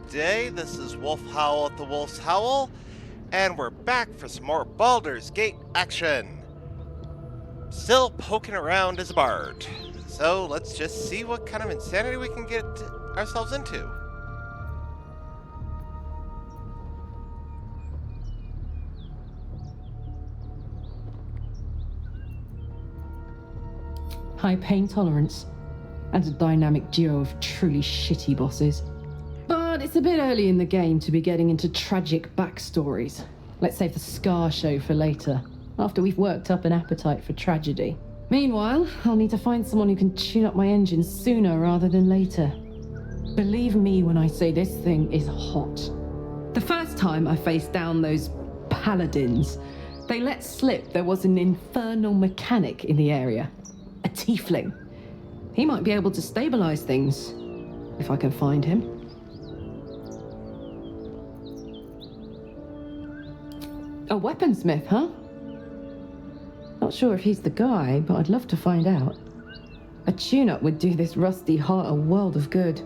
day. This is Wolf Howl at the Wolf's Howl, and we're back for some more Baldur's Gate action. Still poking around as a bard, so let's just see what kind of insanity we can get ourselves into. High pain tolerance, and a dynamic duo of truly shitty bosses. But it's a bit early in the game to be getting into tragic backstories. Let's save the Scar show for later, after we've worked up an appetite for tragedy. Meanwhile, I'll need to find someone who can tune up my engine sooner rather than later. Believe me when I say this thing is hot. The first time I faced down those paladins, they let slip there was an infernal mechanic in the area. A tiefling. He might be able to stabilize things, if I can find him. A weaponsmith, huh? Not sure if he's the guy, but I'd love to find out. A tune-up would do this rusty heart a world of good.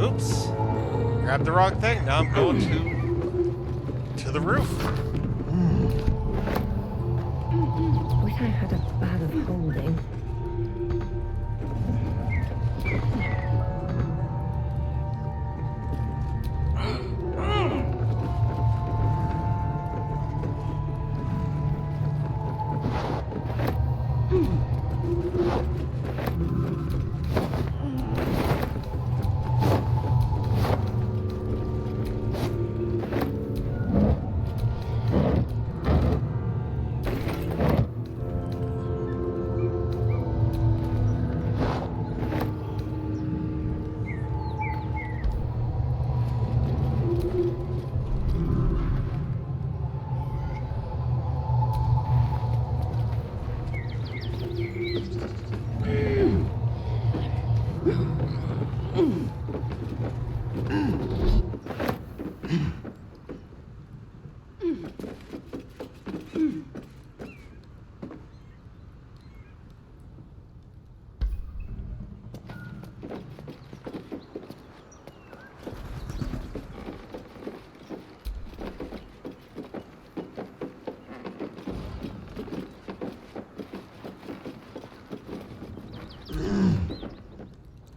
Oops. Grabbed the wrong thing. Now I'm going to the roof. Wish I had a bag of holding.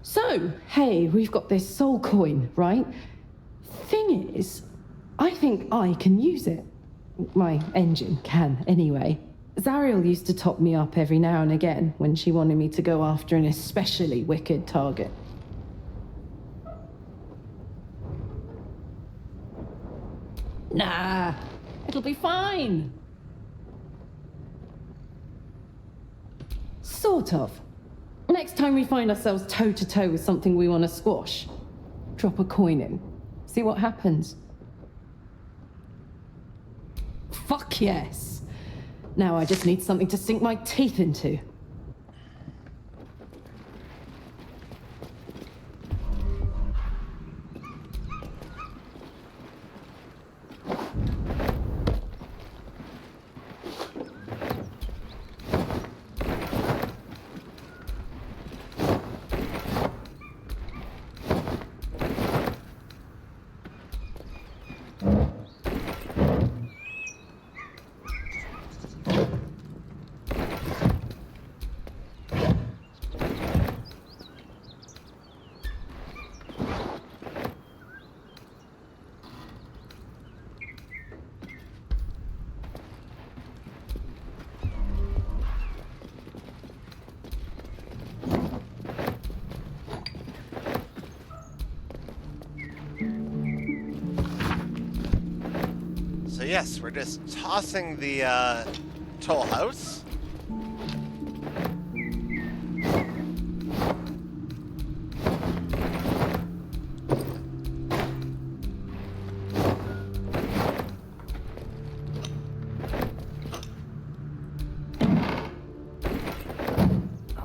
So, hey, we've got this soul coin, right? Thing is, I think I can use it. My engine can, anyway. Zariel used to top me up every now and again when she wanted me to go after an especially wicked target. Nah, it'll be fine. Sort of. Next time we find ourselves toe-to-toe with something we want to squash, drop a coin in. See what happens. Fuck yes. Now I just need something to sink my teeth into. yes, we're just tossing the toll house.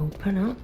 Open up.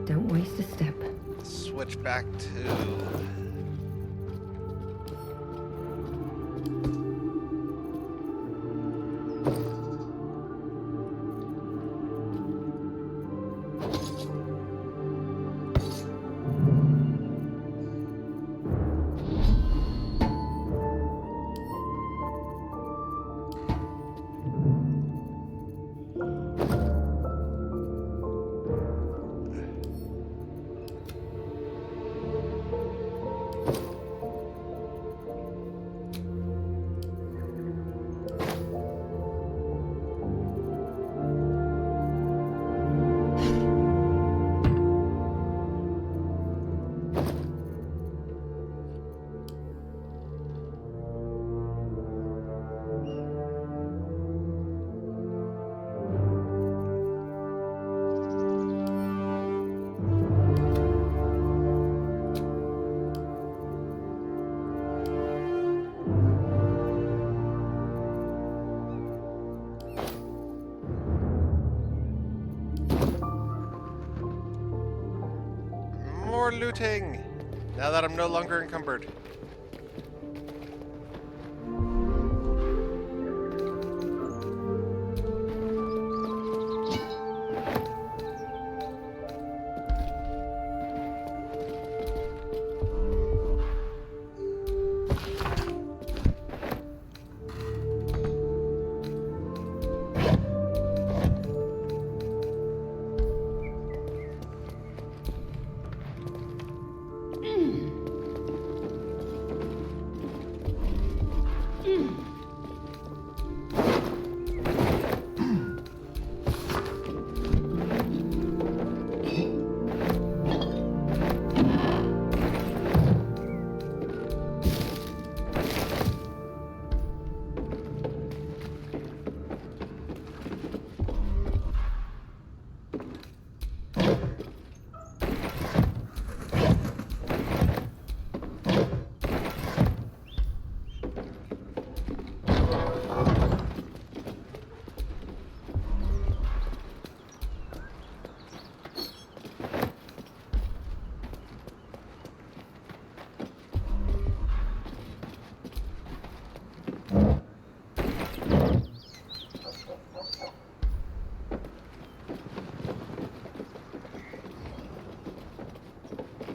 Don't waste a step. Switch back to... More looting! Now that I'm no longer encumbered.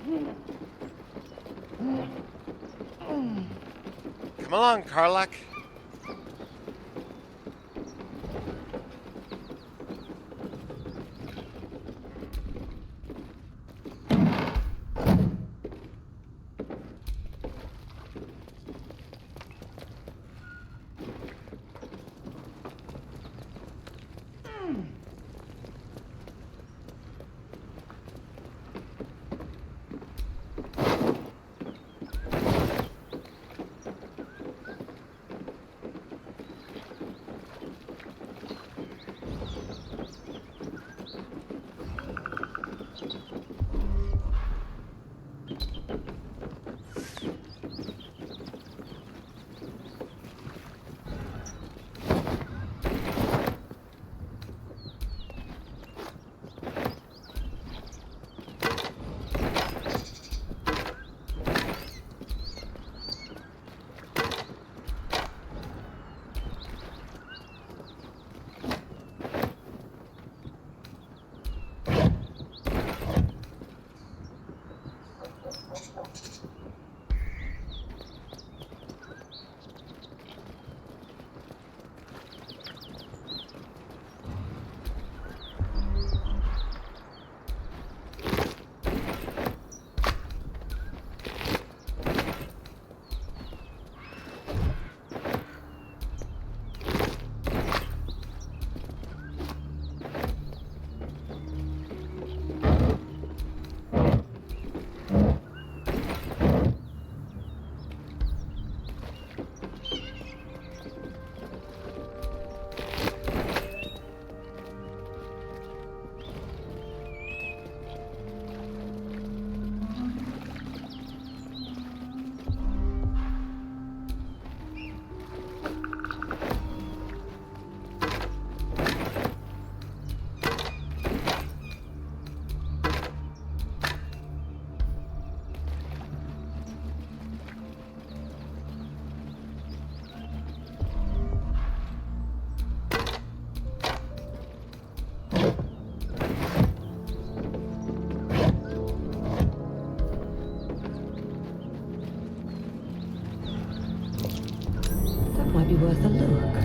Come along, Karlach. Might be worth a look.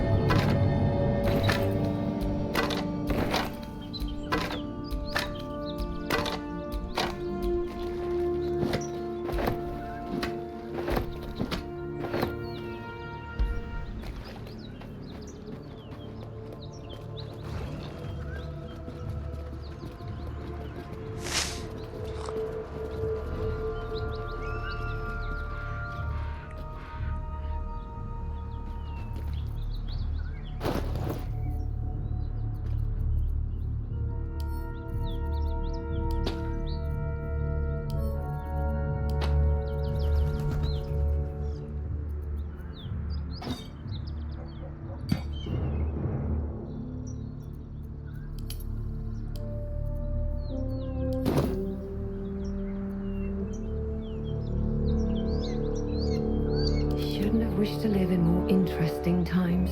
Wish to live in more interesting times.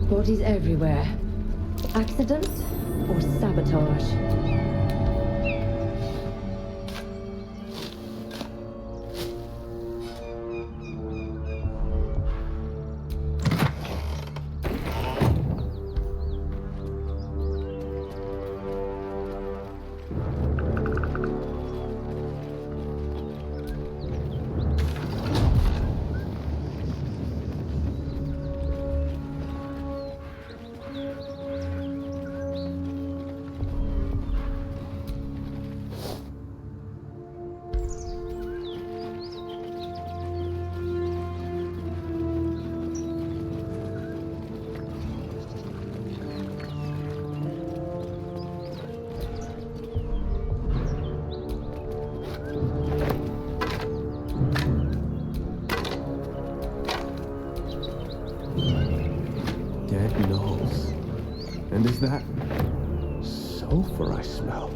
Bodies everywhere. Accident or sabotage? Dead gnolls. And is that sulfur I smell.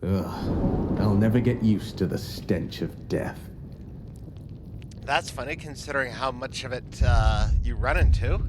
Ugh, I'll never get used to the stench of death. That's funny considering how much of it you run into.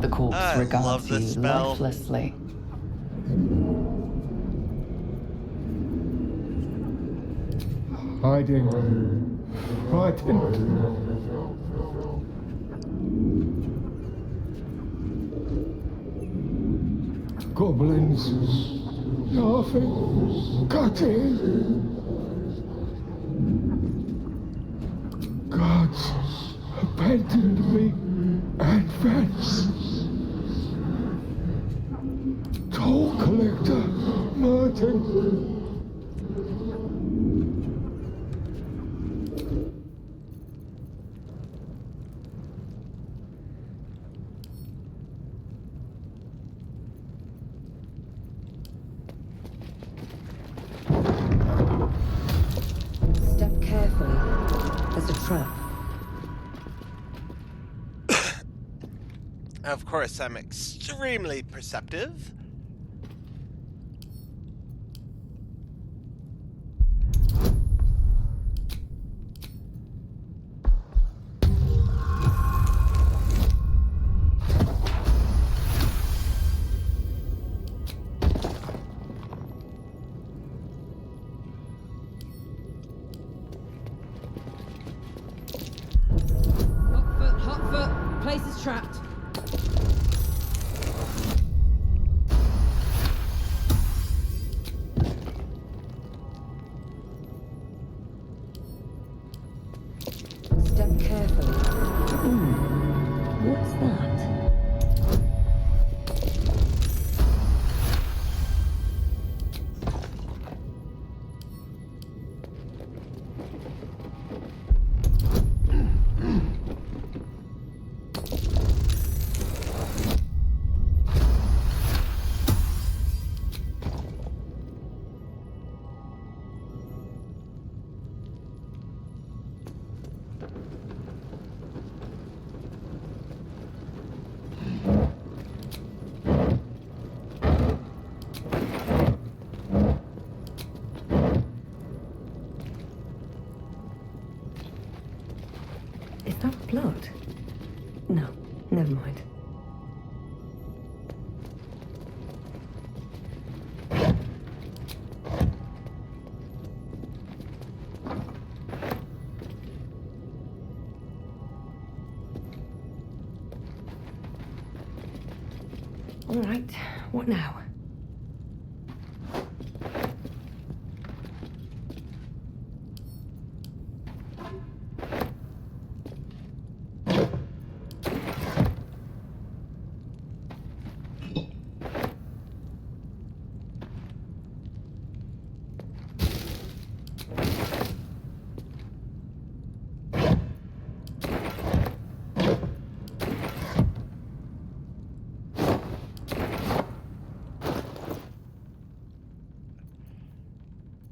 The corpse I love regards you this spell. lifelessly. Hiding. Hiding. Goblins. Laughing. Cutting. Gods abandoned me and Vance. Toll collector Merton. Step carefully. There's a trap. Of course, I'm extremely perceptive. Hot foot. Place is trapped. Step carefully. What's that? Is that blood? No, never mind. All right, what now?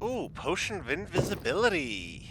Ooh, potion of invisibility.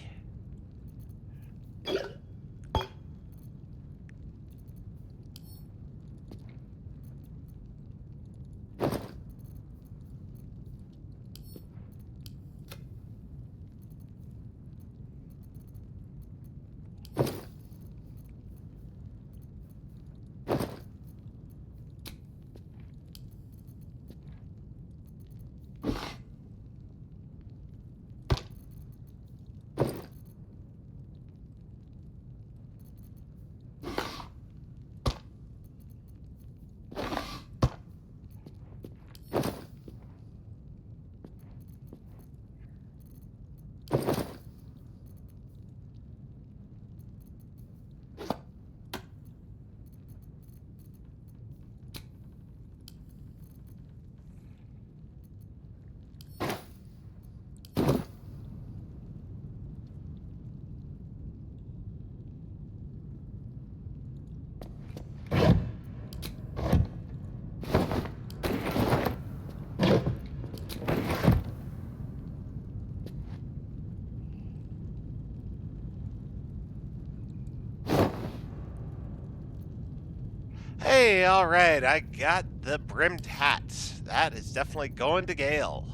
Hey, alright, I got the brimmed hat. That is definitely going to Gale.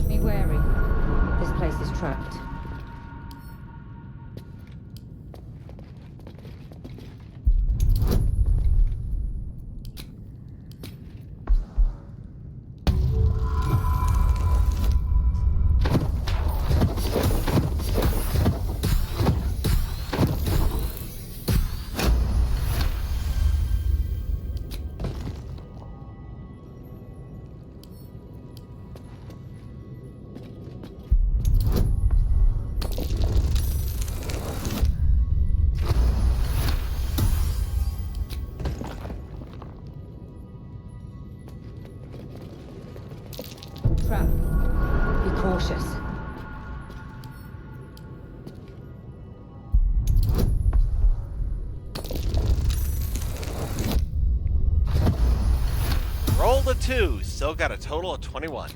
Be wary. This place is trapped. Trap. Be cautious. Roll the 2. Still got a total of 21.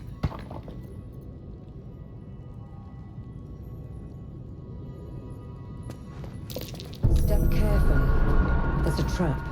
Step carefully. There's a trap.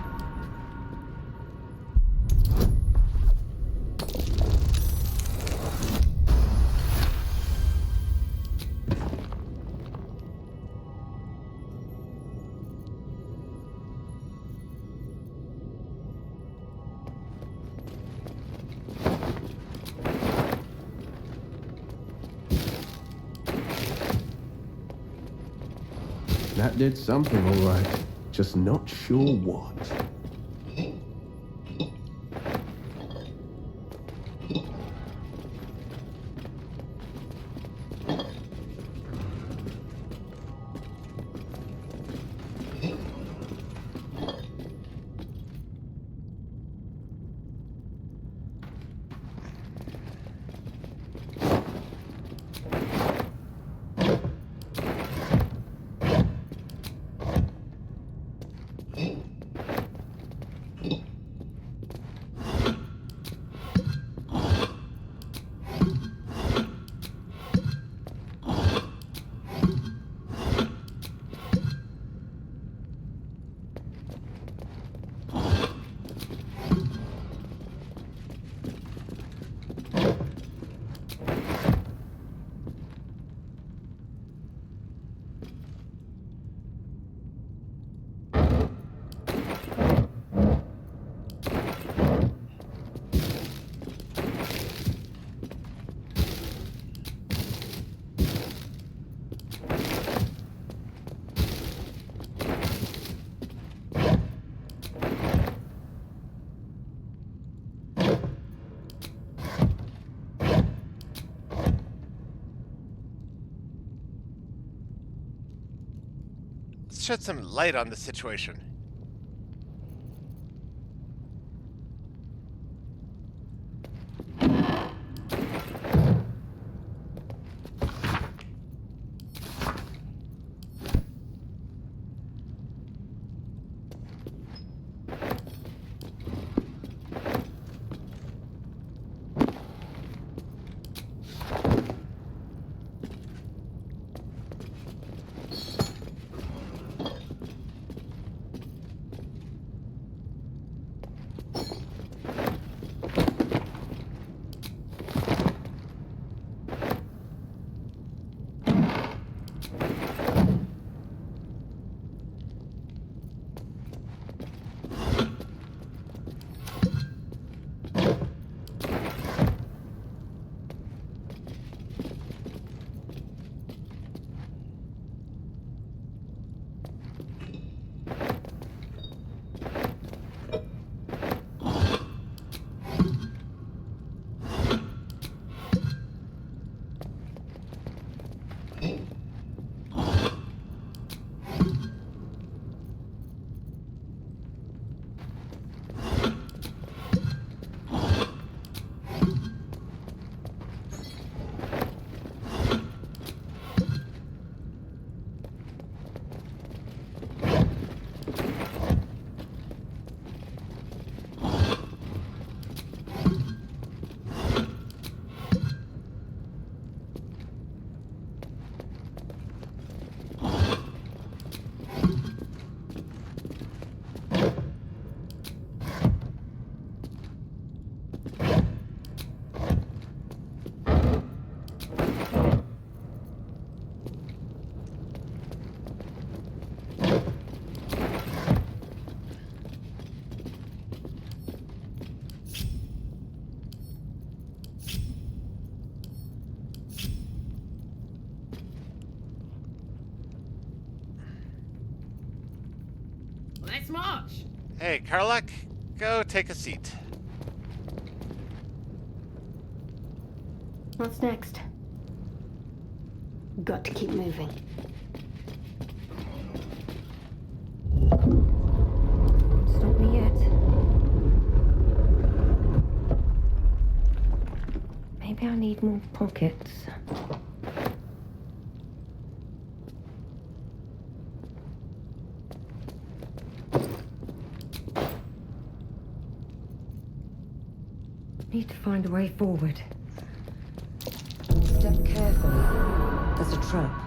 That did something, all right. Just not sure what. Let's shed some light on the situation. Let's march! Hey, Karlak, go take a seat. What's next? Got to keep moving. Stop me yet. Maybe I need more pockets. Need to find a way forward. Step carefully. There's a trap.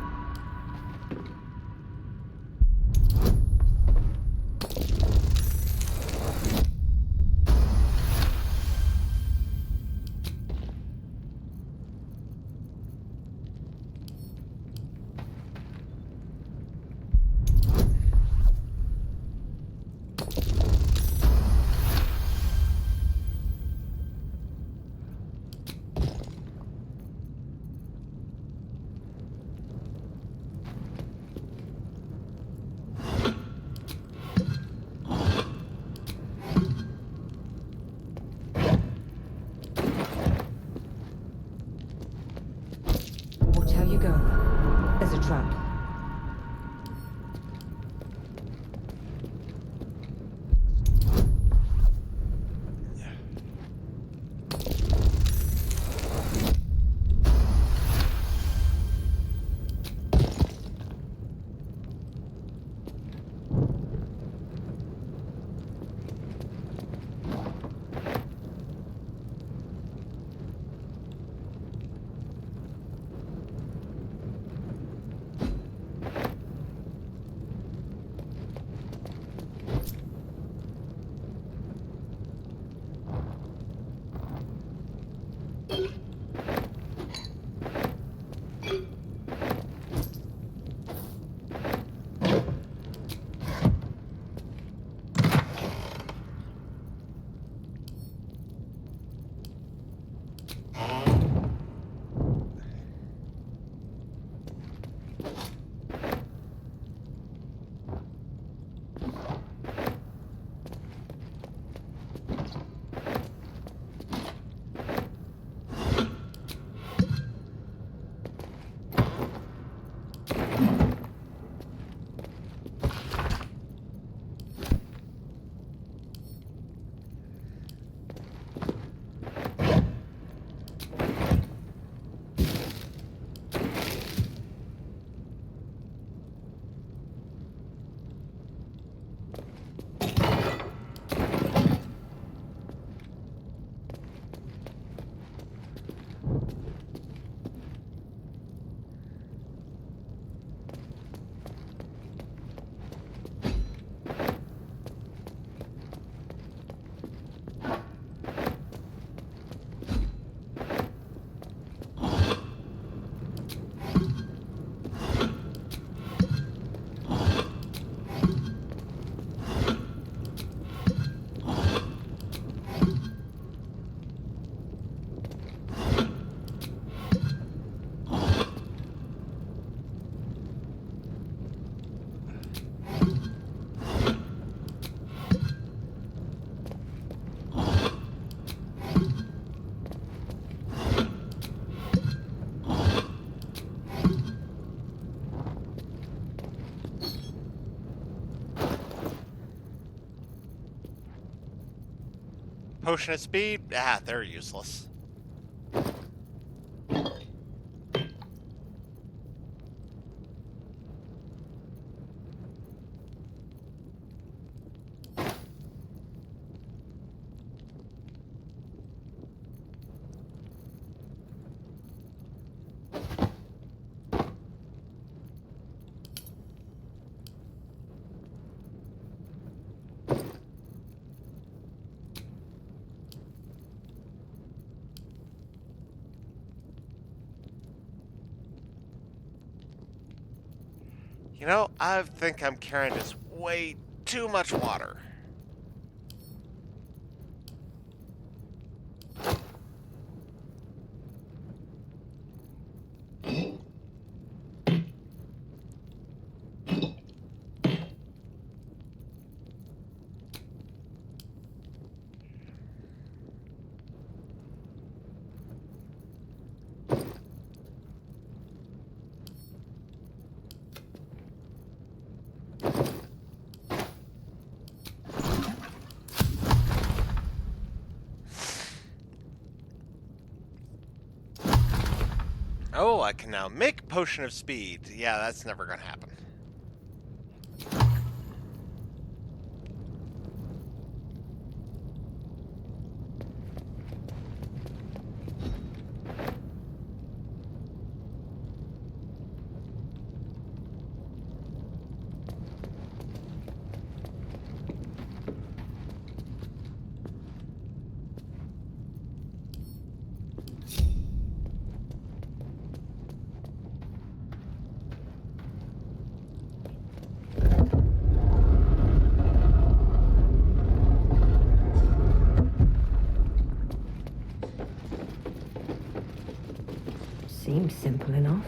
Watch how you go. There's a trap. Potion of speed? Ah, they're useless. You know, I think I'm carrying just way too much water. Oh, I can now make Potion of Speed. Yeah, that's never gonna happen. Seems simple enough.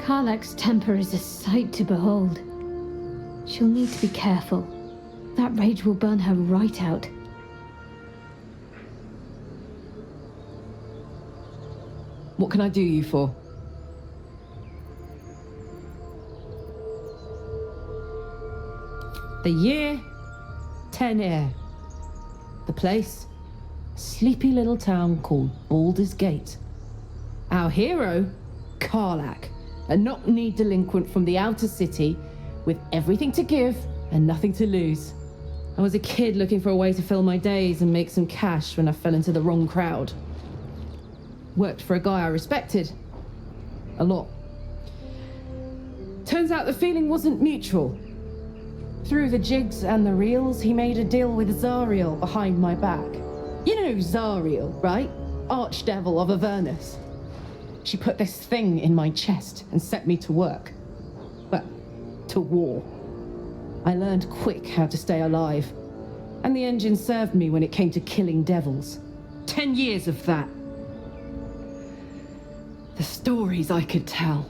Karlach's temper is a sight to behold. She'll need to be careful. That rage will burn her right out. What can I do you for? The year, Tenir. The place, sleepy little town called Baldur's Gate. Our hero, Karlach, a knock-knee delinquent from the outer city with everything to give and nothing to lose. I was a kid looking for a way to fill my days and make some cash when I fell into the wrong crowd. Worked for a guy I respected. A lot. Turns out the feeling wasn't mutual. Through the jigs and the reels, he made a deal with Zariel behind my back. You know Zariel, right? Archdevil of Avernus. She put this thing in my chest and set me to work. Well, to war. I learned quick how to stay alive. And the engine served me when it came to killing devils. 10 years of that. The stories I could tell.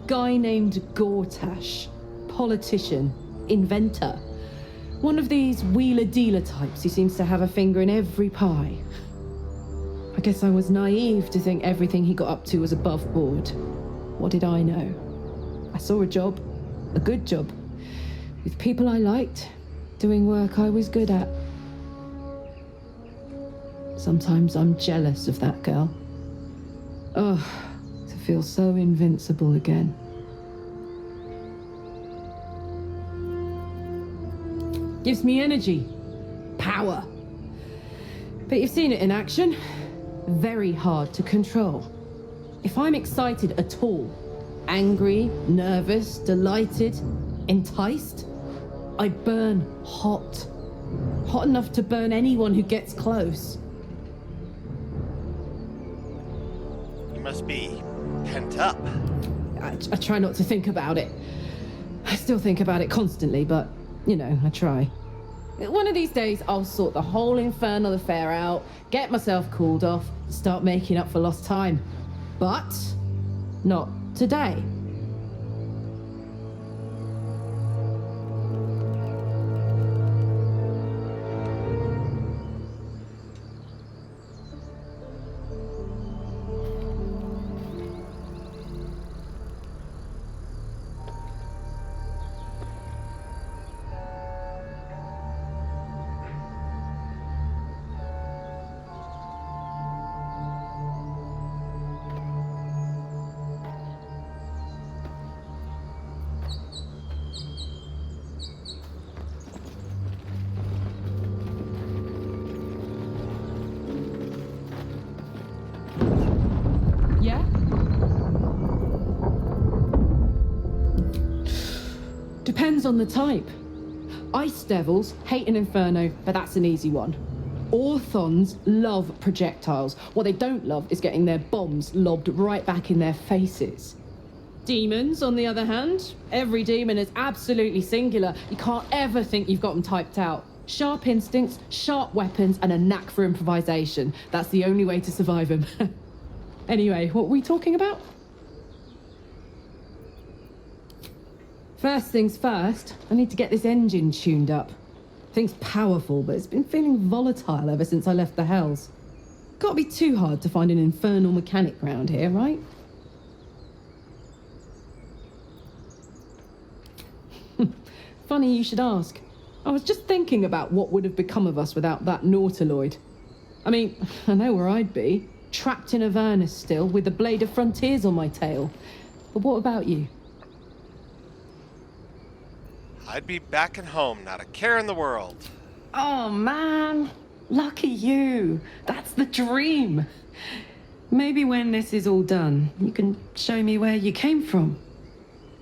Guy named Gortash. Politician. Inventor. One of these wheeler-dealer types who seems to have a finger in every pie. I guess I was naive to think everything he got up to was above board. What did I know? I saw a job, a good job, with people I liked, doing work I was good at. Sometimes I'm jealous of that girl. Ugh, to feel so invincible again. Gives me energy, power. But you've seen it in action. Very hard to control. If I'm excited at all, angry, nervous, delighted, enticed, I burn hot. Hot enough to burn anyone who gets close. You must be pent up. I try not to think about it. I still think about it constantly, but, you know, I try. One of these days, I'll sort the whole infernal affair out, get myself cooled off, start making up for lost time. But not today. Yeah? Depends on the type. Ice devils hate an inferno, but that's an easy one. Orthons love projectiles. What they don't love is getting their bombs lobbed right back in their faces. Demons, on the other hand, every demon is absolutely singular. You can't ever think you've got them typed out. Sharp instincts, sharp weapons, and a knack for improvisation. That's the only way to survive them. Anyway, what were we talking about? First things first, I need to get this engine tuned up. Thing's powerful, but it's been feeling volatile ever since I left the Hells. Can't be too hard to find an infernal mechanic round here, right? Funny you should ask. I was just thinking about what would have become of us without that Nautiloid. I mean, I know where I'd be. Trapped in Avernus still, with the Blade of Frontiers on my tail. But what about you? I'd be back at home, not a care in the world. Oh, man. Lucky you. That's the dream. Maybe when this is all done, you can show me where you came from.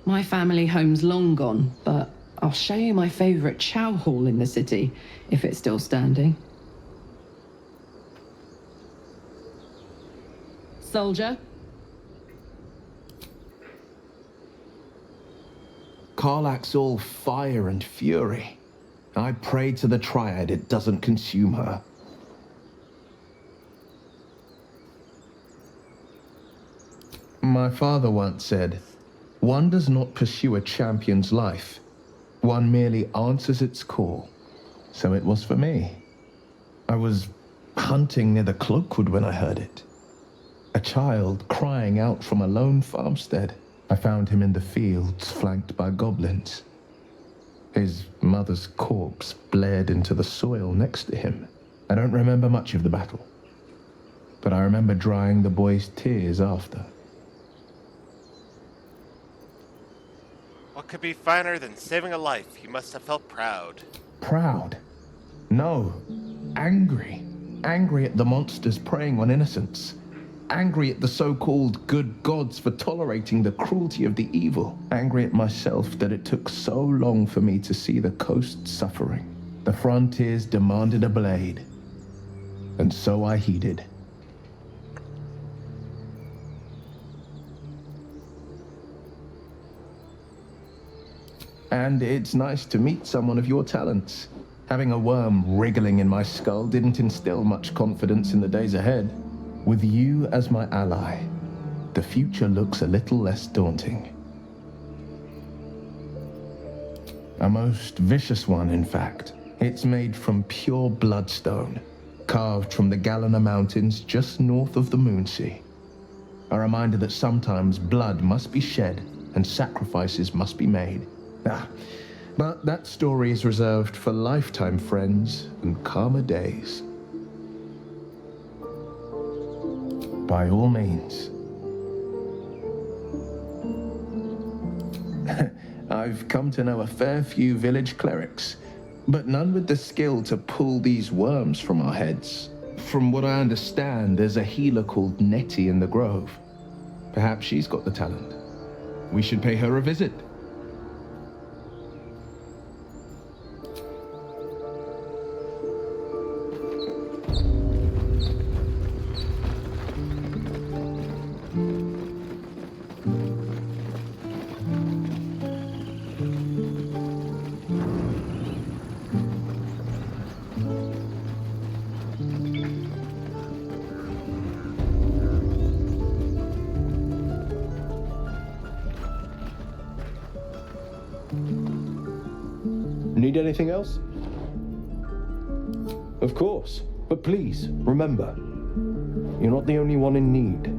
My family home's long gone, but I'll show you my favorite chow hall in the city, if it's still standing. Soldier? Karlach's all fire and fury. I pray to the Triad it doesn't consume her. My father once said, "One does not pursue a champion's life. One merely answers its call." So it was for me. I was hunting near the Cloakwood when I heard it. A child crying out from a lone farmstead. I found him in the fields, flanked by goblins. His mother's corpse blared into the soil next to him. I don't remember much of the battle, but I remember drying the boy's tears after. What could be finer than saving a life? You must have felt proud. Proud? No. Angry. Angry at the monsters preying on innocents. Angry at the so-called good gods for tolerating the cruelty of the evil. Angry at myself that it took so long for me to see the coast suffering. The frontiers demanded a blade, and so I heeded. And it's nice to meet someone of your talents. Having a worm wriggling in my skull didn't instill much confidence in the days ahead. With you as my ally, the future looks a little less daunting. A most vicious one, in fact. It's made from pure bloodstone, carved from the Galena Mountains just north of the Moonsea. A reminder that sometimes blood must be shed and sacrifices must be made. But that story is reserved for lifetime friends and calmer days. By all means. I've come to know a fair few village clerics, but none with the skill to pull these worms from our heads. From what I understand, there's a healer called Nettie in the Grove. Perhaps she's got the talent. We should pay her a visit. Need anything else? Of course, but please, remember, you're not the only one in need.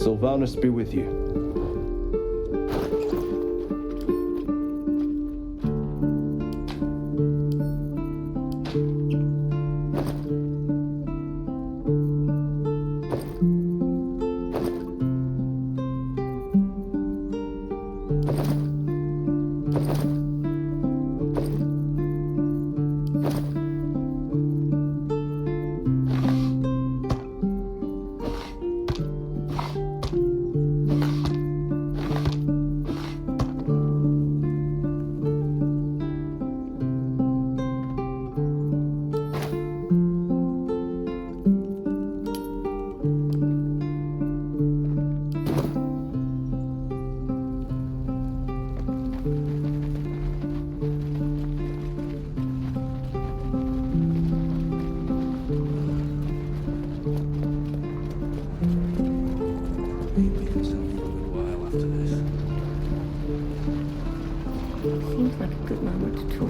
Sylvanus be with you. Seems like a good moment to talk.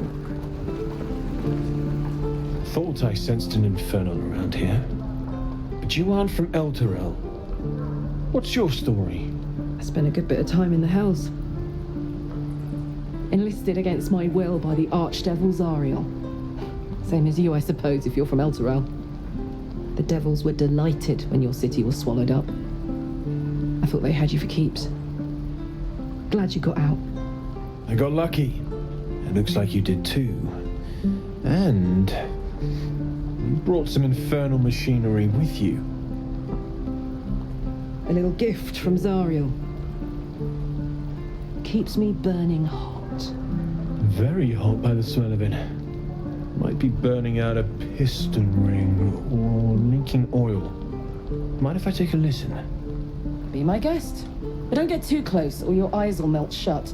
Thought I sensed an infernal around here. But you aren't from Elturel. What's your story? I spent a good bit of time in the Hells. Enlisted against my will by the Archdevil Zariel. Same as you, I suppose, if you're from Elturel. The devils were delighted when your city was swallowed up. I thought they had you for keeps. Glad you got out. I got lucky. It looks like you did too. And you brought some infernal machinery with you. A little gift from Zariel. Keeps me burning hot. Very hot by the smell of it. Might be burning out a piston ring or leaking oil. Mind if I take a listen? Be my guest. But don't get too close or your eyes will melt shut.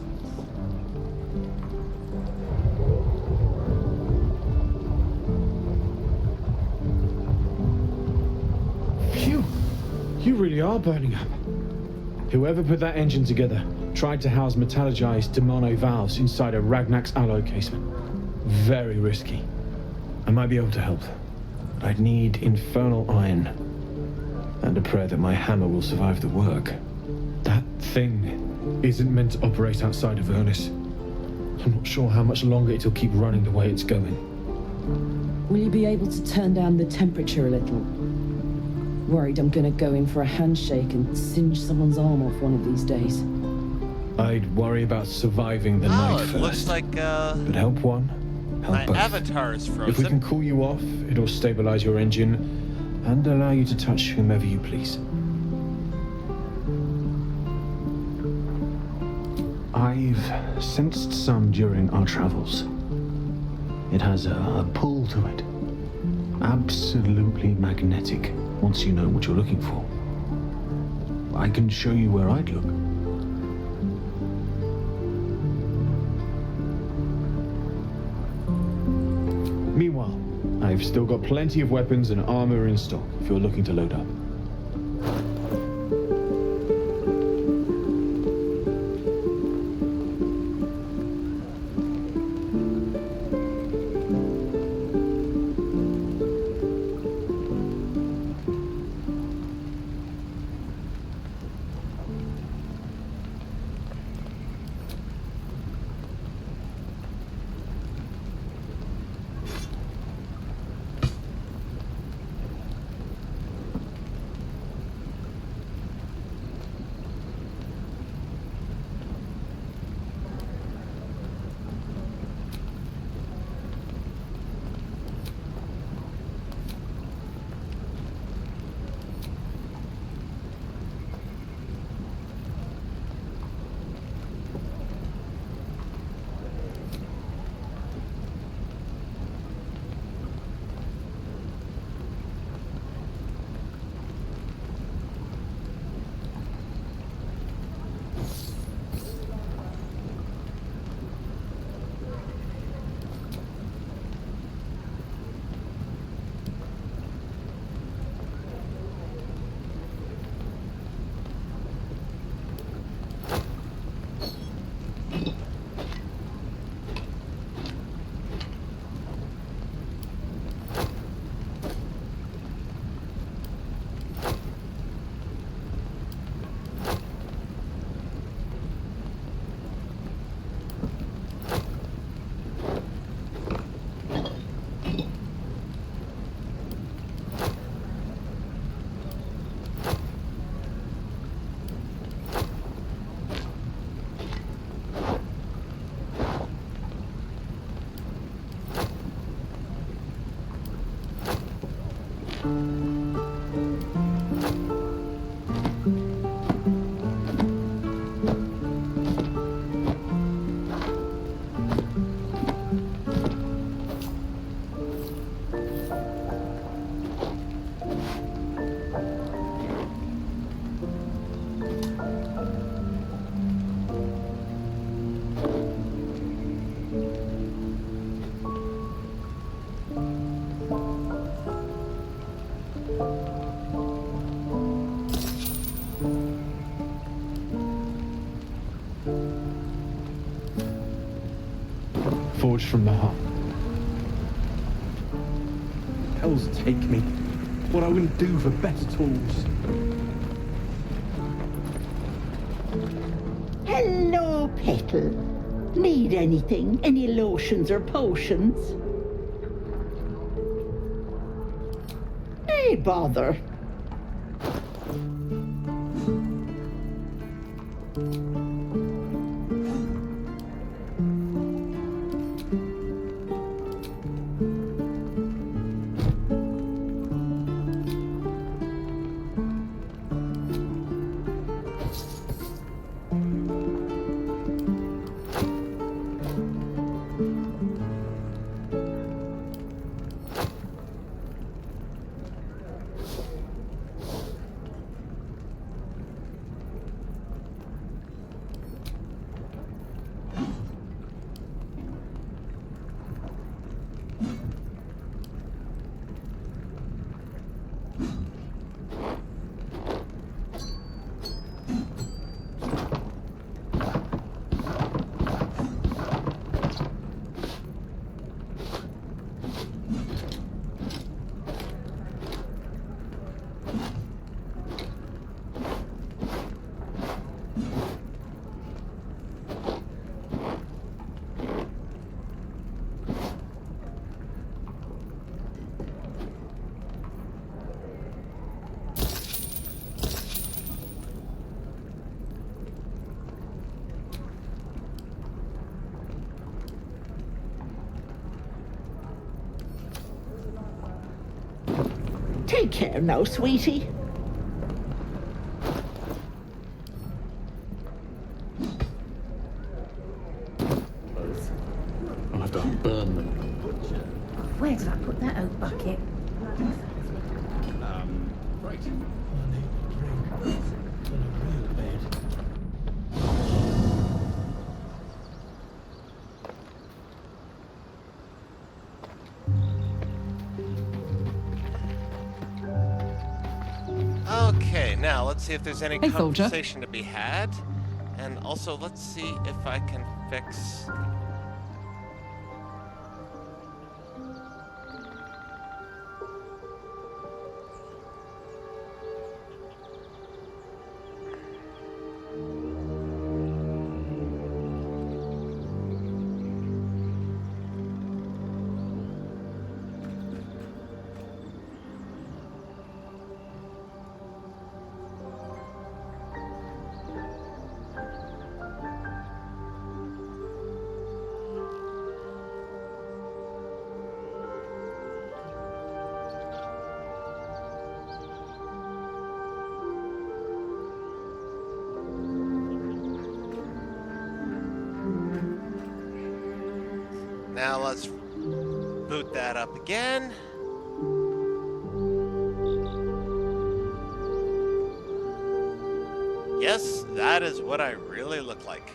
Phew! You really are burning up. Whoever put that engine together tried to house metallogized Demono valves inside a Ragnak's alloy casement. Very risky. I might be able to help, but I'd need infernal iron and a prayer that my hammer will survive the work. That thing isn't meant to operate outside of Ernest. I'm not sure how much longer it'll keep running the way it's going. Will you be able to turn down the temperature a little? Worried I'm gonna go in for a handshake and singe someone's arm off one of these days. I'd worry about surviving the Oh, night it first. looks like But help one, help my both. avatar is If we can frozen. cool you off, it'll stabilize your engine and allow you to touch whomever you please. I've sensed some during our travels. It has a pull to it. Absolutely magnetic, once you know what you're looking for. I can show you where I'd look. Meanwhile, I've still got plenty of weapons and armor in stock if you're looking to load up. Forged from the heart. Hells take me. What I wouldn't do for better tools. Hello, Petal. Need anything? Any lotions or potions? Hey, bother. Take care now, sweetie. I'll have to burn them. Where did I put that oak bucket? Right. Okay, now let's see if there's any Hey, soldier. conversation to be had. And also, let's see if I can fix... Now let's boot that up again. Yes, that is what I really look like.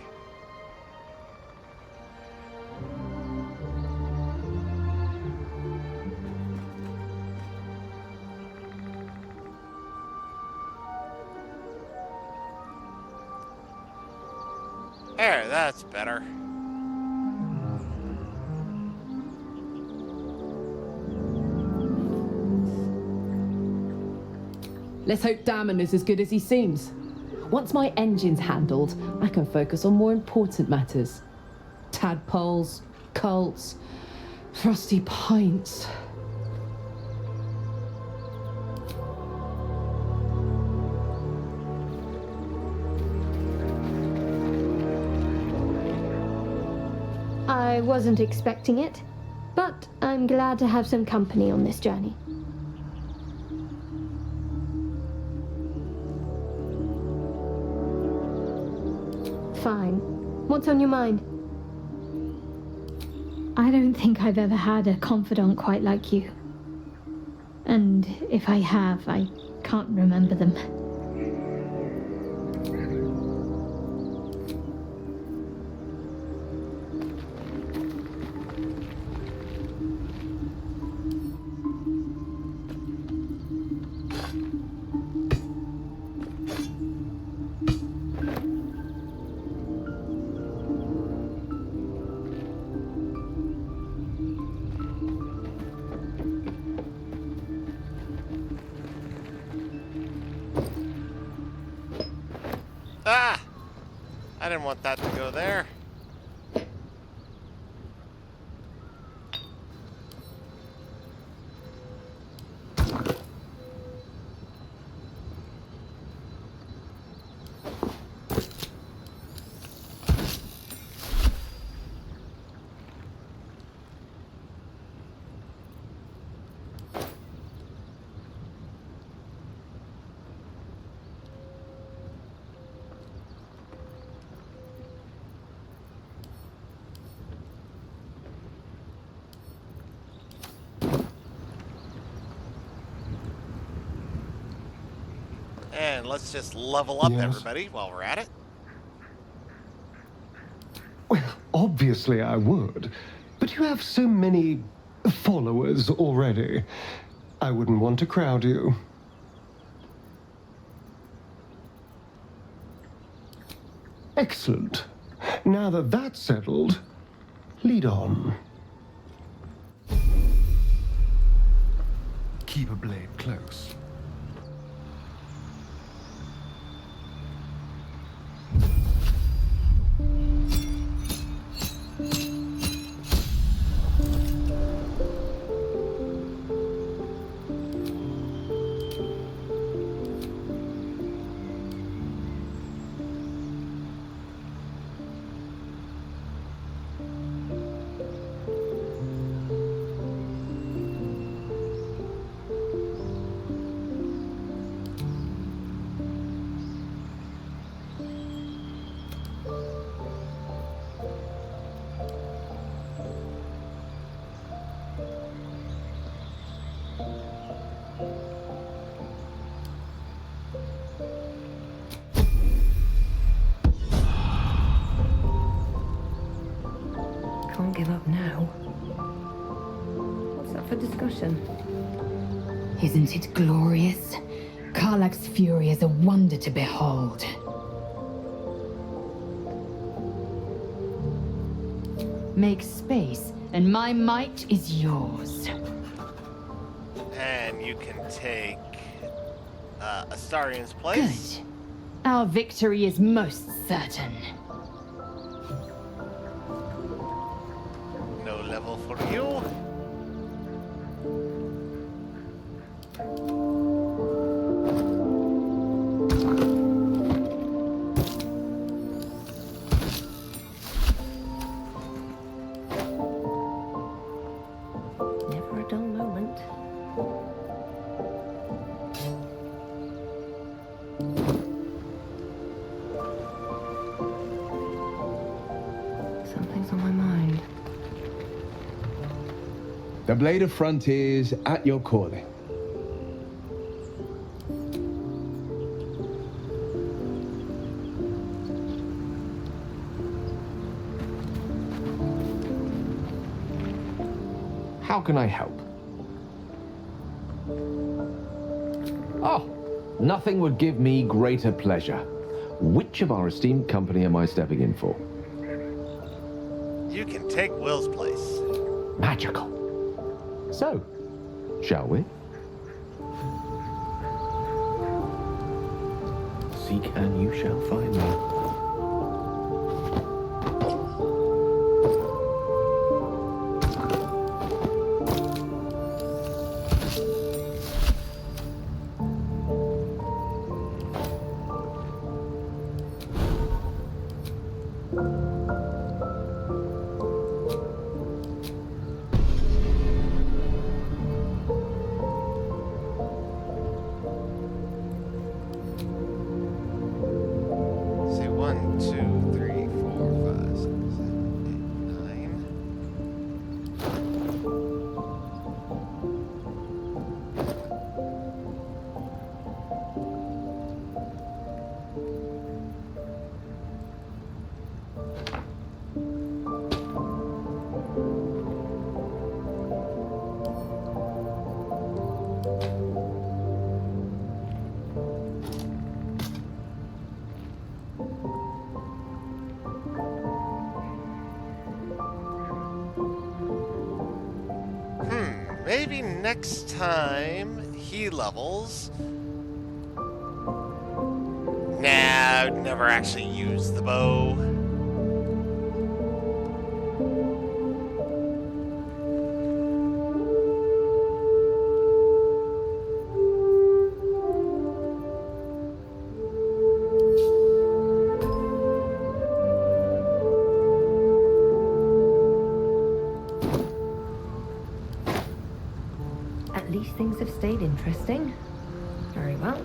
There, that's better. Let's hope Damon is as good as he seems. Once my engine's handled, I can focus on more important matters. Tadpoles, cults, frosty pints. I wasn't expecting it, but I'm glad to have some company on this journey. Fine. What's on your mind? I don't think I've ever had a confidant quite like you. And if I have, I can't remember them. Ah! I didn't want that to go there. And let's just level up Yes. everybody while we're at it. Well, obviously I would. But you have so many followers already. I wouldn't want to crowd you. Excellent. Now that that's settled, lead on. Keep a blade close. Can't give up now. What's up for discussion? Isn't it glorious? Karlach's fury is a wonder to behold. Make space, and my might is yours. And you can take Astarion's place. Good. Our victory is most certain. No level for you. Never a dull moment. Something's on my mind. The Blade of Frontiers at your calling. How can I help? Oh, nothing would give me greater pleasure. Which of our esteemed company am I stepping in for? You can take Will's place. Magical. So, shall we? Seek and you shall find me. See, maybe next time he levels. Nah, I'd never actually use the bow. At least things have stayed interesting. Very well.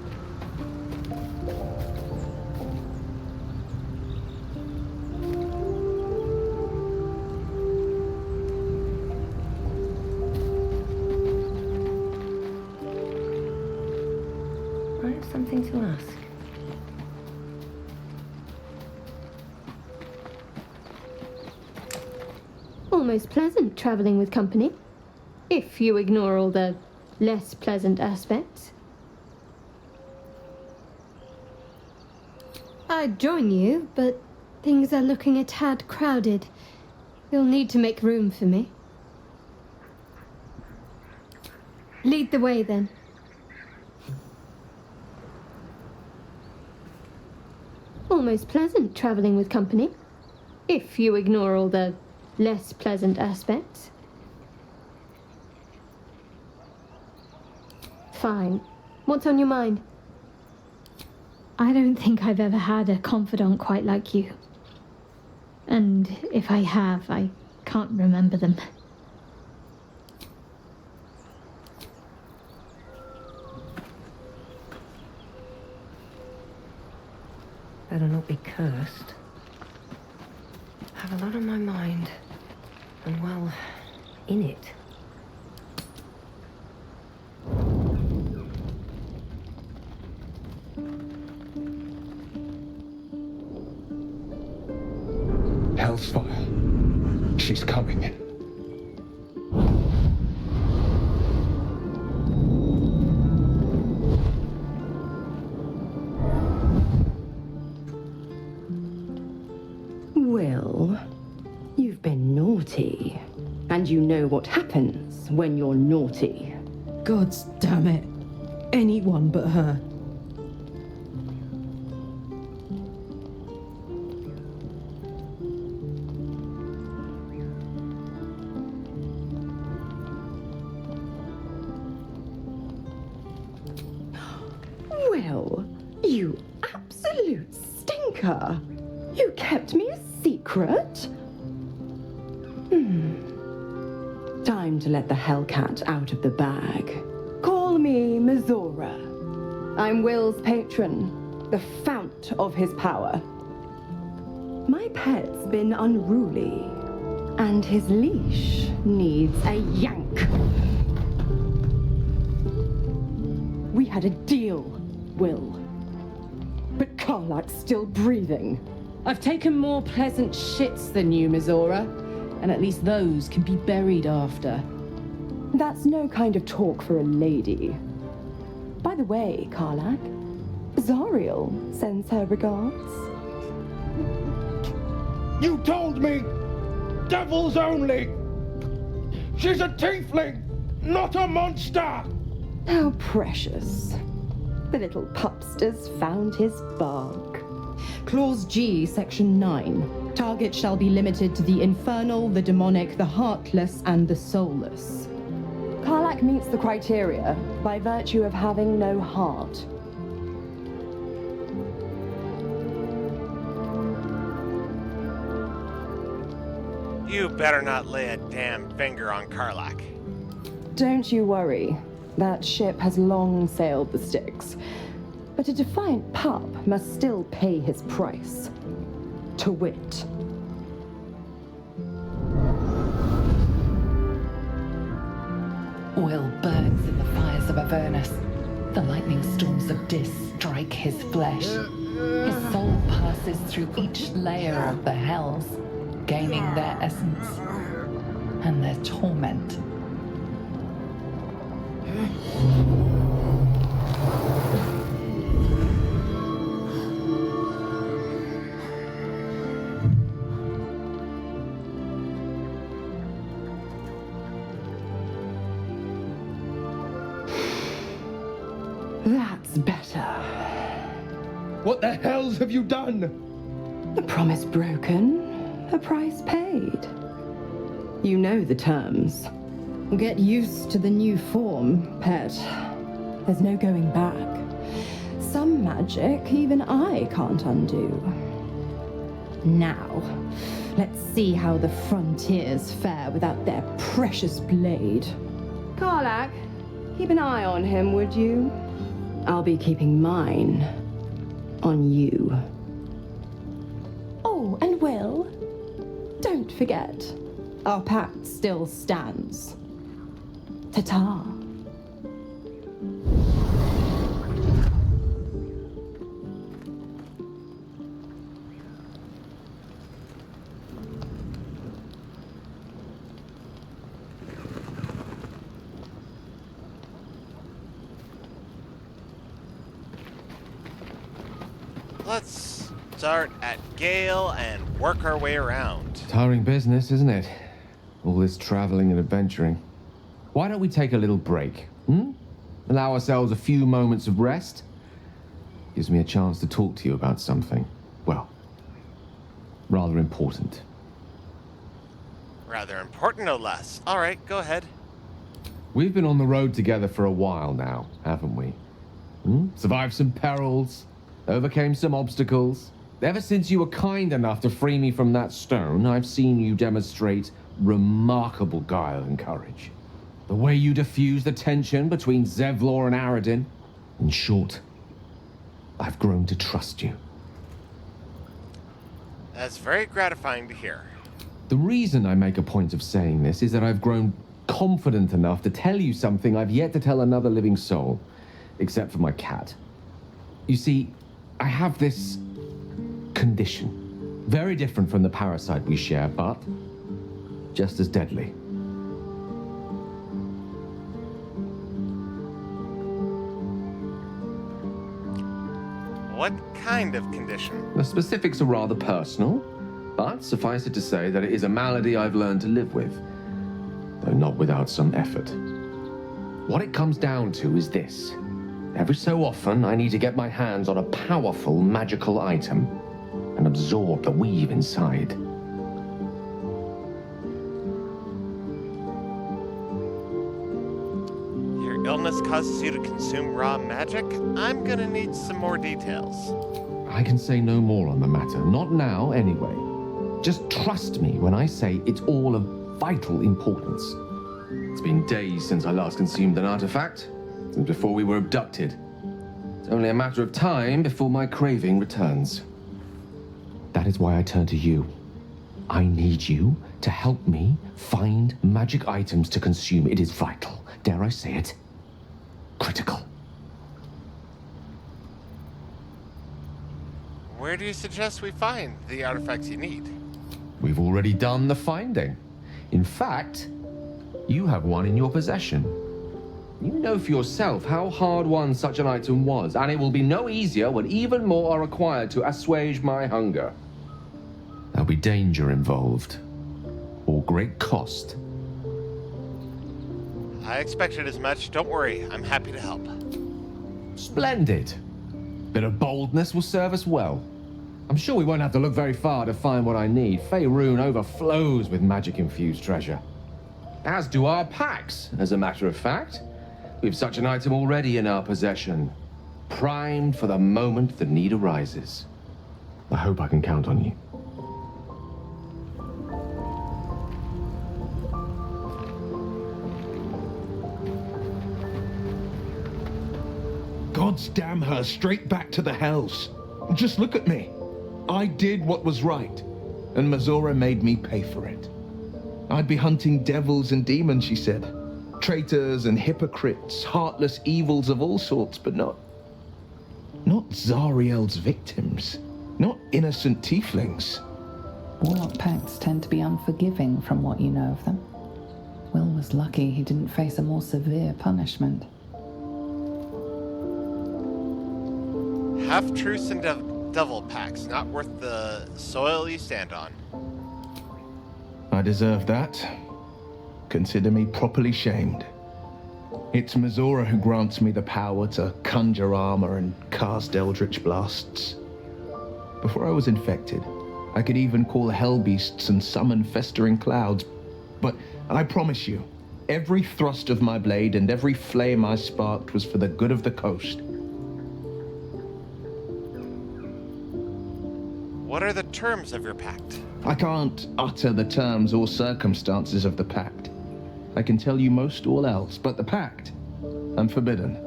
I have something to ask. Almost pleasant traveling with company, if you ignore all the less pleasant aspects. I'd join you, but things are looking a tad crowded. You'll need to make room for me. Lead the way, then. Almost pleasant traveling with company, if you ignore all the less pleasant aspects. Fine. What's on your mind? I don't think I've ever had a confidant quite like you. And if I have, I can't remember them. Better not be cursed. I have a lot on my mind. And well, in it. Hellsfire. She's coming. Well, you've been naughty. And you know what happens when you're naughty. Gods damn it. Anyone but her. Well, you absolute stinker. You kept me a secret? Time to let the Hellcat out of the bag. Call me Mizora. I'm Will's patron, the fount of his power. My pet's been unruly, and his leash needs a yank. We had a deal, Will. But Karlak's still breathing. I've taken more pleasant shits than you, Mizora. And at least those can be buried after. That's no kind of talk for a lady. By the way, Karlak, Zariel sends her regards. You told me! Devils only! She's a tiefling, not a monster! How precious. The little pupster's found his bark. Clause G, Section 9. Target shall be limited to the infernal, the demonic, the heartless, and the soulless. Karlak meets the criteria by virtue of having no heart. You better not lay a damn finger on Karlak. Don't you worry. That ship has long sailed the Styx. But a defiant pup must still pay his price. To wit. Will burns in the fires of Avernus. The lightning storms of Dis strike his flesh. His soul passes through each layer of the hells, gaining their essence and their torment. better. What the hells have you done? A promise broken, a price paid. You know the terms. Get used to the new form, pet. There's no going back. Some magic even I can't undo. Now, let's see how the frontiers fare without their precious blade. Karlach, keep an eye on him, would you? I'll be keeping mine on you. Oh, and Will, don't forget, our pact still stands. Ta-ta. Let's start at Gale and work our way around. Tiring business, isn't it? All this traveling and adventuring. Why don't we take a little break? Allow ourselves a few moments of rest? Gives me a chance to talk to you about something, well, rather important. Rather important, no less. All right, go ahead. We've been on the road together for a while now, haven't we? Survived some perils, overcame some obstacles. Ever since you were kind enough to free me from that stone, I've seen you demonstrate remarkable guile and courage. The way you diffuse the tension between Zevlor and Aradin. In short, I've grown to trust you. That's very gratifying to hear. The reason I make a point of saying this is that I've grown confident enough to tell you something I've yet to tell another living soul, except for my cat. You see, I have this condition. Very different from the parasite we share, but just as deadly. What kind of condition? The specifics are rather personal, but suffice it to say that it is a malady I've learned to live with, though not without some effort. What it comes down to is this. Every so often, I need to get my hands on a powerful magical item and absorb the weave inside. Your illness causes you to consume raw magic? I'm gonna need some more details. I can say no more on the matter, not now anyway. Just trust me when I say it's all of vital importance. It's been days since I last consumed an artifact, since before we were abducted. It's only a matter of time before my craving returns. That is why I turn to you. I need you to help me find magic items to consume. It is vital. Dare I say it? Critical. Where do you suggest we find the artifacts you need? We've already done the finding. In fact, you have one in your possession. You know for yourself how hard-won such an item was, and it will be no easier when even more are required to assuage my hunger. There'll be danger involved, or great cost. I expected as much. Don't worry, I'm happy to help. Splendid. Bit of boldness will serve us well. I'm sure we won't have to look very far to find what I need. Faerun overflows with magic-infused treasure. As do our packs, as a matter of fact. We've such an item already in our possession, primed for the moment the need arises. I hope I can count on you. Gods damn her, straight back to the hells. Just look at me. I did what was right, and Mizora made me pay for it. I'd be hunting devils and demons, she said. Traitors and hypocrites, heartless evils of all sorts, but not Zariel's victims. Not innocent tieflings. Warlock pacts tend to be unforgiving from what you know of them. Will was lucky he didn't face a more severe punishment. Half-truths and devil packs, not worth the soil you stand on. I deserve that. Consider me properly shamed. It's Mizora who grants me the power to conjure armor and cast eldritch blasts. Before I was infected, I could even call hell beasts and summon festering clouds. But I promise you, every thrust of my blade and every flame I sparked was for the good of the coast. What are the terms of your pact? I can't utter the terms or circumstances of the pact. I can tell you most all else, but the pact, I'm forbidden,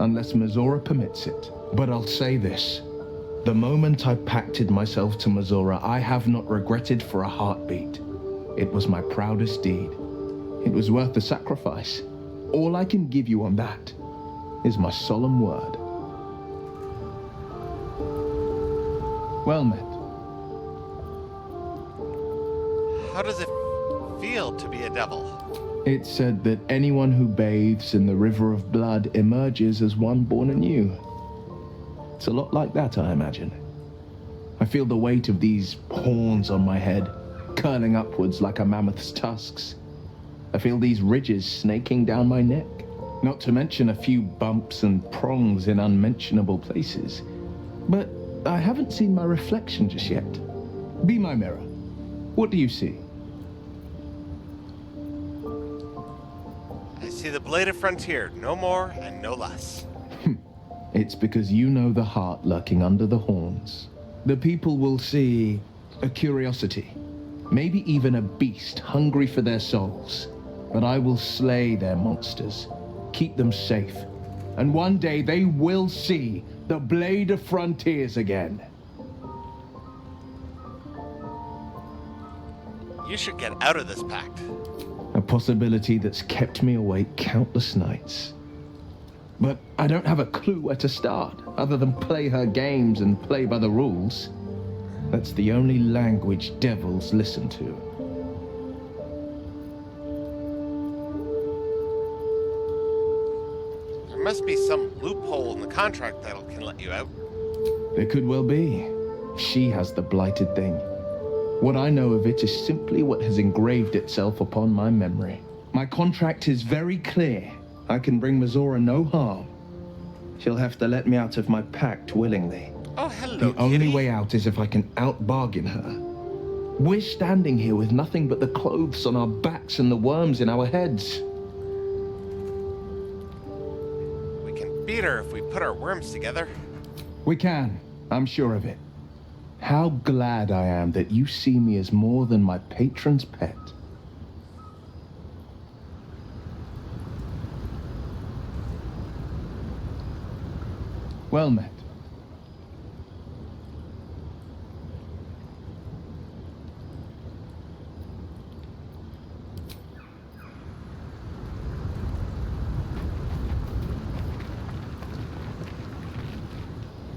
unless Mizora permits it. But I'll say this. The moment I pacted myself to Mizora, I have not regretted for a heartbeat. It was my proudest deed. It was worth the sacrifice. All I can give you on that is my solemn word. Well met. How does it feel to be a devil? It's said that anyone who bathes in the river of blood emerges as one born anew. It's a lot like that, I imagine. I feel the weight of these horns on my head, curling upwards like a mammoth's tusks. I feel these ridges snaking down my neck, not to mention a few bumps and prongs in unmentionable places. But I haven't seen my reflection just yet. Be my mirror. What do you see? I see the bladed frontier, no more and no less. It's because you know the heart lurking under the horns. The people will see a curiosity, maybe even a beast hungry for their souls. But I will slay their monsters, keep them safe, and one day they will see the Blade of Frontiers again. You should get out of this pact. A possibility that's kept me awake countless nights. But I don't have a clue where to start, other than play her games and play by the rules. That's the only language devils listen to. There must be some loophole in the contract that can let you out. There could well be. She has the blighted thing. What I know of it is simply what has engraved itself upon my memory. My contract is very clear. I can bring Mizora no harm. She'll have to let me out of my pact willingly. Oh, hello, The only way out is if I can out-bargain her. We're standing here with nothing but the clothes on our backs and the worms in our heads. We can beat her if we put our worms together. We can. I'm sure of it. How glad I am that you see me as more than my patron's pet. Well met.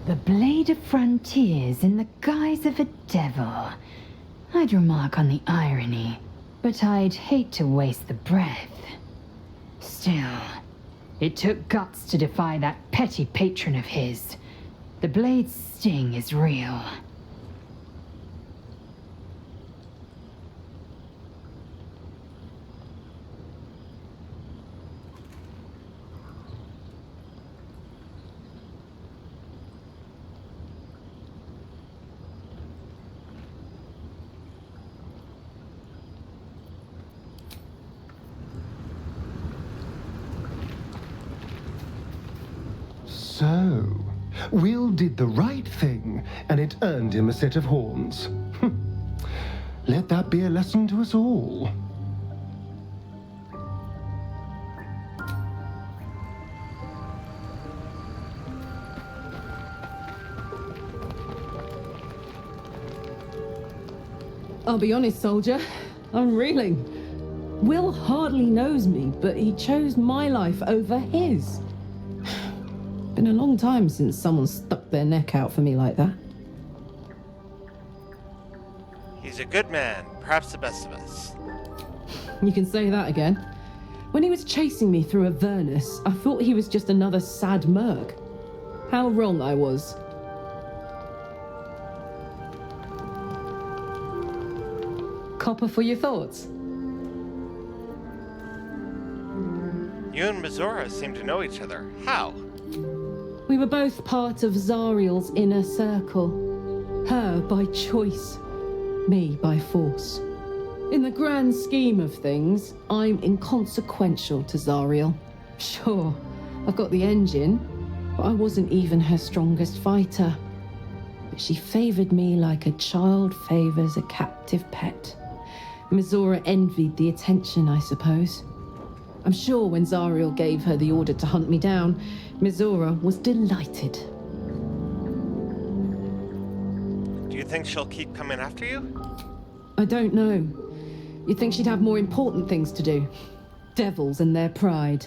The Blade of Frontiers in the guise of a devil. I'd remark on the irony, but I'd hate to waste the breath. Still, it took guts to defy that petty patron of his. The Blade's sting is real. So, Will did the right thing, and it earned him a set of horns. Let that be a lesson to us all. I'll be honest, soldier. I'm reeling. Will hardly knows me, but he chose my life over his. Been a long time since someone stuck their neck out for me like that. He's a good man, perhaps the best of us. You can say that again. When he was chasing me through Avernus, I thought he was just another sad merc. How wrong I was. Copper for your thoughts? You and Mizora seem to know each other. How? We were both part of Zariel's inner circle. Her by choice, me by force. In the grand scheme of things, I'm inconsequential to Zariel. Sure, I've got the engine, but I wasn't even her strongest fighter. But she favored me like a child favors a captive pet. Mizora envied the attention, I suppose. I'm sure when Zariel gave her the order to hunt me down, Mizora was delighted. Do you think she'll keep coming after you? I don't know. You'd think she'd have more important things to do. Devils and their pride.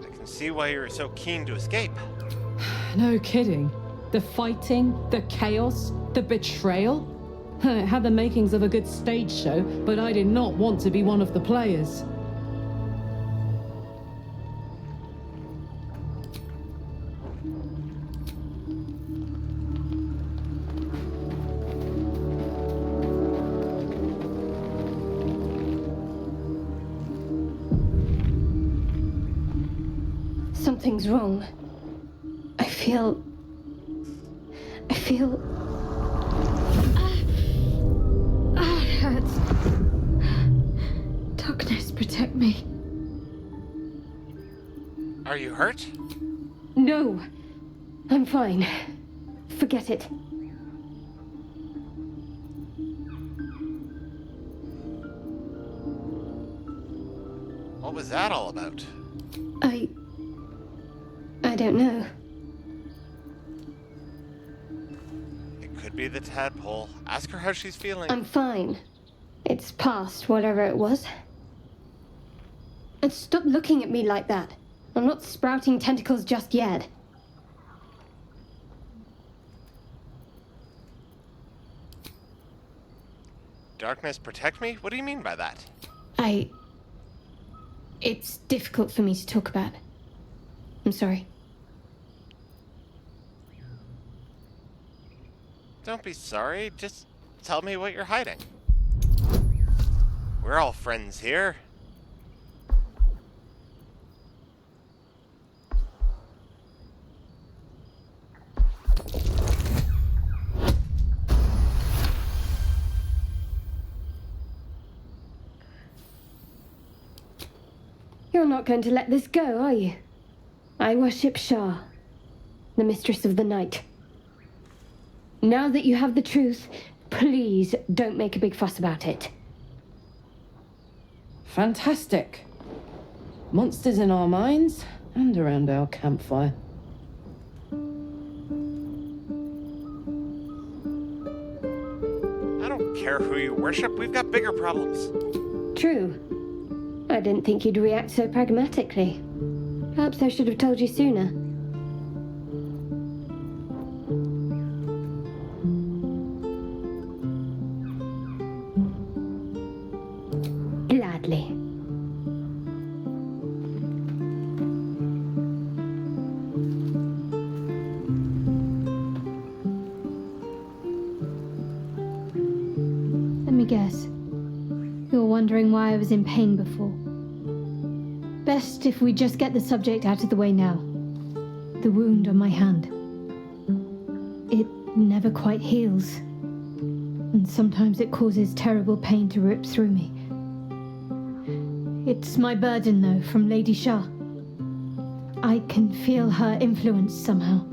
I can see why you're so keen to escape. No kidding. The fighting, the chaos, the betrayal. It had the makings of a good stage show, but I did not want to be one of the players. Something's wrong. I feel... it hurts. Darkness, protect me. Are you hurt? No. I'm fine. Forget it. What was that all about? I don't know. It could be the tadpole. Ask her how she's feeling. I'm fine. It's past whatever it was. And stop looking at me like that. I'm not sprouting tentacles just yet. Darkness, protect me? What do you mean by that? It's difficult for me to talk about. I'm sorry. Don't be sorry. Just tell me what you're hiding. We're all friends here. You're not going to let this go, are you? I worship Shah, the mistress of the night. Now that you have the truth, please don't make a big fuss about it. Fantastic. Monsters in our minds and around our campfire. I don't care who you worship. We've got bigger problems. True. I didn't think you'd react so pragmatically. Perhaps I should have told you sooner. Gladly. Let me guess. You're wondering why I was in pain before. Best if we just get the subject out of the way now. The wound on my hand. It never quite heals. And sometimes it causes terrible pain to rip through me. It's my burden, though, from Lady Shah. I can feel her influence somehow.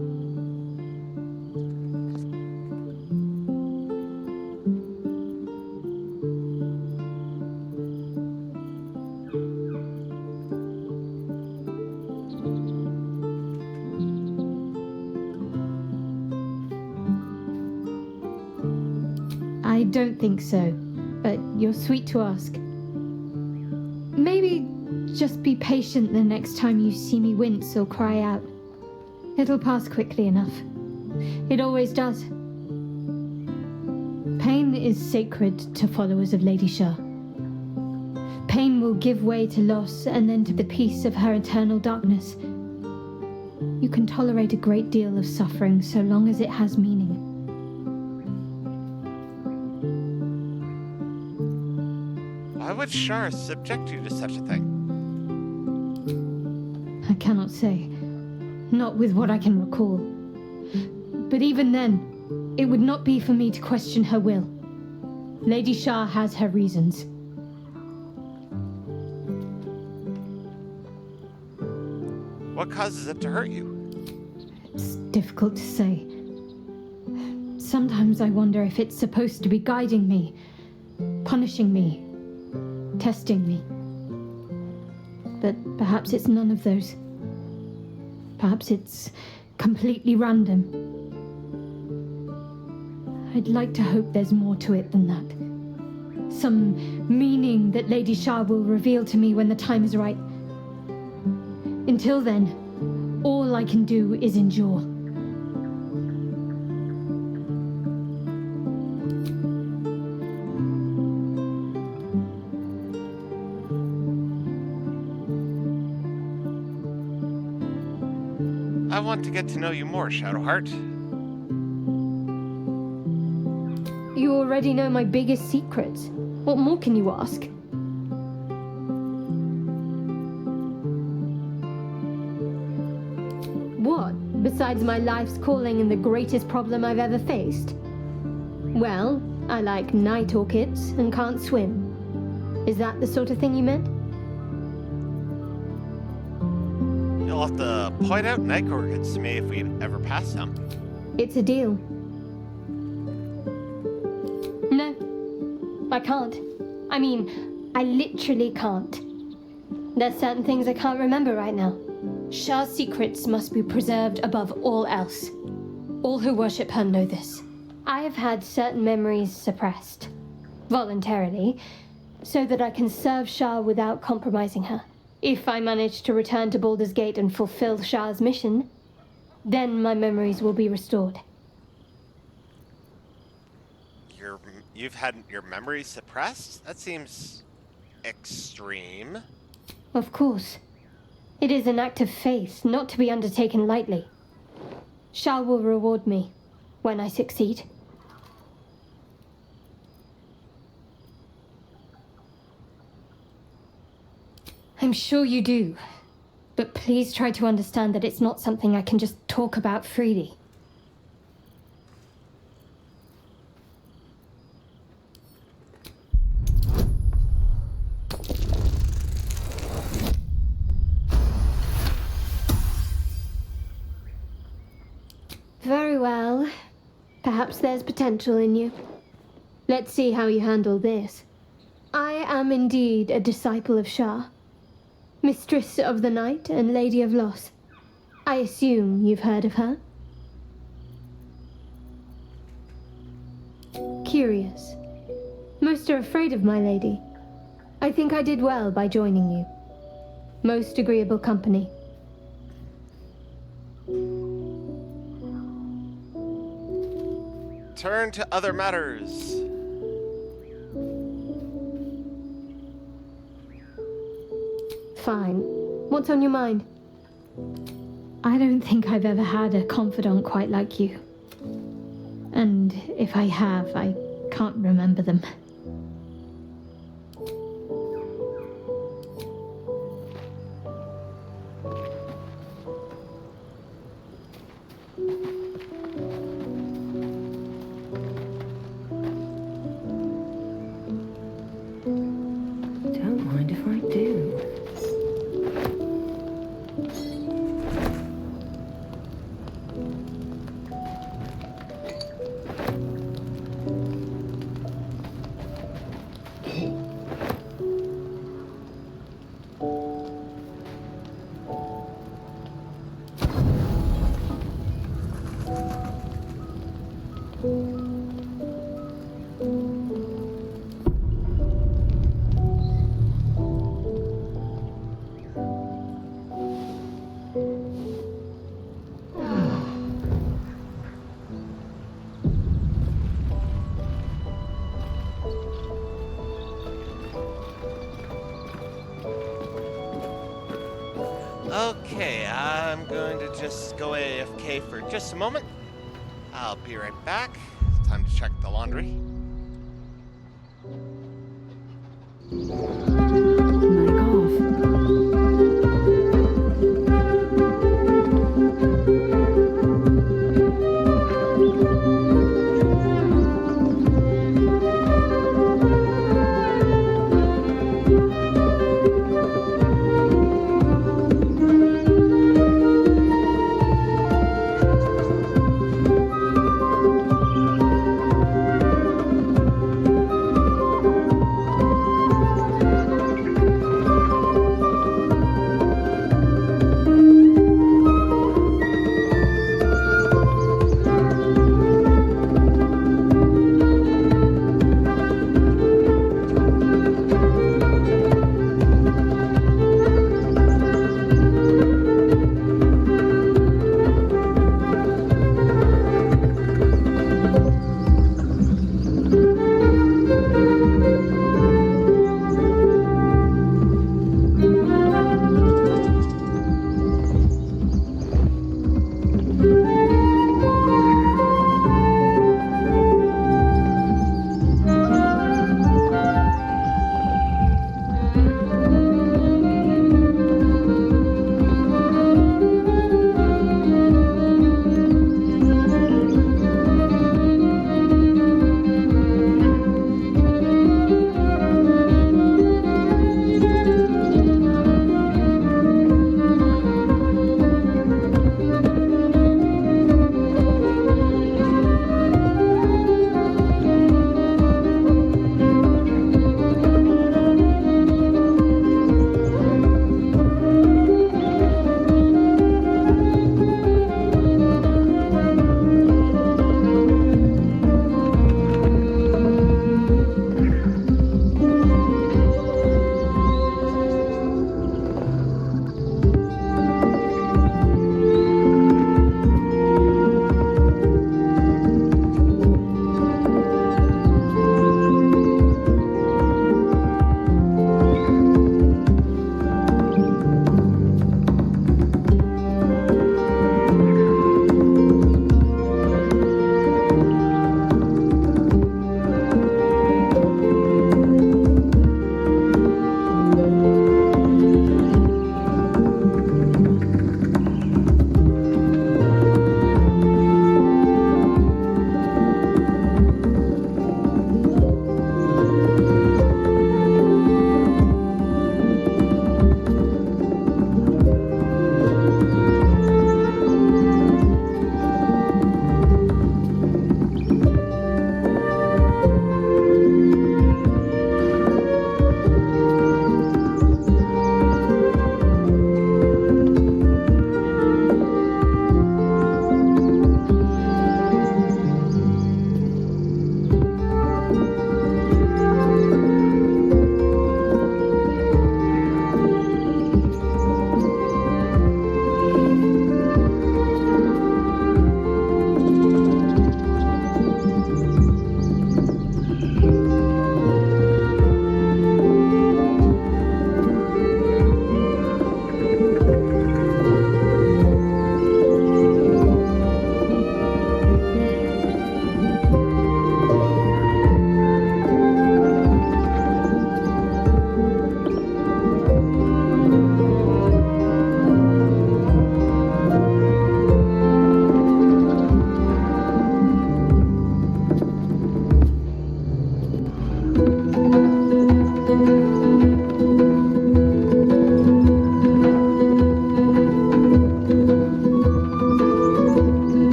I don't think so, but you're sweet to ask. Maybe just be patient the next time you see me wince or cry out. It'll pass quickly enough. It always does. Pain is sacred to followers of Lady Shah. Pain will give way to loss and then to the peace of her eternal darkness. You can tolerate a great deal of suffering so long as it has meaning. Why would Shar subject you to such a thing? I cannot say. Not with what I can recall. But even then, it would not be for me to question her will. Lady Shar has her reasons. What causes it to hurt you? It's difficult to say. Sometimes I wonder if it's supposed to be guiding me, punishing me, testing me. But perhaps it's none of those. Perhaps it's completely random. I'd like to hope there's more to it than that. Some meaning that Lady Shar will reveal to me when the time is right. Until then, all I can do is endure. I want to get to know you more, Shadowheart. You already know my biggest secrets. What more can you ask? What, besides my life's calling and the greatest problem I've ever faced? Well, I like night orchids and can't swim. Is that the sort of thing you meant? You'll have to point out night orchids to me if we ever pass them. It's a deal. No, I can't. I mean, I literally can't. There's certain things I can't remember right now. Shar's secrets must be preserved above all else. All who worship her know this. I have had certain memories suppressed, voluntarily, so that I can serve Shar without compromising her. If I manage to return to Baldur's Gate and fulfill Shar's mission, then my memories will be restored. You've had your memories suppressed? That seems extreme. Of course. It is an act of faith, not to be undertaken lightly. Shar will reward me when I succeed. I'm sure you do, but please try to understand that it's not something I can just talk about freely. Very well. Perhaps there's potential in you. Let's see how you handle this. I am indeed a disciple of Shar. Mistress of the Night and Lady of Loss. I assume you've heard of her? Curious. Most are afraid of my lady. I think I did well by joining you. Most agreeable company. Turn to other matters. Fine. What's on your mind? I don't think I've ever had a confidant quite like you. And if I have, I can't remember them. Don't mind if I do. Okay, I'm going to just go AFK for just a moment. I'll be right back. Time to check the laundry. Knock off.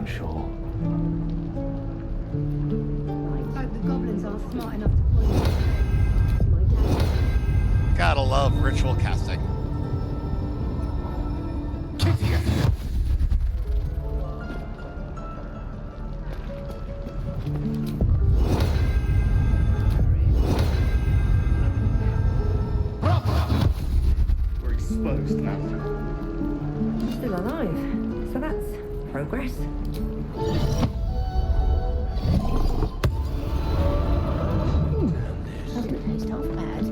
sure. Hope the goblins aren't smart enough to point my dad. Gotta love ritual casting. We're exposed now. Still alive. So that's progress. Doesn't taste half bad.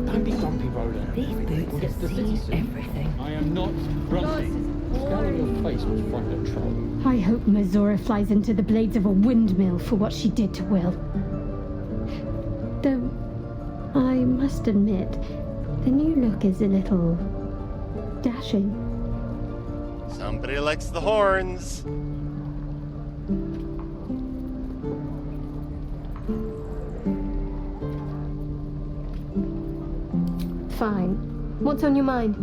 Don't be grumpy, Rhoda. These boots Get to the have city seen soon. everything. I am not grumpy. The scowl on your face was frightened of trouble. I hope Mizora flies into the blades of a windmill for what she did to Will. Though, I must admit, the new look is a little dashing. Somebody likes the horns. Fine. What's on your mind?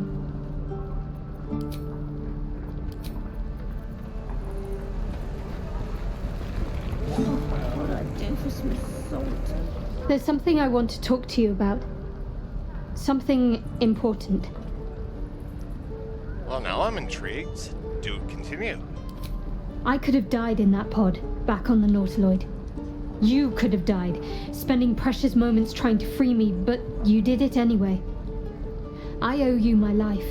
What I do for some salt. There's something I want to talk to you about. Something important. Well, now I'm intrigued. Do continue. I could have died in that pod, back on the Nautiloid. You could have died, spending precious moments trying to free me, but you did it anyway. I owe you my life.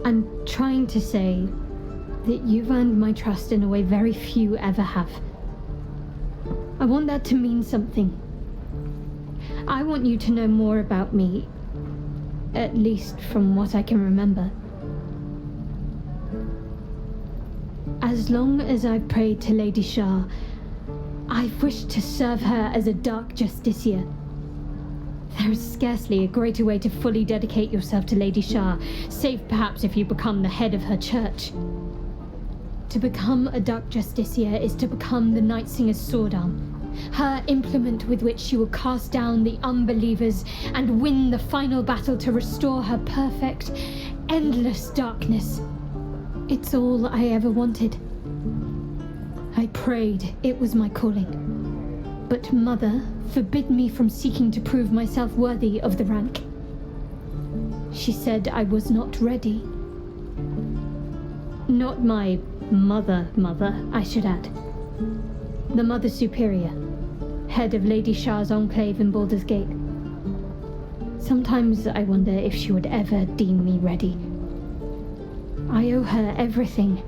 I'm trying to say that you've earned my trust in a way very few ever have. I want that to mean something. I want you to know more about me, at least from what I can remember. As long as I've prayed to Lady Shah, I've wished to serve her as a Dark Justiciar. There is scarcely a greater way to fully dedicate yourself to Lady Shah, save perhaps if you become the head of her church. To become a Dark Justiciar is to become the Night Singer's sword arm, her implement with which she will cast down the unbelievers and win the final battle to restore her perfect, endless darkness. It's all I ever wanted. I prayed it was my calling. But Mother forbid me from seeking to prove myself worthy of the rank. She said I was not ready. Not my mother, I should add. The Mother Superior, head of Lady Shah's enclave in Baldur's Gate. Sometimes I wonder if she would ever deem me ready. I owe her everything,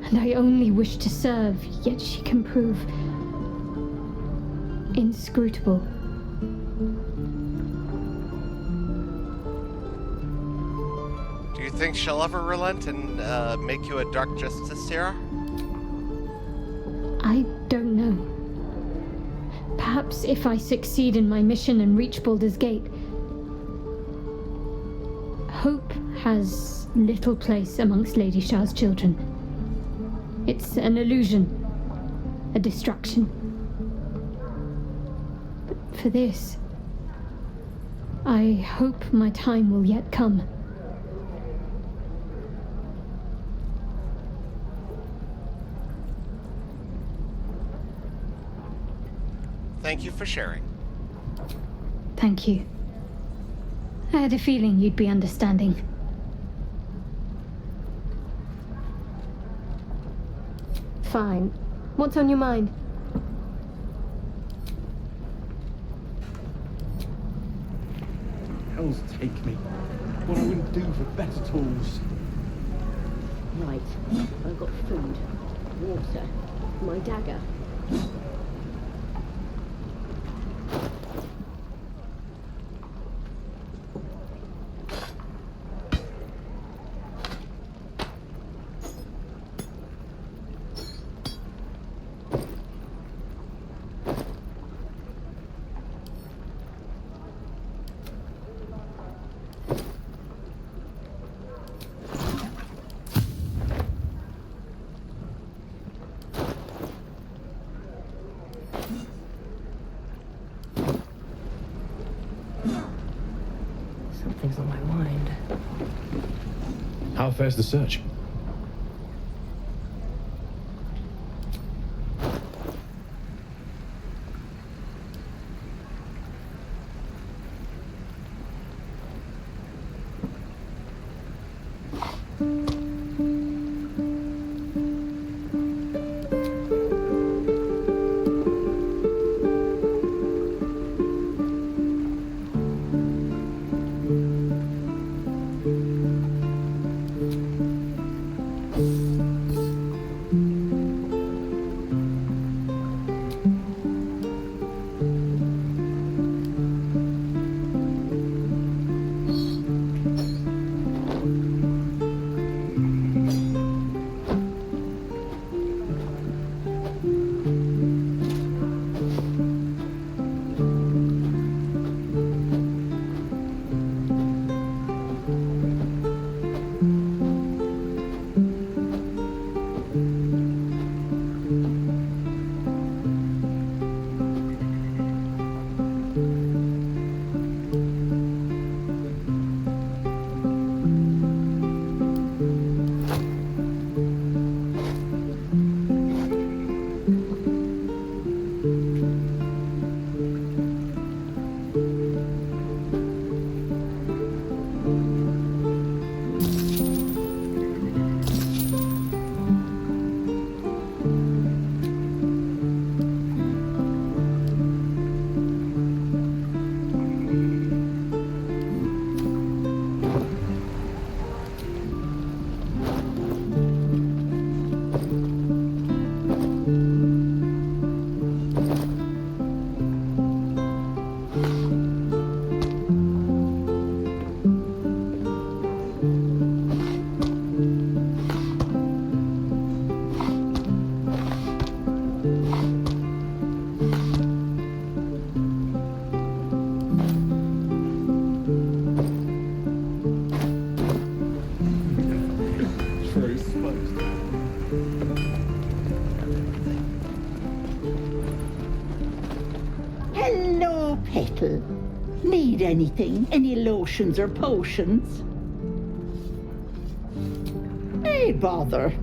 and I only wish to serve, yet she can prove inscrutable. Do you think she'll ever relent and make you a Dark Justiciar? I don't know. Perhaps if I succeed in my mission and reach Baldur's Gate. Hope has little place amongst Lady Shah's children. It's an illusion, a distraction. But for this, I hope my time will yet come. Thank you for sharing. Thank you. I had a feeling you'd be understanding. Fine. What's on your mind? Hells take me. What I wouldn't do for better tools. Right. I've got food, water, my dagger. Something's on my mind. How fares the search? Petal, need anything? Any lotions or potions? Hey, bother.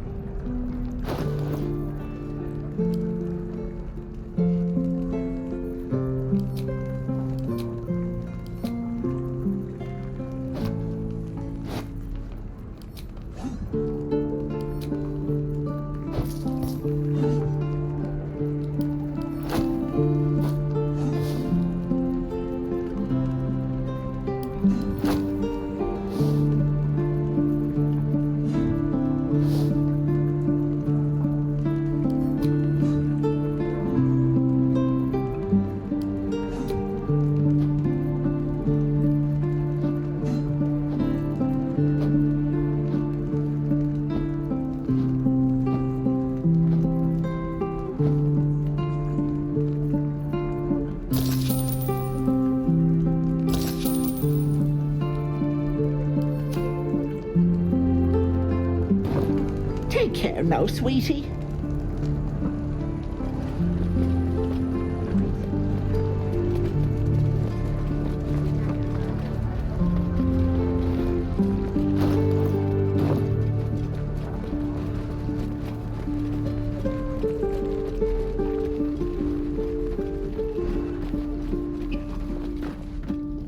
Take care now, sweetie.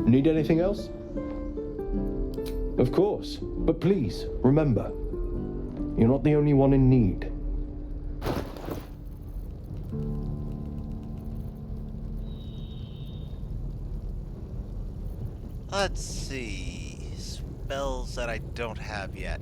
Need anything else? Of course, but please, remember, you're not the only one in need. Let's see. Spells that I don't have yet.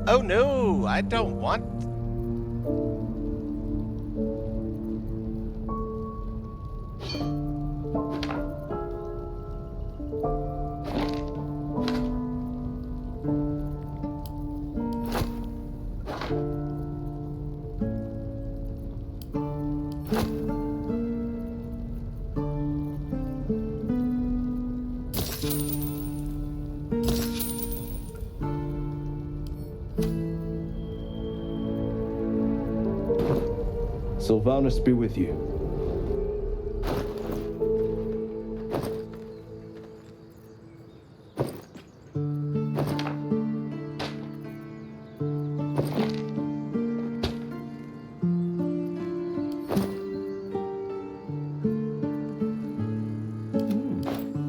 Oh no, I don't want... Sylvanus be with you.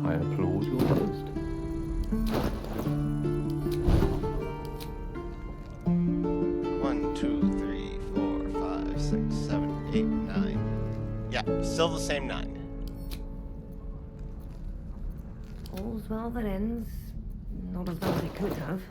I applaud your boast. One, two, 3, 4, 5, 6, 7, 8, 9. Yeah, still the same 9. All's well that ends. Not as well as it could have.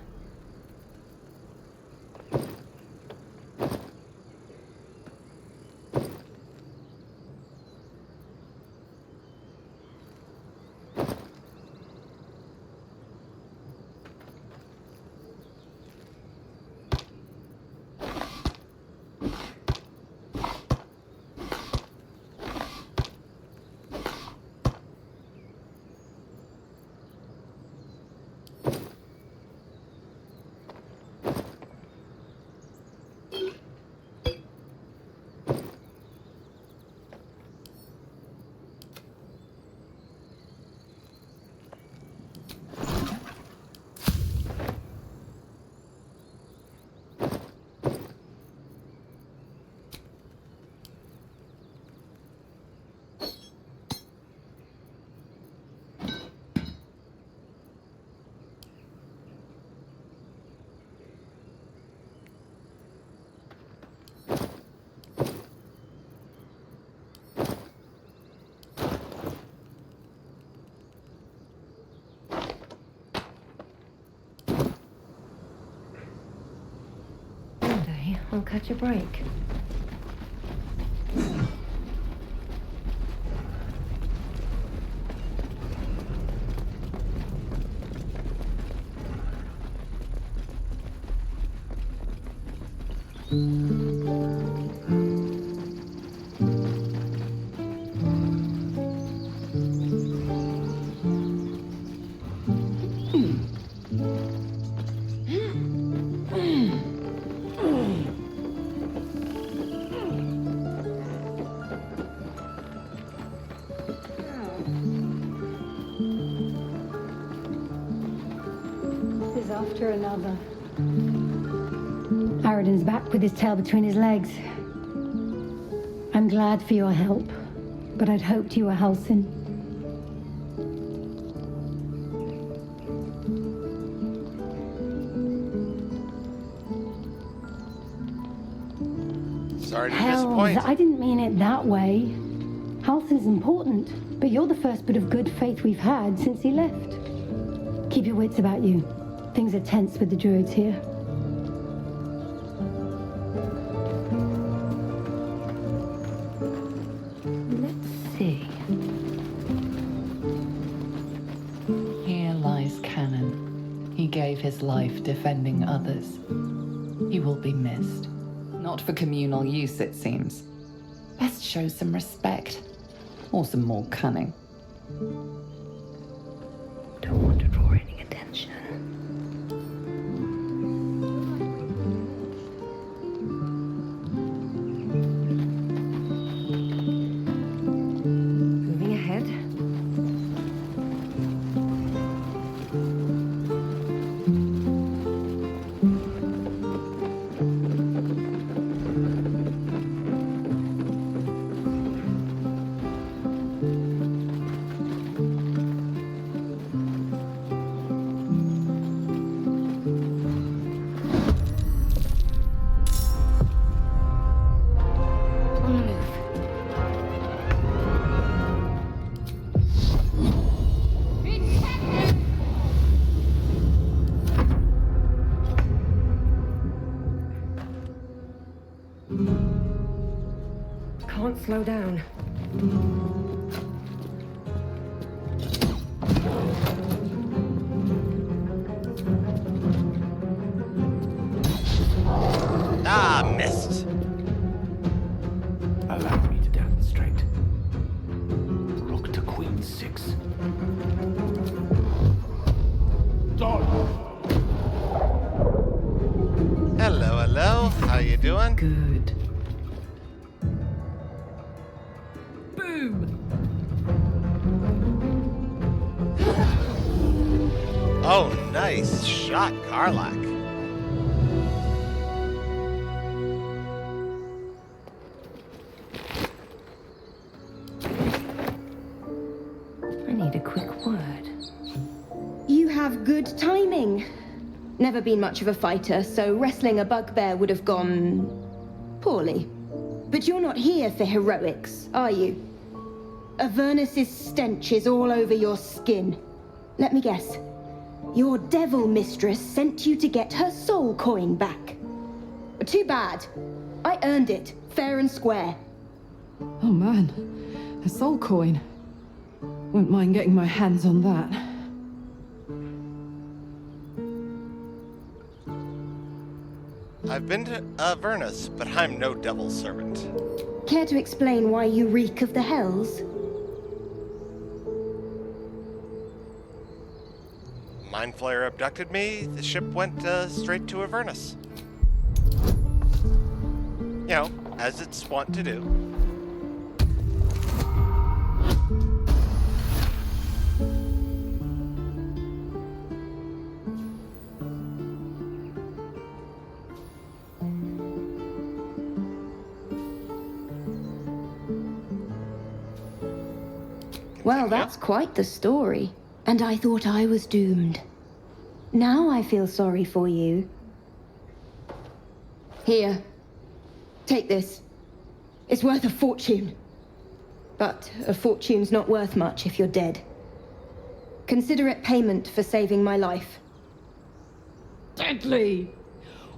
I'll catch a break. After another. Aradin's back with his tail between his legs. I'm glad for your help, but I'd hoped you were Halsin. Sorry to Hells, disappoint. I didn't mean it that way. Halsin's important, but you're the first bit of good faith we've had since he left. Keep your wits about you. Things are tense with the druids here. Let's see. Here lies Canon. He gave his life defending others. He will be missed. Not for communal use, it seems. Best show some respect. Or some more cunning. Don't want to draw any attention. Moving ahead. Can't slow down. Ah, missed. Allow me to demonstrate. Rook to Queen 6. Hello, hello. How you doing? Good. Boom! Oh, nice shot, Karlach. I need a quick word. You have good timing. Never been much of a fighter, so wrestling a bugbear would have gone poorly. But you're not here for heroics, are you? Avernus's stench is all over your skin. Let me guess. Your devil mistress sent you to get her soul coin back. Too bad. I earned it, fair and square. Oh man, a soul coin. Wouldn't mind getting my hands on that. I've been to Avernus, but I'm no devil servant. Care to explain why you reek of the hells? Mind Flayer abducted me, the ship went straight to Avernus. You know, as it's wont to do. Well, that's quite the story. And I thought I was doomed. Now I feel sorry for you. Here. Take this. It's worth a fortune. But a fortune's not worth much if you're dead. Consider it payment for saving my life. Deadly!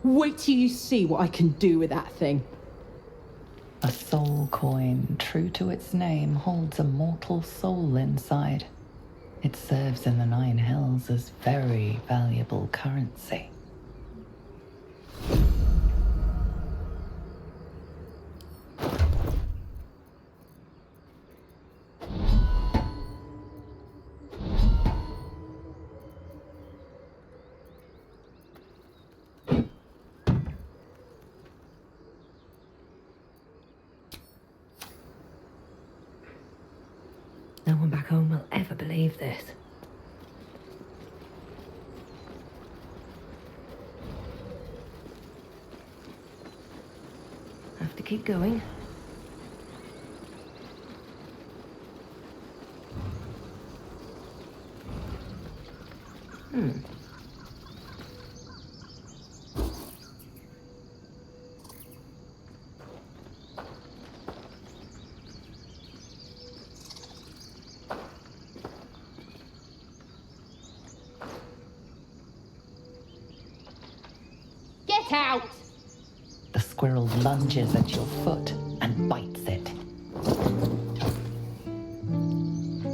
Wait till you see what I can do with that thing. A soul coin, true to its name, holds a mortal soul inside. It serves in the Nine Hells as very valuable currency. No one back home will ever believe this. Have to keep going. Get out! The squirrel lunges at your foot and bites it.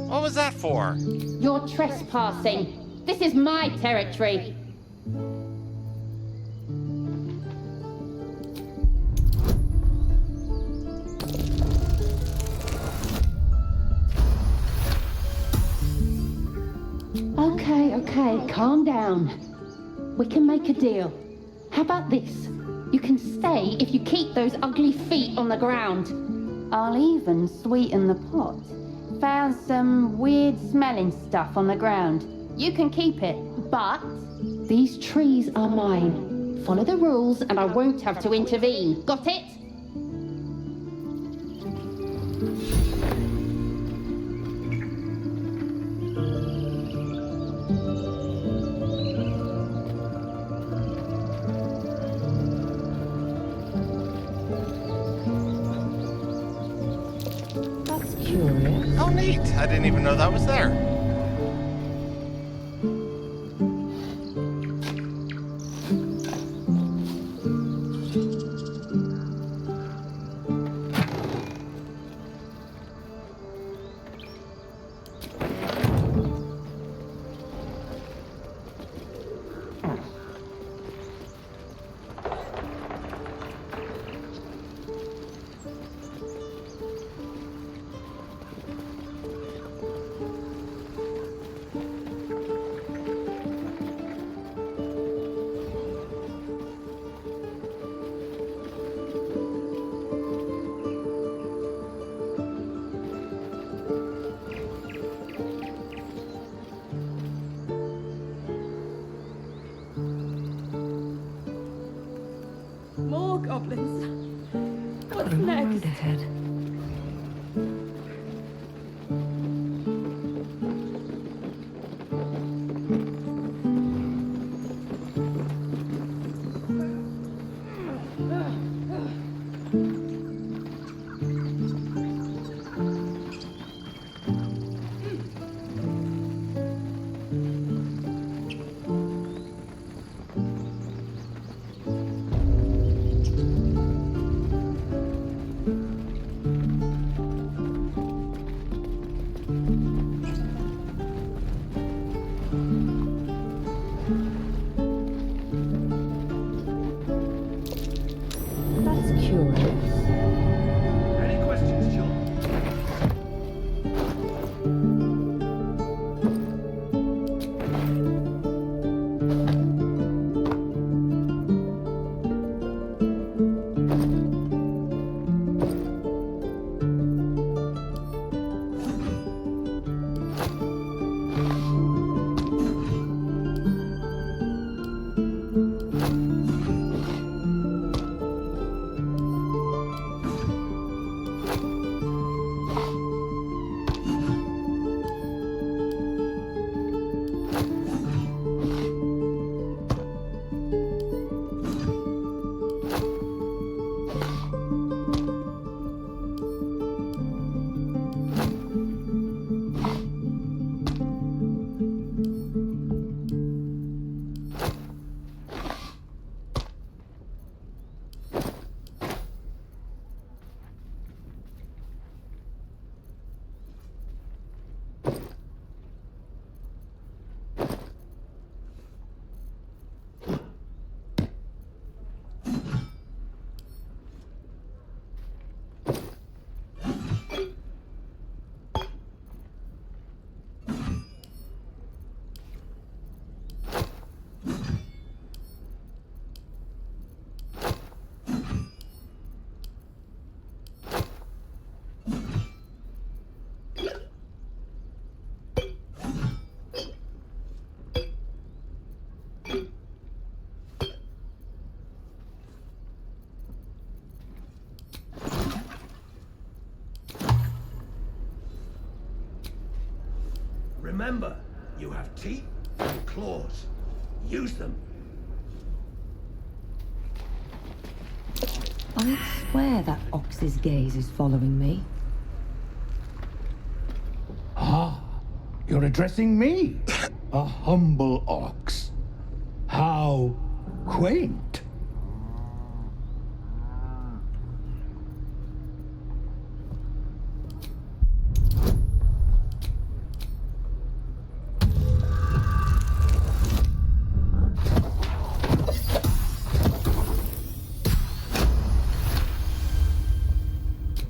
What was that for? You're trespassing. This is my territory. Okay, calm down. We can make a deal. How about this? You can stay if you keep those ugly feet on the ground. I'll even sweeten the pot. Found some weird smelling stuff on the ground. You can keep it, but these trees are mine. Follow the rules and I won't have to intervene. Got it? Oh, neat. I didn't even know that was there. More goblins. What's Road next? ahead. Remember, you have teeth and claws. Use them. I swear that ox's gaze is following me. Ah, you're addressing me, a humble ox. How quaint.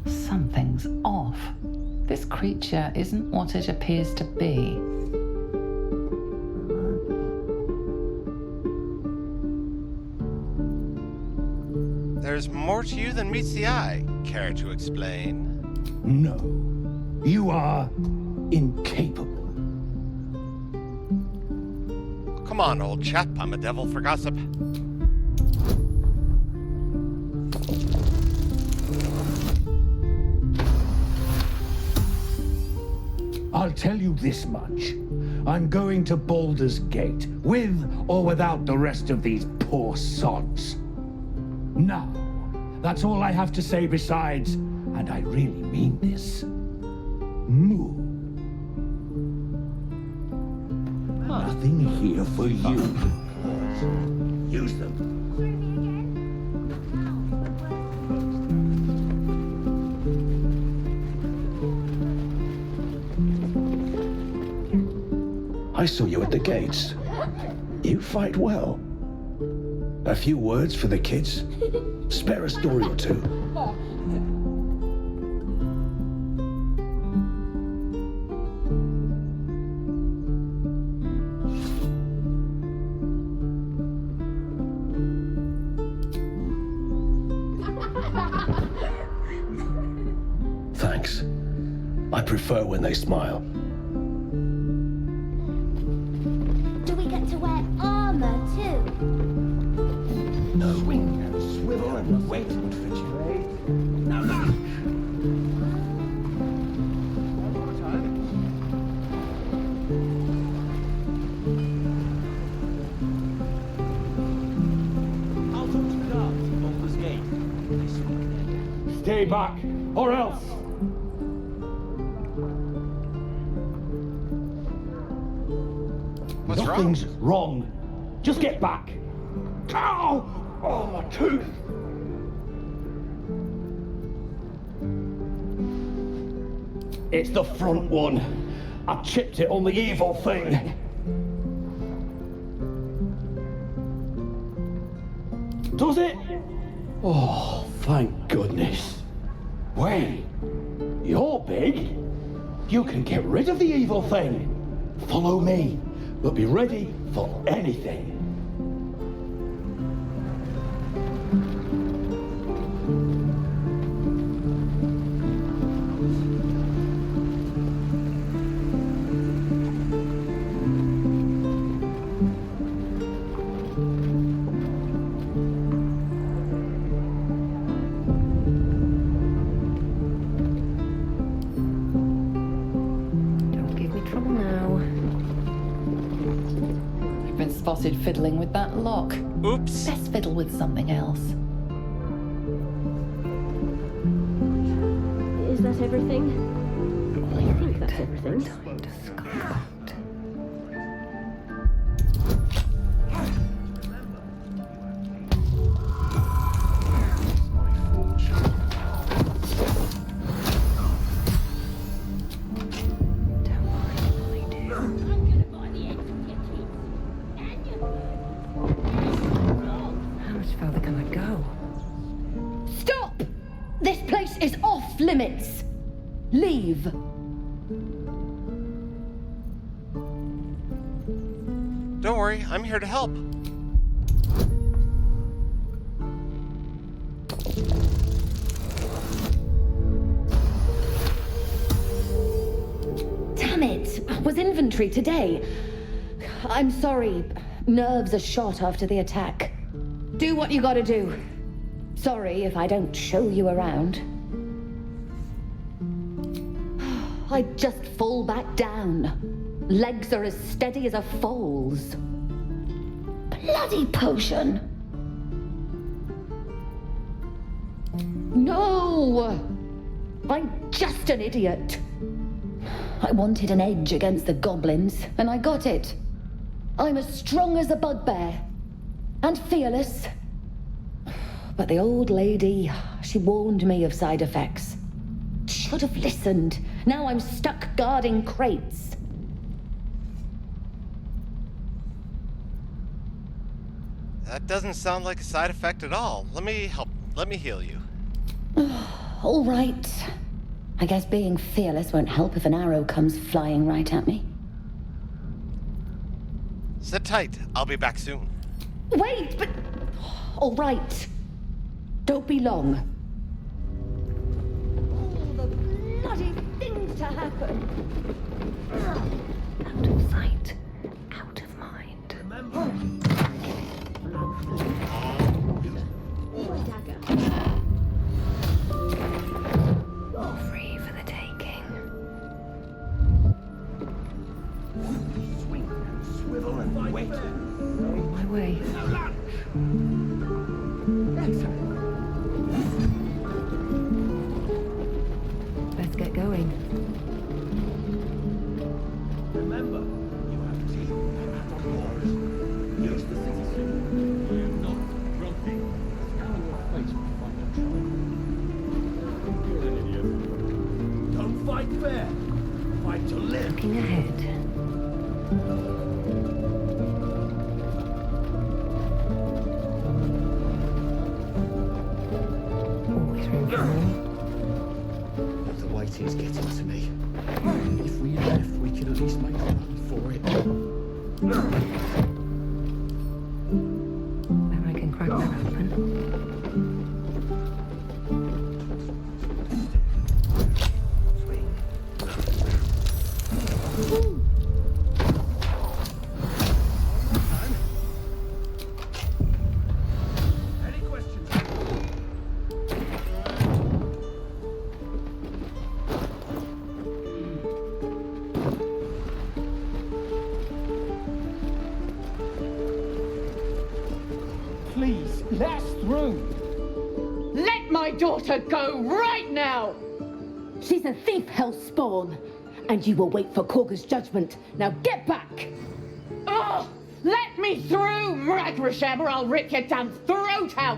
Something's off. This creature isn't what it appears to be. There's more to you than meets the eye. Care to explain? No, you are incapable. Come on, old chap. I'm a devil for gossip. I'll tell you this much. I'm going to Baldur's Gate, with or without the rest of these poor sods. Now, that's all I have to say besides, and I really mean this, moo. Nothing here for you. Use them. I saw you at the gates. You fight well. A few words for the kids? Spare a story or two. Thanks. I prefer when they smile. Do we get to wear armor too? No, we can swivel and wait for you. Now, now! I'll talk to the guards at Baldur's Gate. Stay back, or else! What's Nothing's wrong. Just get back. Ow! Oh, my tooth! It's the front one. I chipped it on the evil thing. Does it? Oh, thank goodness. Wait, you're big. You can get rid of the evil thing. Follow me, but be ready for anything. Spotted fiddling with that lock. Oops. Best fiddle with something else. Is that everything? I think that's everything. Time to skulk out. Limits. Leave. Don't worry, I'm here to help. Damn it! Was inventory today. I'm sorry. Nerves are shot after the attack. Do what you gotta do. Sorry if I don't show you around. I just fall back down. Legs are as steady as a foal's. Bloody potion! No! I'm just an idiot. I wanted an edge against the goblins, and I got it. I'm as strong as a bugbear. And fearless. But the old lady, she warned me of side effects. Should have listened. Now I'm stuck guarding crates. That doesn't sound like a side effect at all. Let me heal you. All right. I guess being fearless won't help if an arrow comes flying right at me. Sit tight. I'll be back soon. Wait, but... All right. Don't be long. All the bloody things to happen. Out of sight, out of mind. Remember. Free for the taking. Swing, swivel, and wait. My way. Let's get going. Remember, you have teeth and paws. Use the things. I am not grumpy. Scour your face before you try. You're an idiot. Don't fight fair. Fight to live. Looking ahead. Always room for more. The waiting's getting to me. If we left, we could at least make a run for it. Then I can crack that open. Any questions? Please, let us through. Let my daughter go right now! She's a thief, Hellspawn. And you will wait for Korga's judgment. Now get back! Oh! Let me through, Mragrashem, or I'll rip your damn throat out!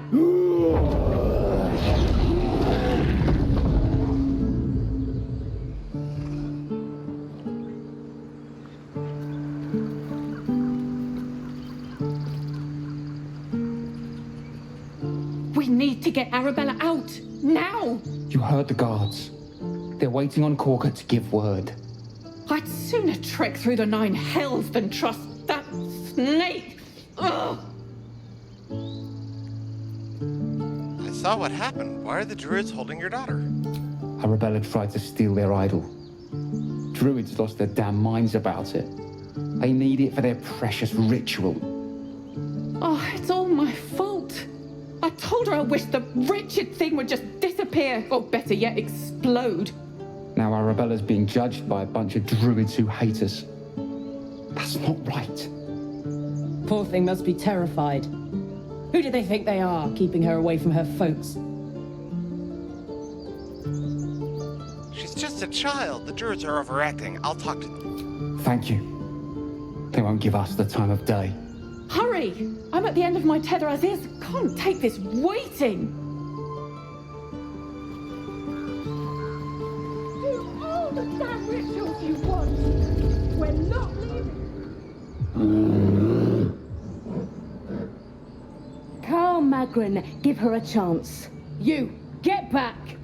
We need to get Arabella out, now! You heard the guards. They're waiting on Korga to give word. I'd sooner trek through the 9 hells than trust that snake! Ugh! I saw what happened. Why are the druids holding your daughter? Arabella tried to steal their idol. Druids lost their damn minds about it. They need it for their precious ritual. Oh, it's all my fault. I told her I wished the wretched thing would just disappear, or better yet, explode. Now Arabella's being judged by a bunch of druids who hate us. That's not right. Poor thing must be terrified. Who do they think they are, keeping her away from her folks? She's just a child. The druids are overacting. I'll talk to them. Thank you. They won't give us the time of day. Hurry! I'm at the end of my tether as is. Can't take this waiting. Do all the damn rituals you want. We're not leaving. Carl Magrin, give her a chance. You, get back!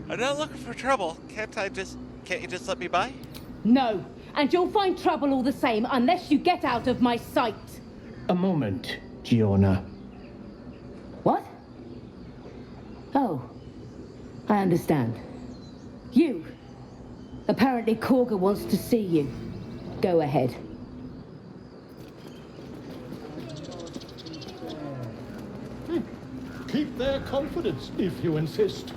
I'm not looking for trouble. Can't you just let me by? No, and you'll find trouble all the same unless you get out of my sight. A moment, Giona. What? Oh, I understand. You. Apparently Korga wants to see you. Go ahead. Keep their confidence if you insist.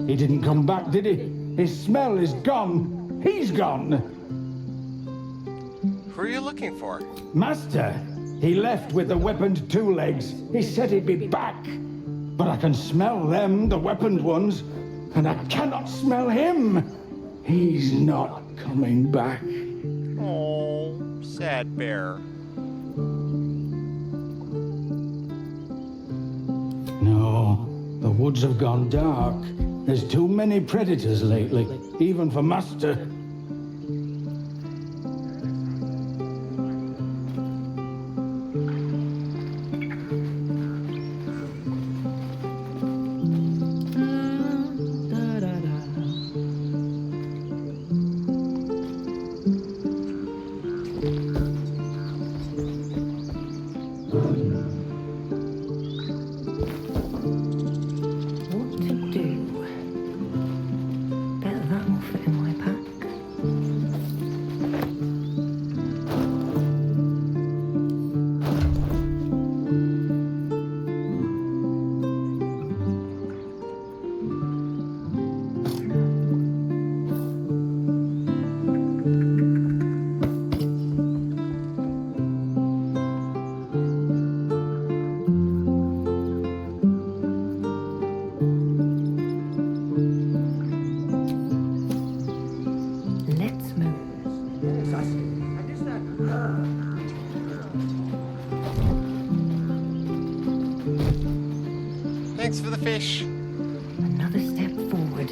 He didn't come back, did he? His smell is gone. He's gone. Who are you looking for? Master, he left with the weaponed two legs. He said he'd be back. But I can smell them, the weaponed ones, and I cannot smell him. He's not coming back. Oh, sad bear. No, the woods have gone dark. There's too many predators lately, even for Master. Thanks for the fish. Another step forward.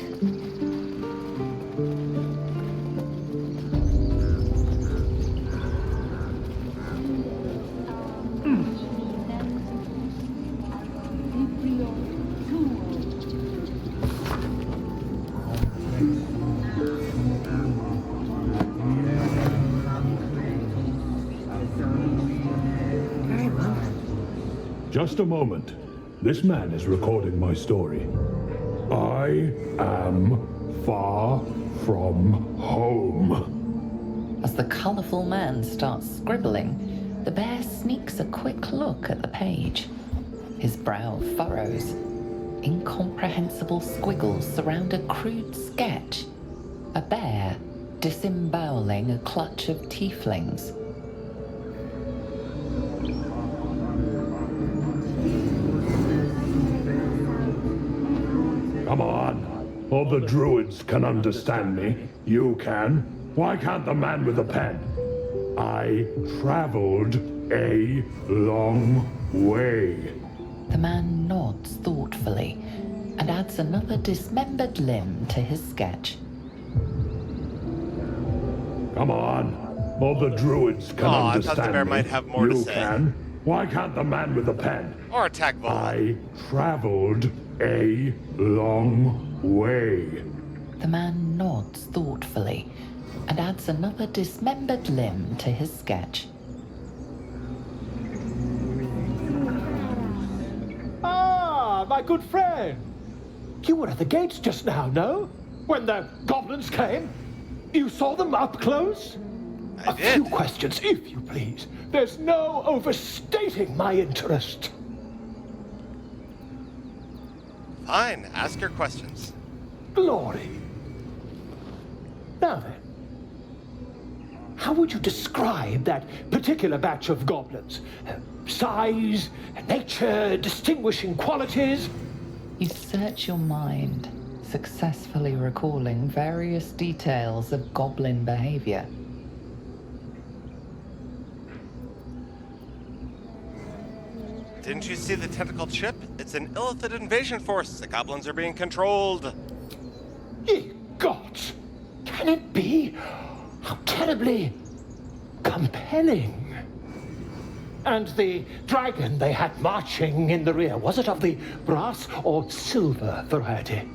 Just a moment. This man is recording my story. I am far from home. As the colourful man starts scribbling, the bear sneaks a quick look at the page. His brow furrows. Incomprehensible squiggles surround a crude sketch. A bear disemboweling a clutch of tieflings. Come on. All the druids can understand me. You can. Why can't the man with the pen? I traveled a long way. The man nods thoughtfully and adds another dismembered limb to his sketch. Come on. All the druids can I understand thought the bear me. might have more to You say. can. Why can't the man with the pen? Or attack Vola. I traveled a long way. The man nods thoughtfully and adds another dismembered limb to his sketch. Ah, my good friend. You were at the gates just now, no? When the goblins came? You saw them up close? I did. Few questions, if you please. There's no overstating my interest. Fine, ask your questions. Glory. Now then, how would you describe that particular batch of goblins? Size, nature, distinguishing qualities? You search your mind, successfully recalling various details of goblin behavior. Didn't you see the tentacle chip? It's an Illithid invasion force. The goblins are being controlled. Ye gods! Can it be? How terribly compelling. And the dragon they had marching in the rear, was it of the brass or silver variety?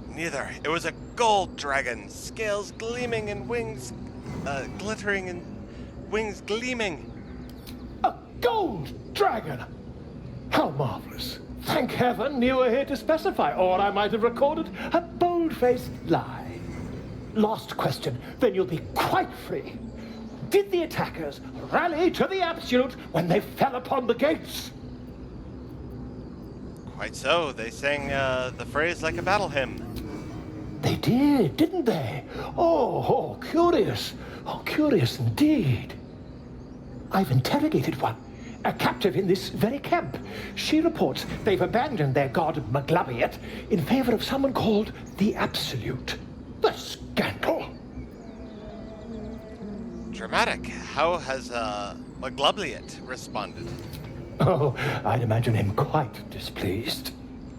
Neither. It was a gold dragon, scales gleaming and wings glittering, and wings gleaming. A gold dragon! How marvelous. Thank heaven you were here to specify, or I might have recorded a bold-faced lie. Last question, then you'll be quite free. Did the attackers rally to the Absolute when they fell upon the gates? Quite so. They sang the phrase like a battle hymn. They did, didn't they? Oh, curious. Oh, curious indeed. I've interrogated one, a captive in this very camp. She reports they've abandoned their god Maglabiet in favor of someone called the Absolute. The scandal! Dramatic. How has Maglabiet responded? Oh, I'd imagine him quite displeased.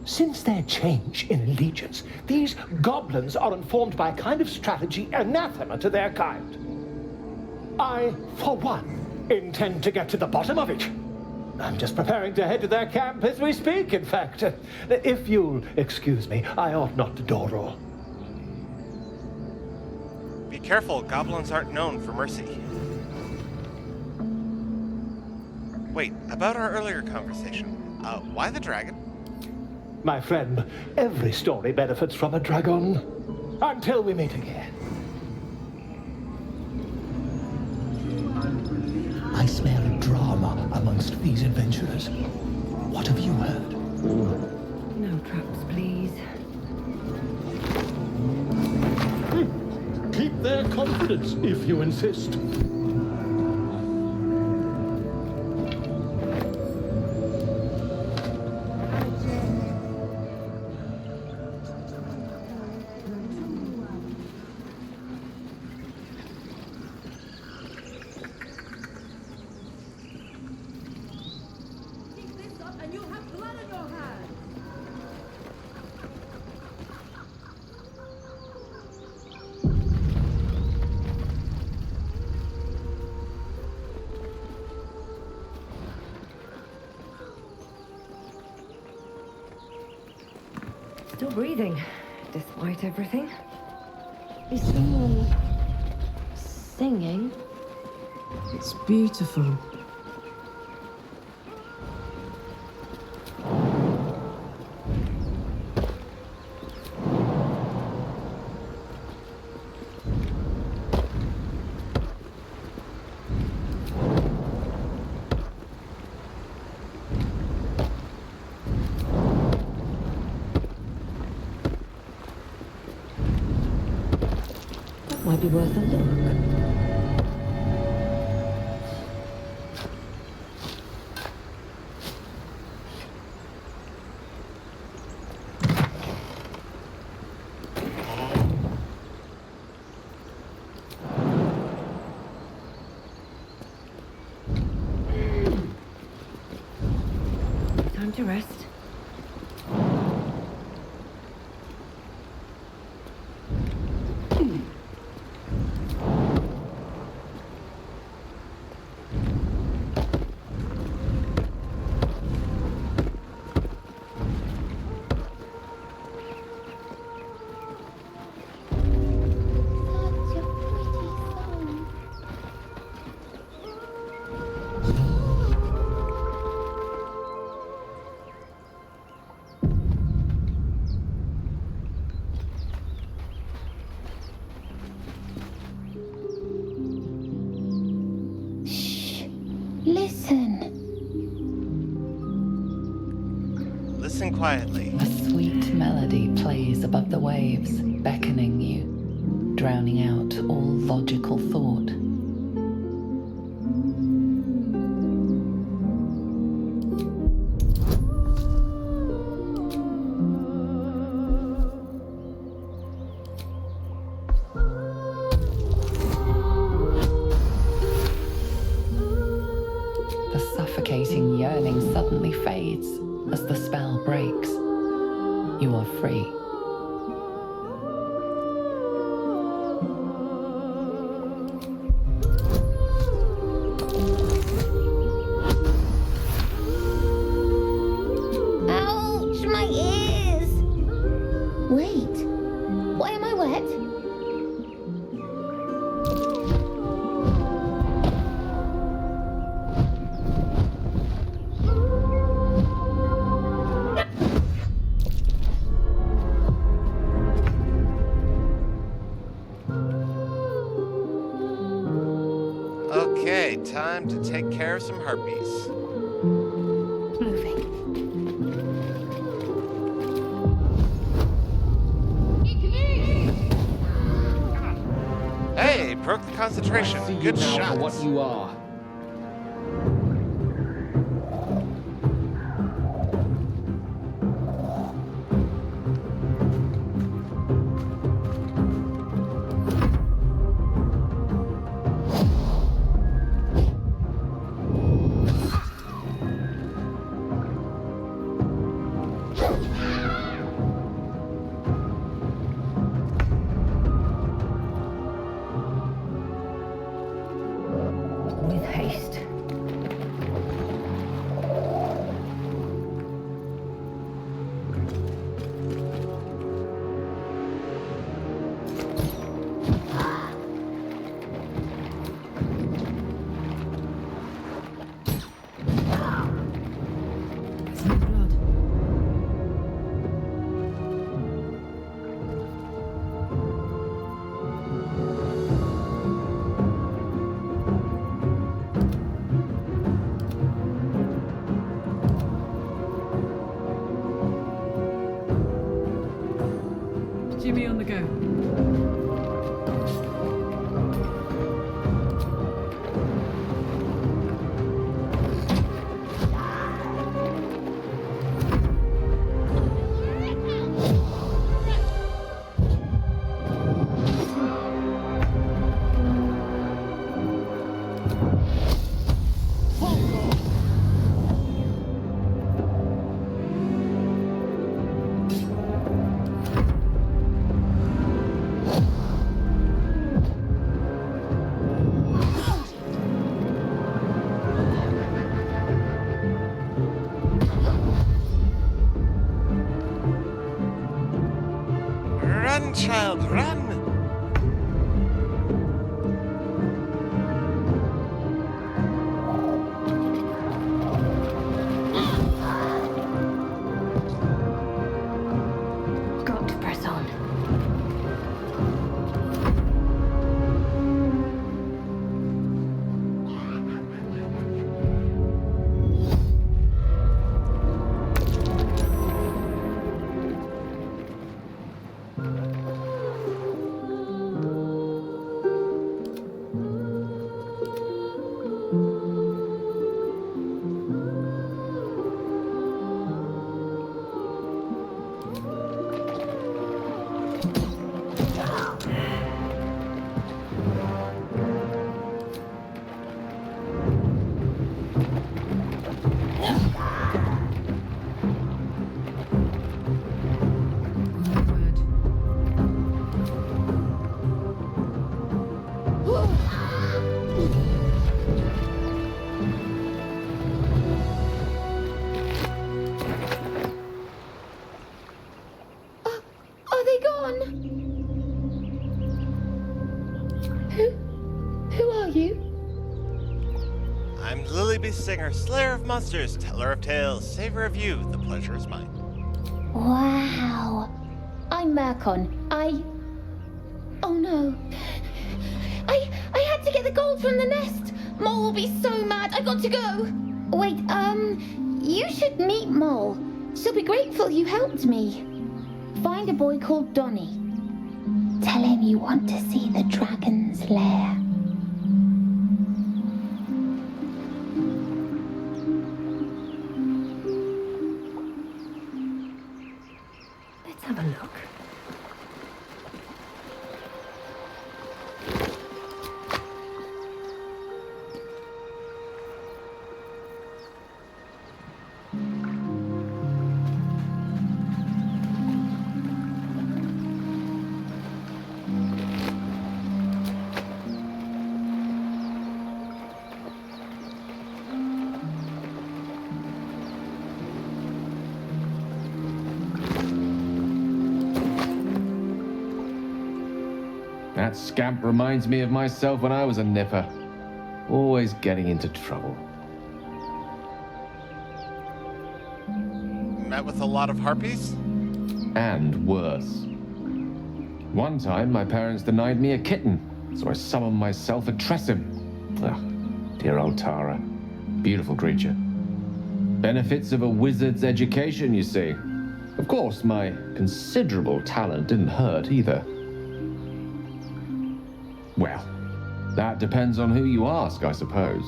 Since their change in allegiance, these goblins are informed by a kind of strategy anathema to their kind. I, for one, intend to get to the bottom of it. I'm just preparing to head to their camp as we speak, in fact. If you'll excuse me, I ought not to dawdle. Be careful, goblins aren't known for mercy. Wait, about our earlier conversation. Why the dragon? My friend, every story benefits from a dragon. Until we meet again. I smell drama amongst these adventurers. What have you heard? No traps, please. Keep their confidence, if you insist. Still breathing, despite everything. Is someone singing? It's beautiful. Might be worth a look. Time to rest. Listen quietly. A sweet melody plays above the waves, beckoning you, drowning out all logical thought. The suffocating yearning suddenly fades as the spell breaks. You are free. Ouch, my ears! Wait, why am I wet? time to take care of some harpies. Moving. Hey, broke the concentration. Good shot. For what you are. With haste. Jimmy on the go. Run, child, run! Got to press on. Are they gone? Who are you? I'm Lilybee Singer, Slayer of Monsters, Teller of Tales, Saver of You. The pleasure is mine. Wow. I'm Mercon. Oh no. I had to get the gold from the nest. Mole will be so mad. I got to go. Wait, you should meet Mole. She'll be grateful you helped me. Find a boy called Donny. Tell him you want to see the dragon's lair. Let's have a look. That scamp reminds me of myself when I was a nipper. Always getting into trouble. Met with a lot of harpies? And worse. One time, my parents denied me a kitten, so I summoned myself a Tressim. Ugh, Dear old Tara. Beautiful creature. Benefits of a wizard's education, you see. Of course, my considerable talent didn't hurt either. Well, that depends on who you ask, I suppose.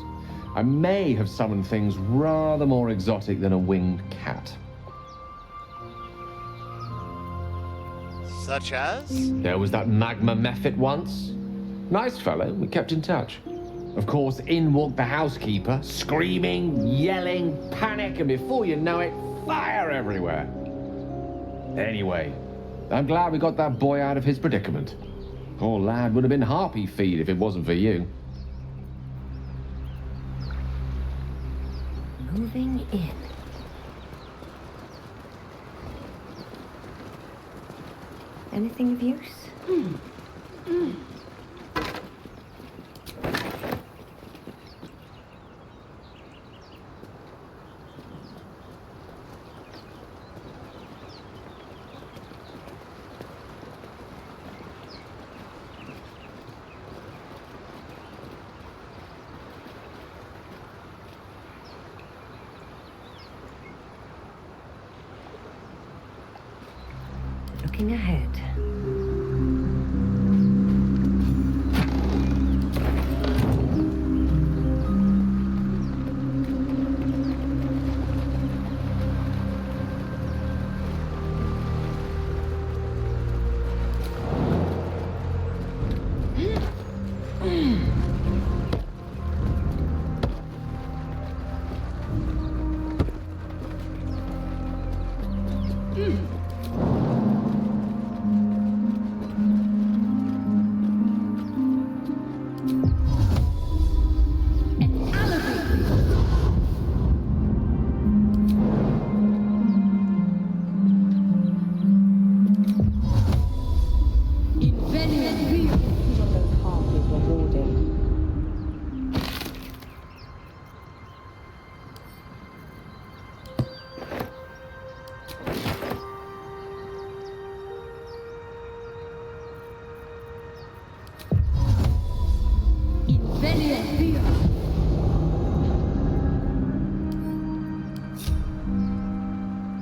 I may have summoned things rather more exotic than a winged cat. Such as? There was that Magma Mephit once. Nice fellow, we kept in touch. Of course, in walked the housekeeper, screaming, yelling, panic, and before you know it, fire everywhere. Anyway, I'm glad we got that boy out of his predicament. Poor lad would have been harpy feed if it wasn't for you. Moving in. Anything of use? Looking ahead.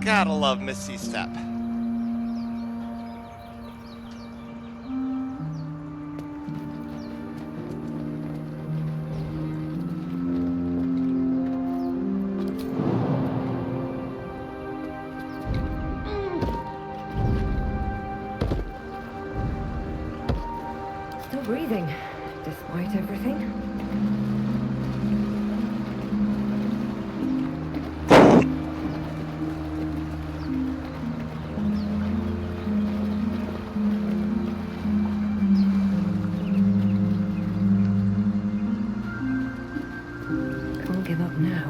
Gotta love Misty Step. Still breathing, despite everything. Can't give up now.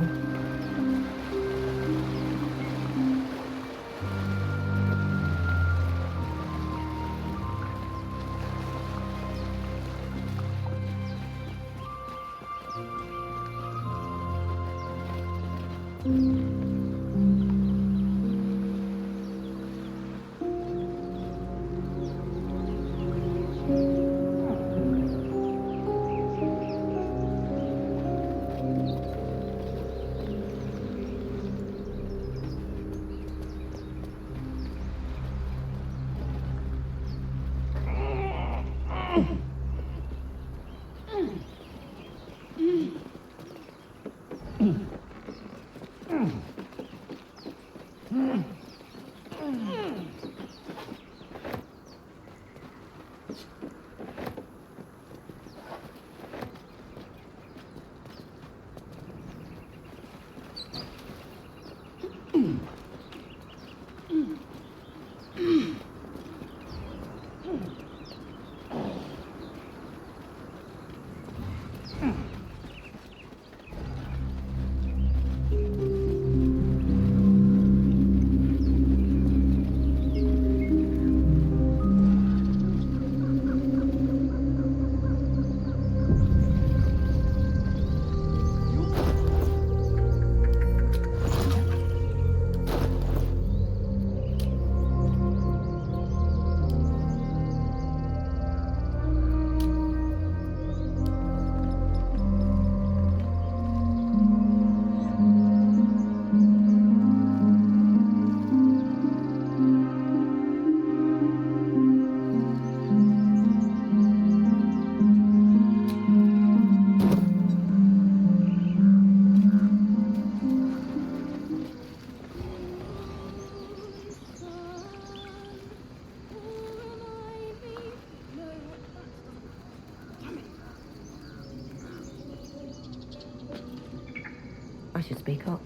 should speak up.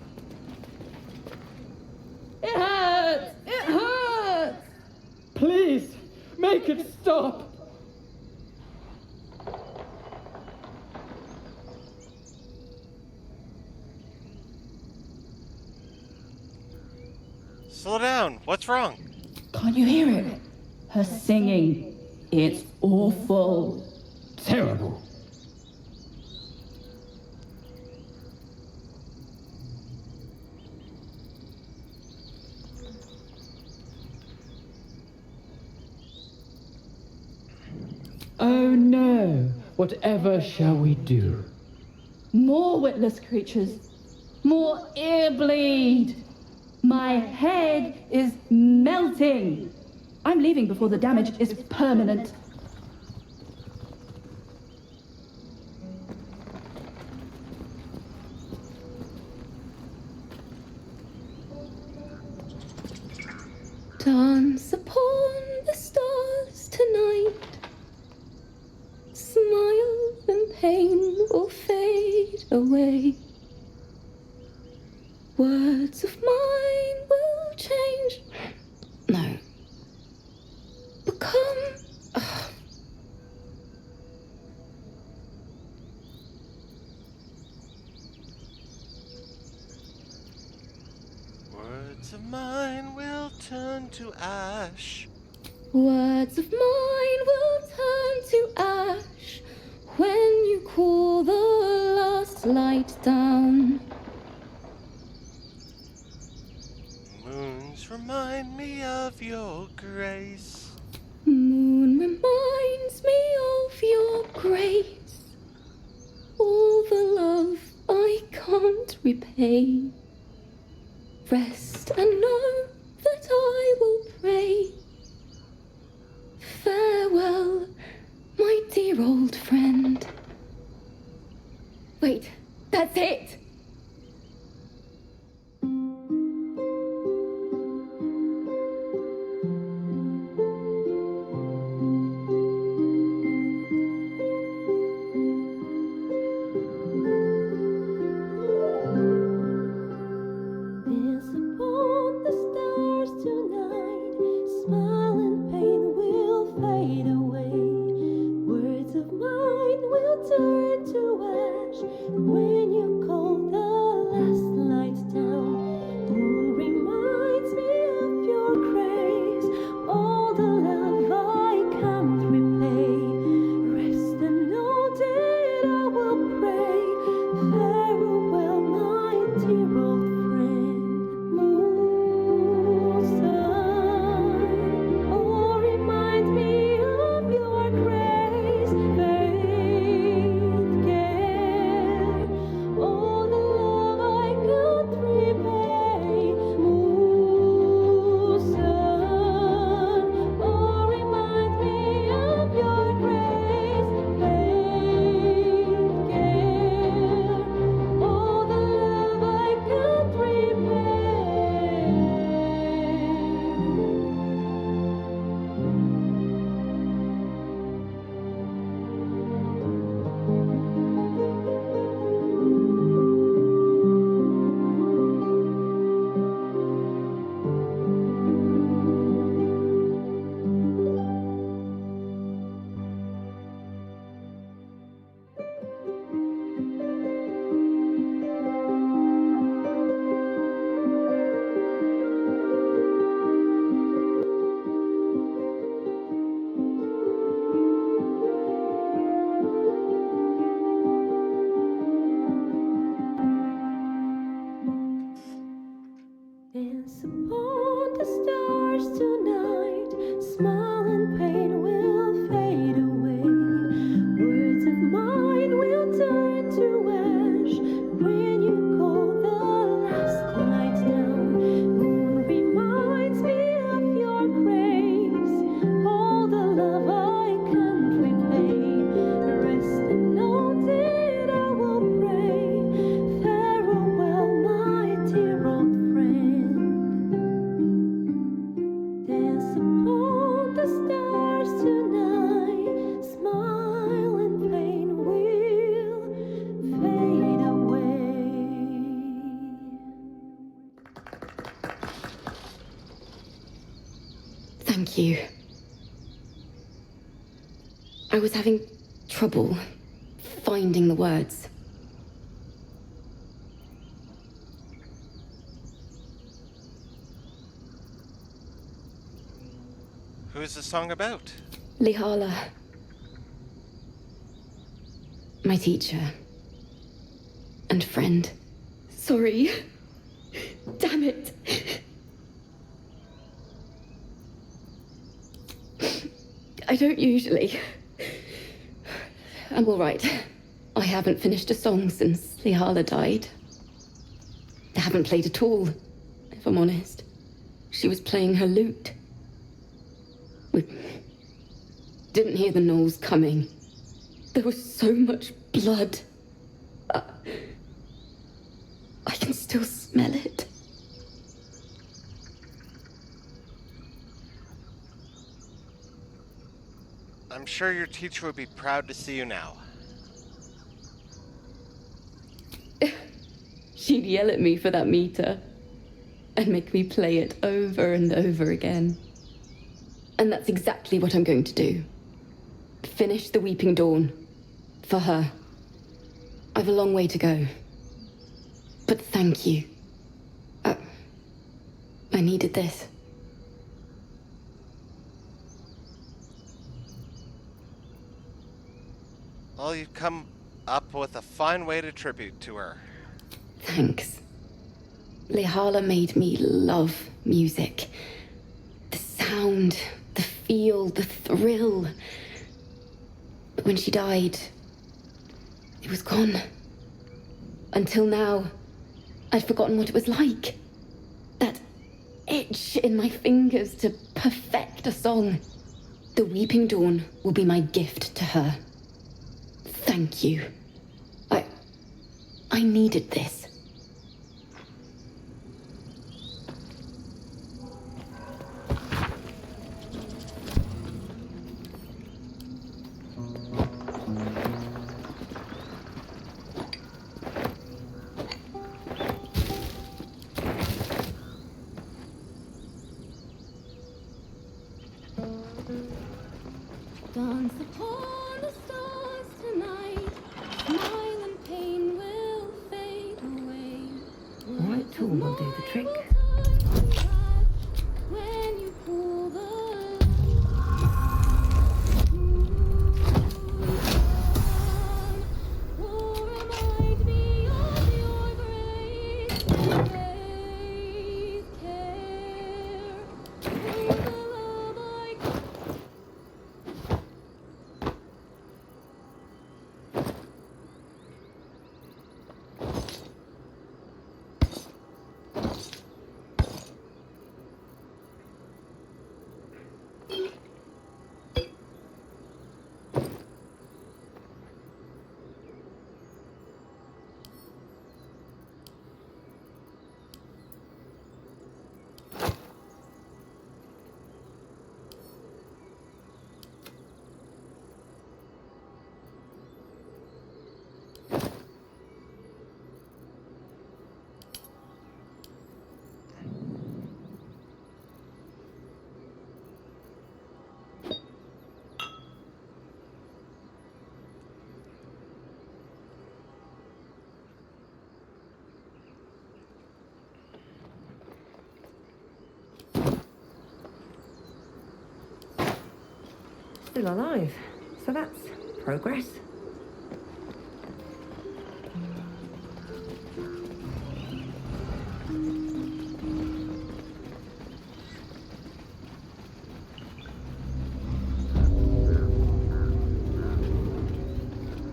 It hurts! It hurts! Please, make it stop! Slow down. What's wrong? Can't you hear it? Her singing. It's awful. Terrible. Oh no! Whatever shall we do? More witless creatures. More ear bleed. My head is melting. I'm leaving before the damage is permanent. Dance upon the stars tonight. Smile and pain will fade away. Words of mine will change. No. Become. Words of mine will turn to ash. Words of mine will turn to ash when you cool the last light down. Moons remind me of your grace. Moon reminds me of your grace. All the love I can't repay. Rest and know that I will pray. Farewell, my dear old friend. Wait, that's it! Thank you. I was having trouble finding the words. Who's the song about? Lihala. My teacher. And friend. Sorry. Damn it. I don't usually. I'm all right. I haven't finished a song since Lihala died. I haven't played at all, if I'm honest. She was playing her lute. We didn't hear the gnolls coming. There was so much blood. I can still smell it. I'm sure your teacher would be proud to see you now. She'd yell at me for that meter and make me play it over and over again. And that's exactly what I'm going to do. Finish the Weeping Dawn. For her. I've a long way to go. But thank you. I needed this. Well, you've come up with a fine way to tribute to her. Thanks. Lihala made me love music. The sound, the feel, the thrill. But when she died, it was gone. Until now, I'd forgotten what it was like. That itch in my fingers to perfect a song. The Weeping Dawn will be my gift to her. Thank you. I needed this. Dance upon the stars tonight. Smile and pain will fade away. Right tool will do the trick. When you pull the will remind me of your grace. Always care. With the love I Still alive. So that's progress.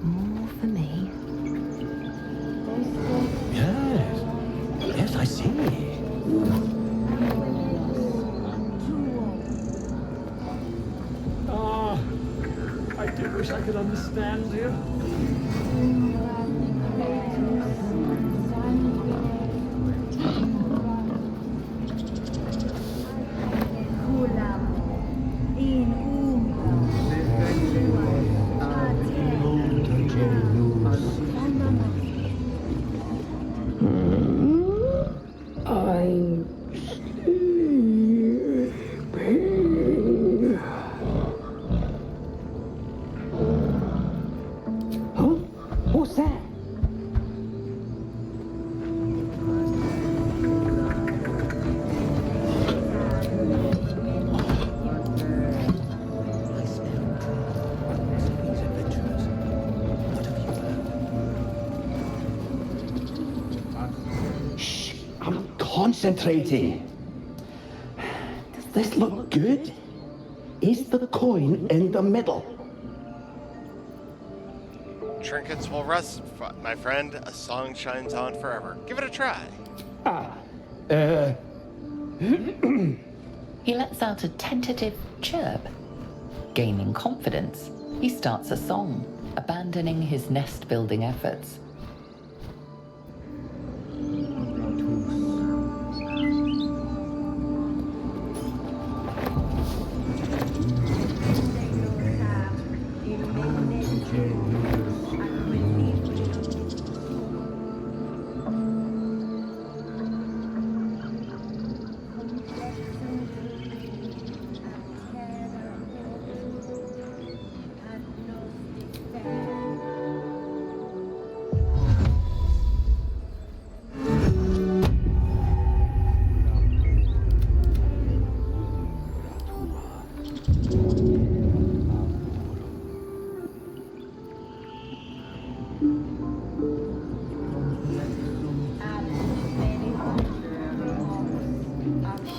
More for me. Yes. Yes, I see. I do wish I could understand you. I'm sleeping. concentrating. Does this look good? Is the coin in the middle? Trinkets will rust, my friend. A song shines on forever. Give it a try. He lets out a tentative chirp. Gaining confidence, he starts a song, abandoning his nest-building efforts.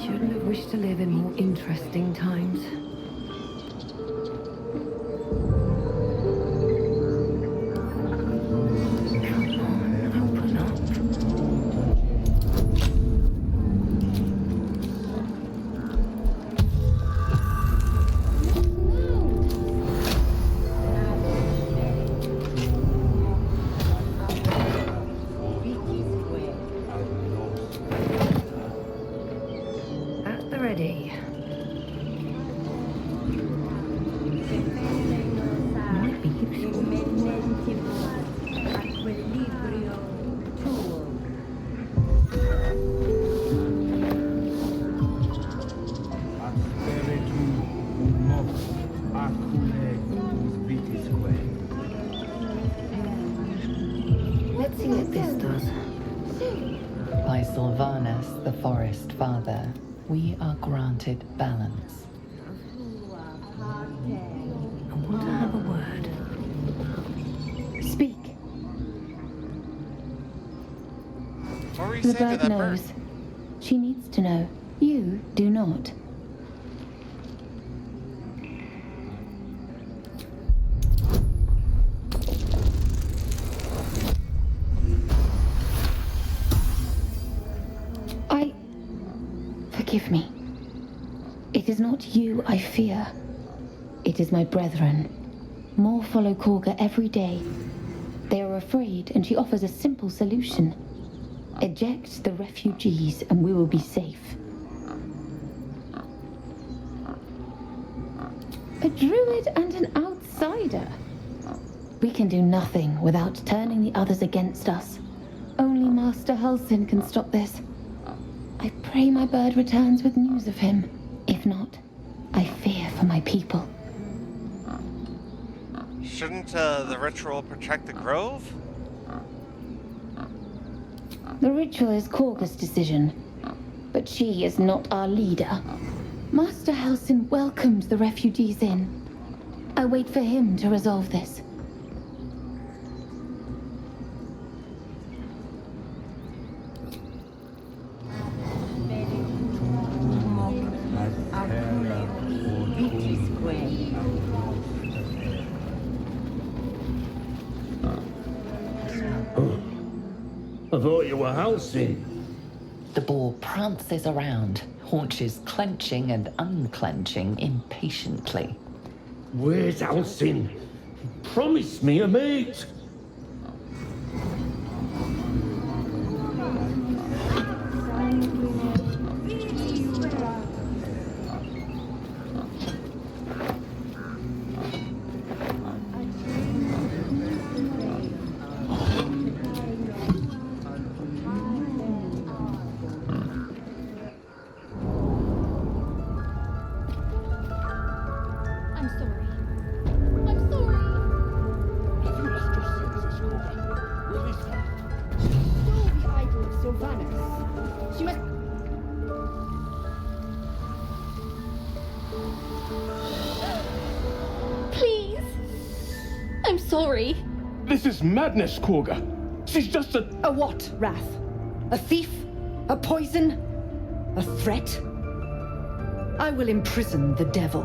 Shouldn't have wished to live in more interesting times. At the ready. Might be useful. Let's see what this does. By Sylvanus, the Forest Father, we are granted balance. I want to have a word. Speak. What were you The saying to bird that knows. bird? She needs to know. You do not. Forgive me. It is not you I fear. It is my brethren. More follow Korga every day. They are afraid, and she offers a simple solution. Eject the refugees, and we will be safe. A druid and an outsider. We can do nothing without turning the others against us. Only Master Halsin can stop this. I pray my bird returns with news of him. If not, I fear for my people. Shouldn't the ritual protect the grove? The ritual is Korga's decision, but she is not our leader. Master Halsin welcomed the refugees in. I wait for him to resolve this. I thought you were Halsin. The boar prances around, haunches clenching and unclenching impatiently. Where's Halsin? Promise me a mate. Sorry. This is madness, Korga. She's just a... A what, Wrath? A thief? A poison? A threat? I will imprison the devil.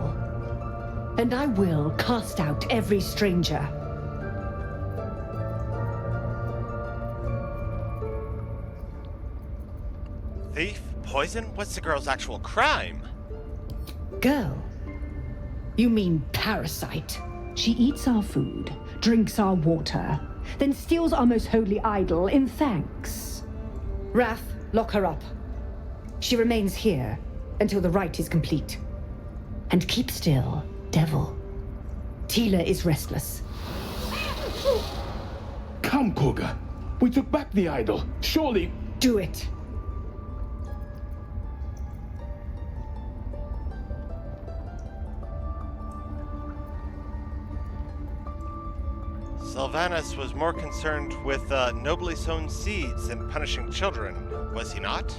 And I will cast out every stranger. Thief? Poison? What's the girl's actual crime? Girl? You mean parasite? She eats our food, drinks our water, then steals our most holy idol in thanks. Wrath, lock her up. She remains here until the rite is complete. And keep still, devil. Tila is restless. Come, Koga. We took back the idol. Surely... Do it. Sylvanas was more concerned with nobly sown seeds than punishing children, was he not?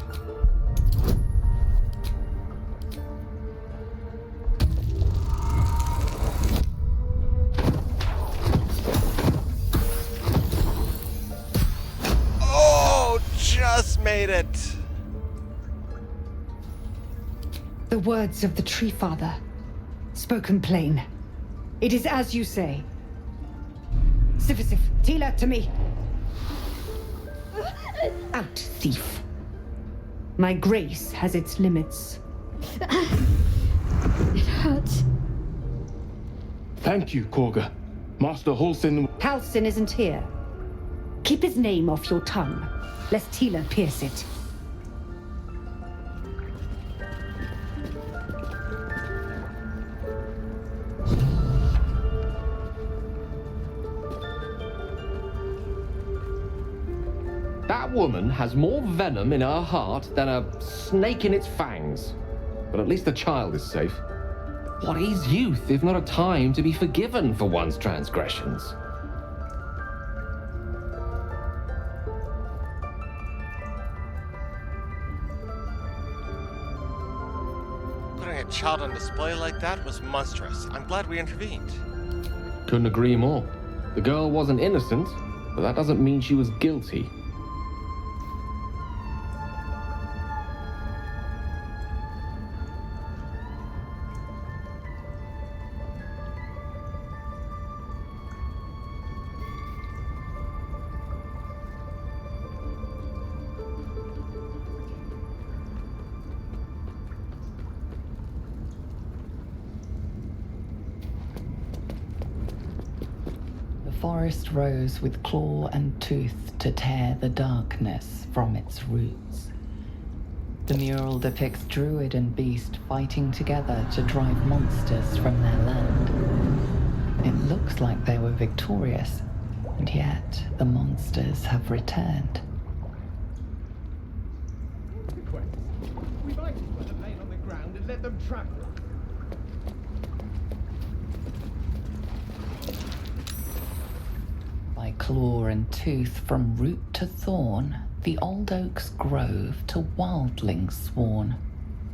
Oh, just made it! The words of the Tree Father, spoken plain. It is as you say. Sifisif, Tila, to me. Out, thief. My grace has its limits. It hurts. Thank you, Koga. Master Halsin... Halsin isn't here. Keep his name off your tongue, lest Tila pierce it. That woman has more venom in her heart than a snake in its fangs. But at least the child is safe. What is youth if not a time to be forgiven for one's transgressions? Putting a child on display like that was monstrous. I'm glad we intervened. Couldn't agree more. The girl wasn't innocent, but that doesn't mean she was guilty. The forest rose with claw and tooth to tear the darkness from its roots. The mural depicts druid and beast fighting together to drive monsters from their land. It looks like they were victorious, and yet the monsters have returned. We might as well have lain on the ground and let them trap us. By claw and tooth from root to thorn, the old oak's grove to wildlings sworn.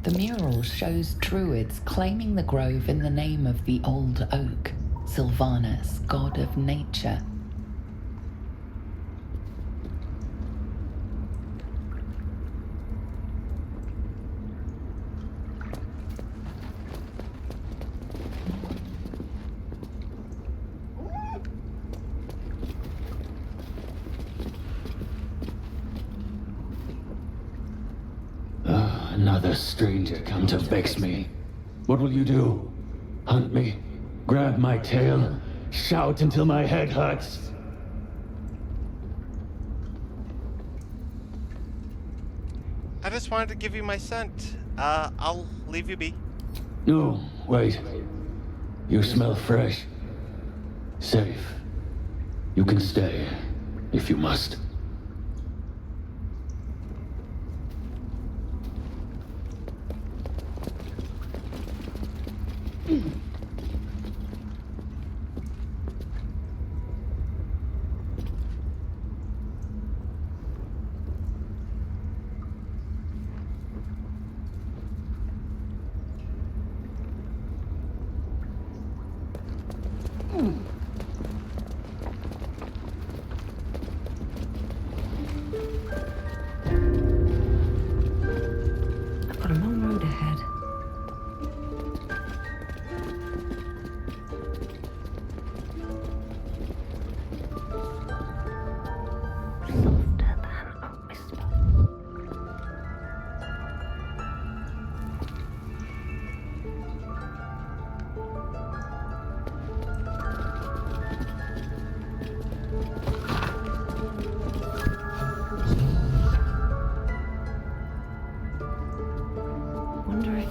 The mural shows druids claiming the grove in the name of the old oak, Sylvanas, god of nature. Another stranger come to vex me. What will you do? Hunt me? Grab my tail? Shout until my head hurts? I just wanted to give you my scent. I'll leave you be. No, wait. You smell fresh. Safe. You can stay, if you must.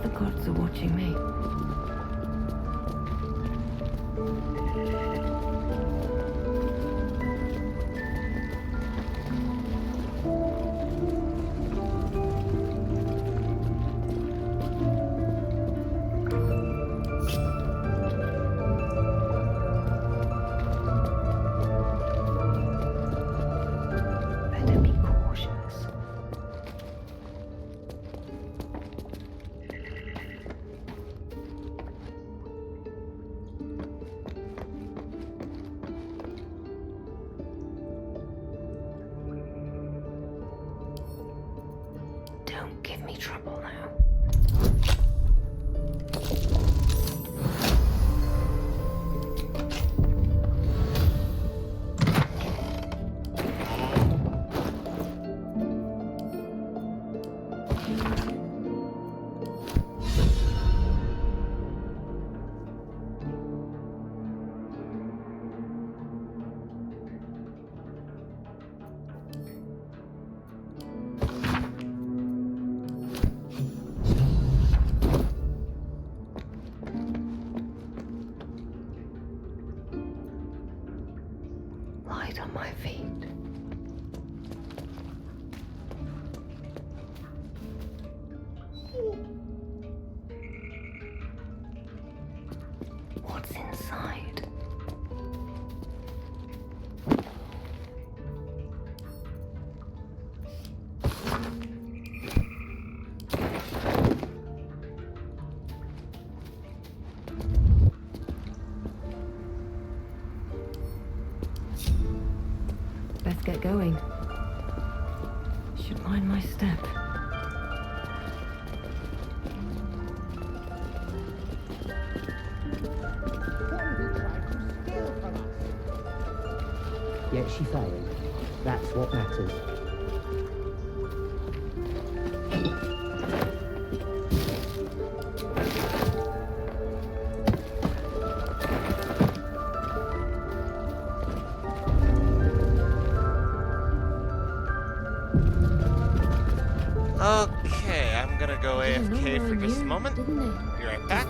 the gods are watching me. Better be cautious. Don't give me trouble now. Light on my feet. What's inside? Let's get going. Should mind my step. Yet she failed. That's what matters. Okay, I'm gonna go AFK for just a moment. Be right back.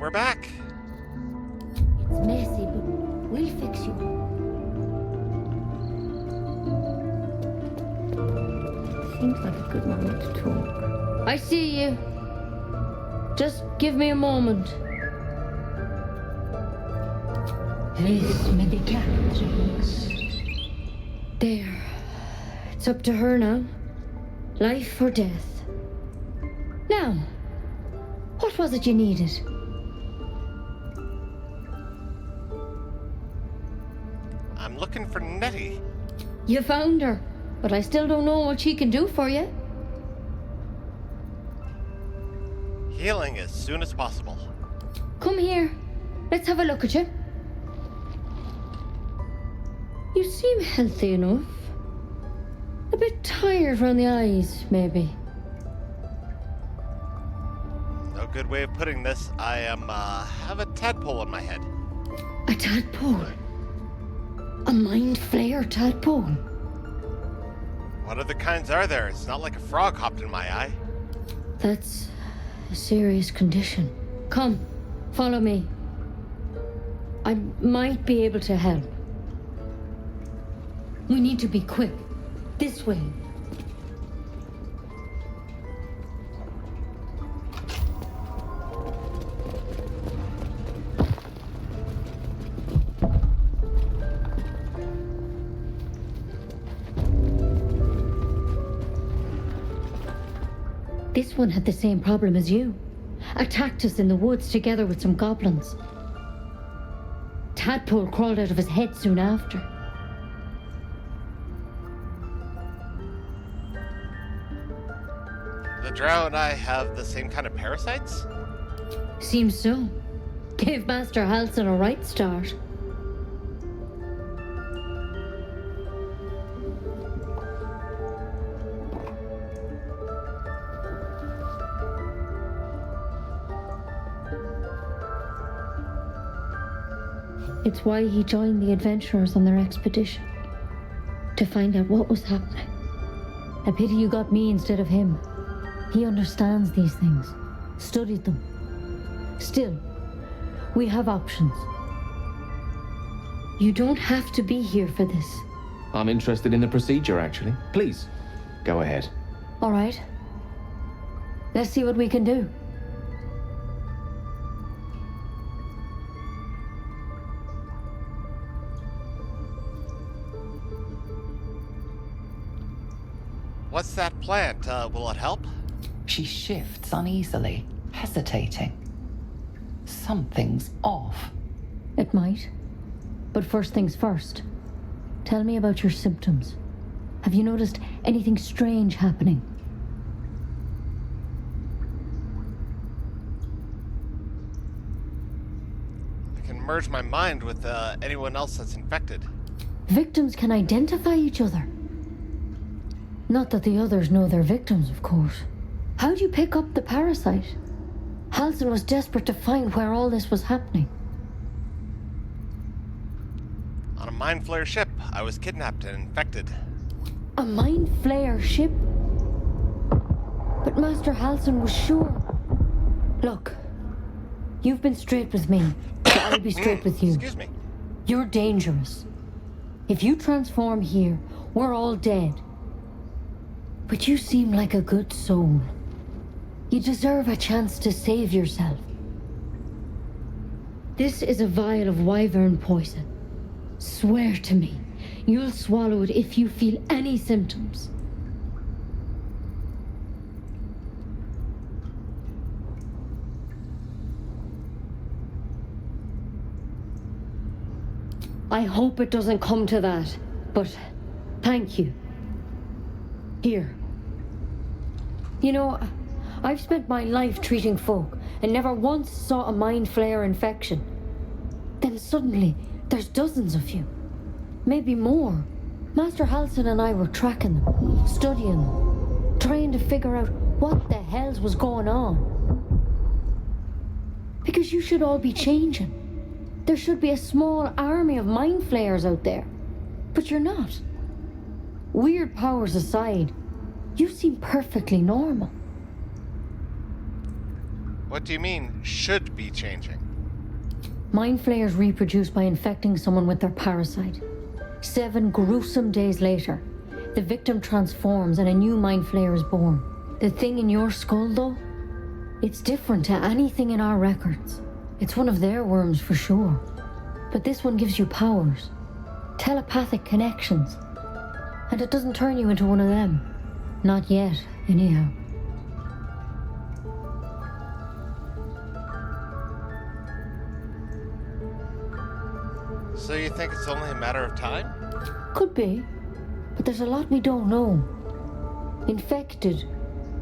We're back. It's messy, but we'll fix you. Seems like a good moment to talk. I see you. Just give me a moment. There. It's up to her now. Life or death. Now, what was it you needed? I'm looking for Nettie. You found her, but I still don't know what she can do for you. Healing as soon as possible. Come here. Let's have a look at you. You seem healthy enough. A bit tired around the eyes, maybe. No good way of putting this. I have a tadpole on my head. A tadpole? A mind flayer tadpole? What other kinds are there? It's not like a frog hopped in my eye. That's a serious condition. Come, follow me. I might be able to help. We need to be quick. This way. This one had the same problem as you. Attacked us in the woods together with some goblins. Tadpole crawled out of his head soon after. The drow and I have the same kind of parasites? Seems so. Gave Master Halsin a right start. It's why he joined the adventurers on their expedition. To find out what was happening. A pity you got me instead of him. He understands these things. Studied them. Still, we have options. You don't have to be here for this. I'm interested in the procedure, actually. Please, go ahead. All right. Let's see what we can do. What's that plant? Will it help? She shifts uneasily, hesitating. Something's off. It might. But first things first. Tell me about your symptoms. Have you noticed anything strange happening? I can merge my mind with anyone else that's infected. Victims can identify each other. Not that the others know they're victims, of course. How'd you pick up the parasite? Halsin was desperate to find where all this was happening. On a mind flayer ship, I was kidnapped and infected. A mind flayer ship? But Master Halsin was sure. Look, you've been straight with me, so I'll be straight with you. Excuse me. You're dangerous. If you transform here, we're all dead. But you seem like a good soul. You deserve a chance to save yourself. This is a vial of wyvern poison. Swear to me, you'll swallow it if you feel any symptoms. I hope it doesn't come to that, but thank you. Here. You know, I've spent my life treating folk and never once saw a mind flayer infection. Then suddenly, there's dozens of you. Maybe more. Master Halsin and I were tracking them, studying them, trying to figure out what the hells was going on. Because you should all be changing. There should be a small army of mind flayers out there. But you're not. Weird powers aside, you seem perfectly normal. What do you mean, should be changing? Mind flayers reproduce by infecting someone with their parasite. 7 gruesome days later, the victim transforms and a new mind flayer is born. The thing in your skull, though, it's different to anything in our records. It's one of their worms for sure. But this one gives you powers, telepathic connections. And it doesn't turn you into one of them. Not yet, anyhow. So you think it's only a matter of time? Could be, but there's a lot we don't know. Infected,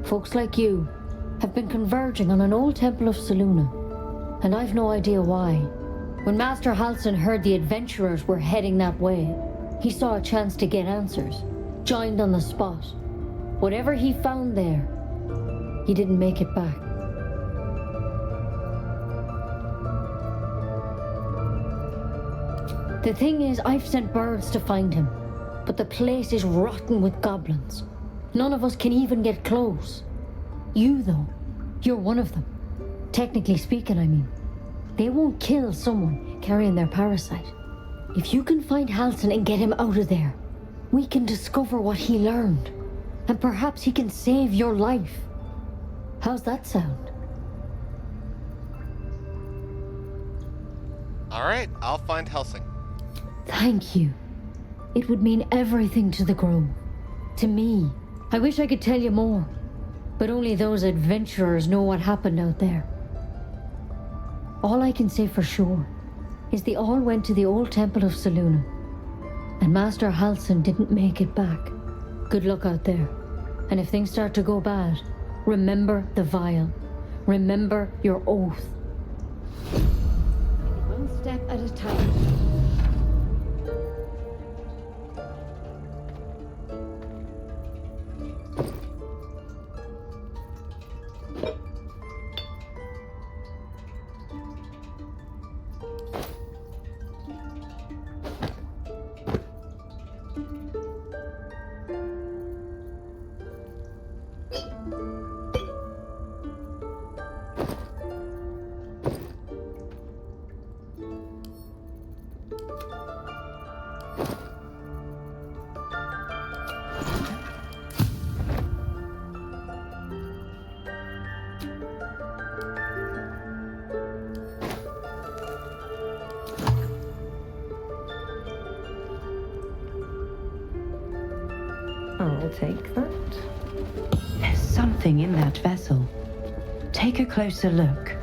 folks like you, have been converging on an old temple of Selûne. And I've no idea why. When Master Halsin heard the adventurers were heading that way, he saw a chance to get answers, joined on the spot. Whatever he found there, he didn't make it back. The thing is, I've sent birds to find him, but the place is rotten with goblins. None of us can even get close. You, though, you're one of them. Technically speaking, I mean. They won't kill someone carrying their parasite. If you can find Halsin and get him out of there, we can discover what he learned. And perhaps he can save your life. How's that sound? Alright, I'll find Helsing. Thank you. It would mean everything to the Grove. To me. I wish I could tell you more. But only those adventurers know what happened out there. All I can say for sure is they all went to the old temple of Selûne. And Master Halsin didn't make it back. Good luck out there. And if things start to go bad, remember the vial. Remember your oath. One step at a time. I'll take that. There's something in that vessel. Take a closer look.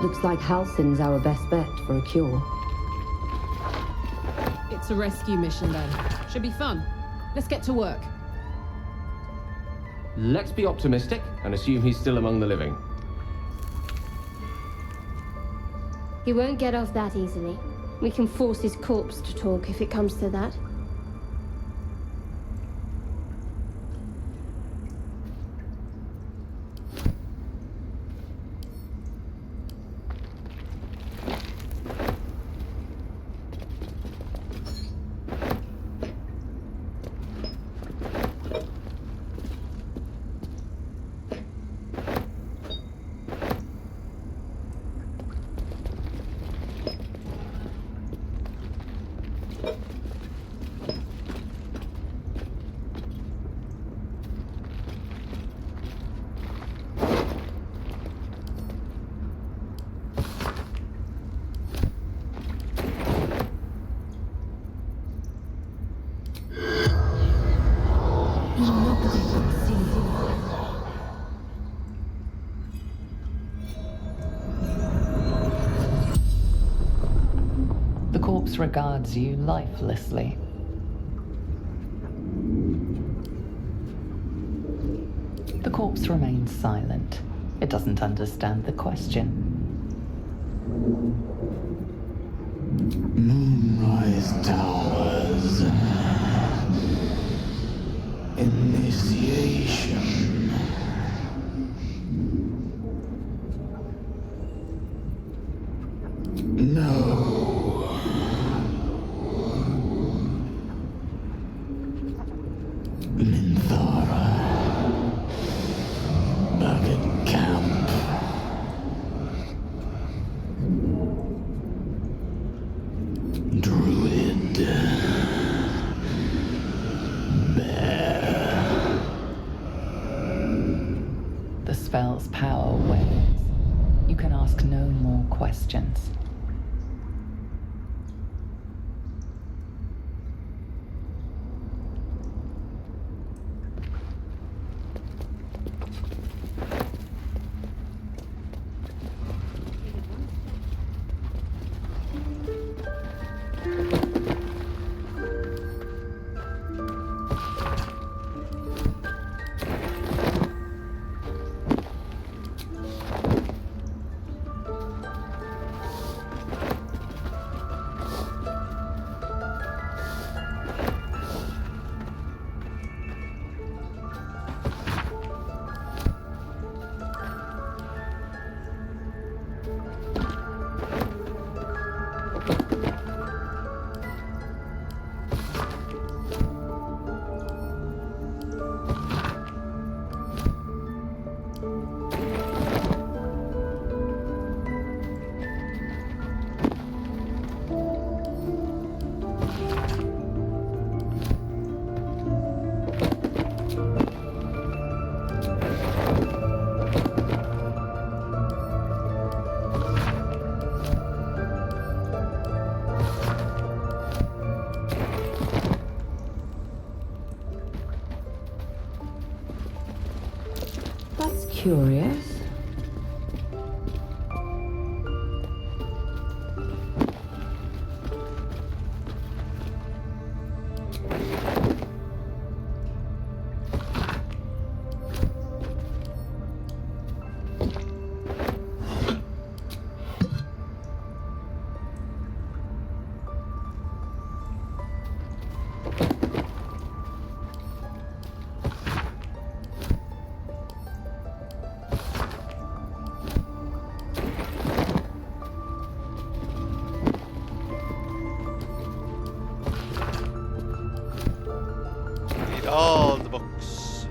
Looks like Halsin's our best bet for a cure. It's a rescue mission then. Should be fun. Let's get to work. Let's be optimistic and assume he's still among the living. He won't get off that easily. We can force his corpse to talk if it comes to that. corpse regards you lifelessly. The corpse remains silent. It doesn't understand the question. Moonrise Towers. Initiation. No. Minthara. Back at camp. Druid. Bear. The spell's power wanes. You can ask no more questions. That's curious. Read all the books.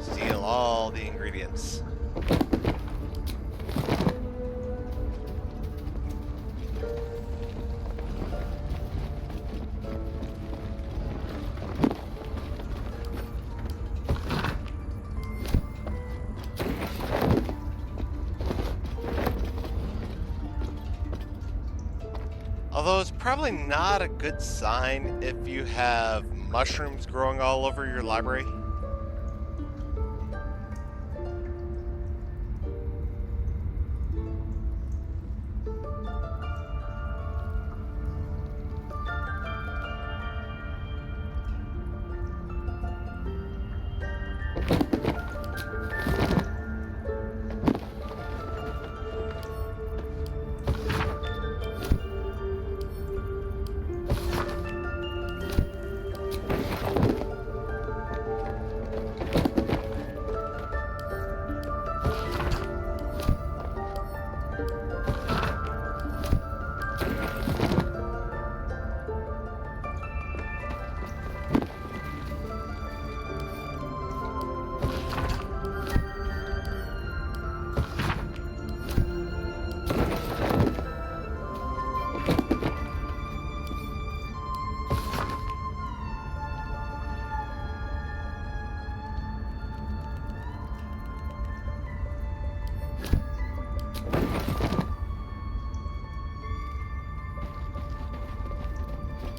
Steal all the ingredients. Although it's probably not a good sign if you have mushrooms growing all over your library.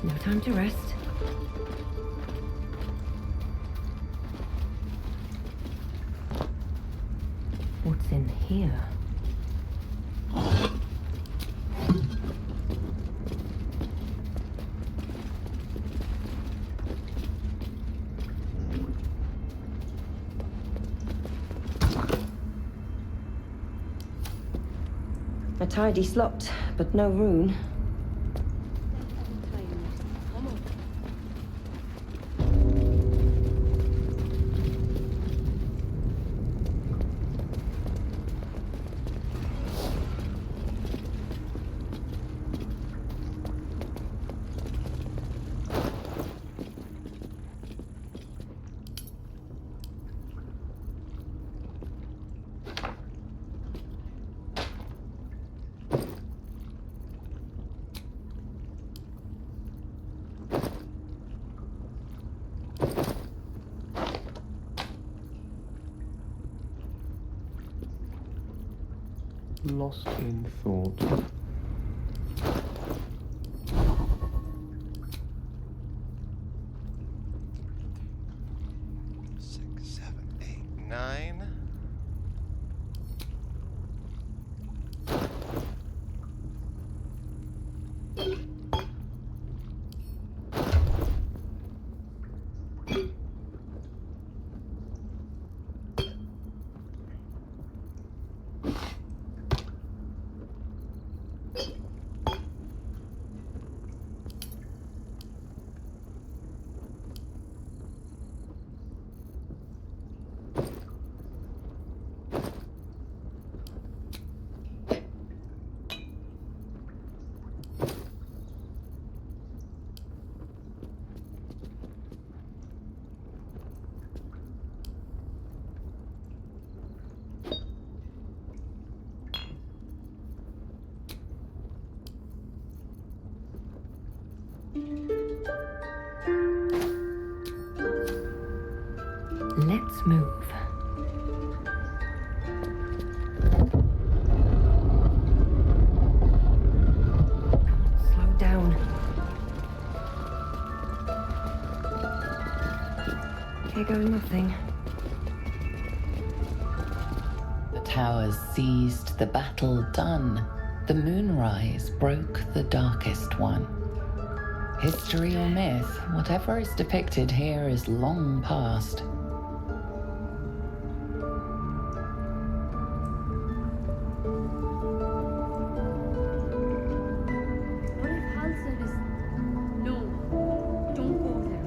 No time to rest. What's in here? A tidy slot, but no rune. Lost in thought. Six, 7, 8, 9. Let's move. Slow down. Here goes nothing. The towers seized, the battle done. The moonrise broke the darkest one. History or myth, whatever is depicted here is long past. What if Halsin is... No, don't go there.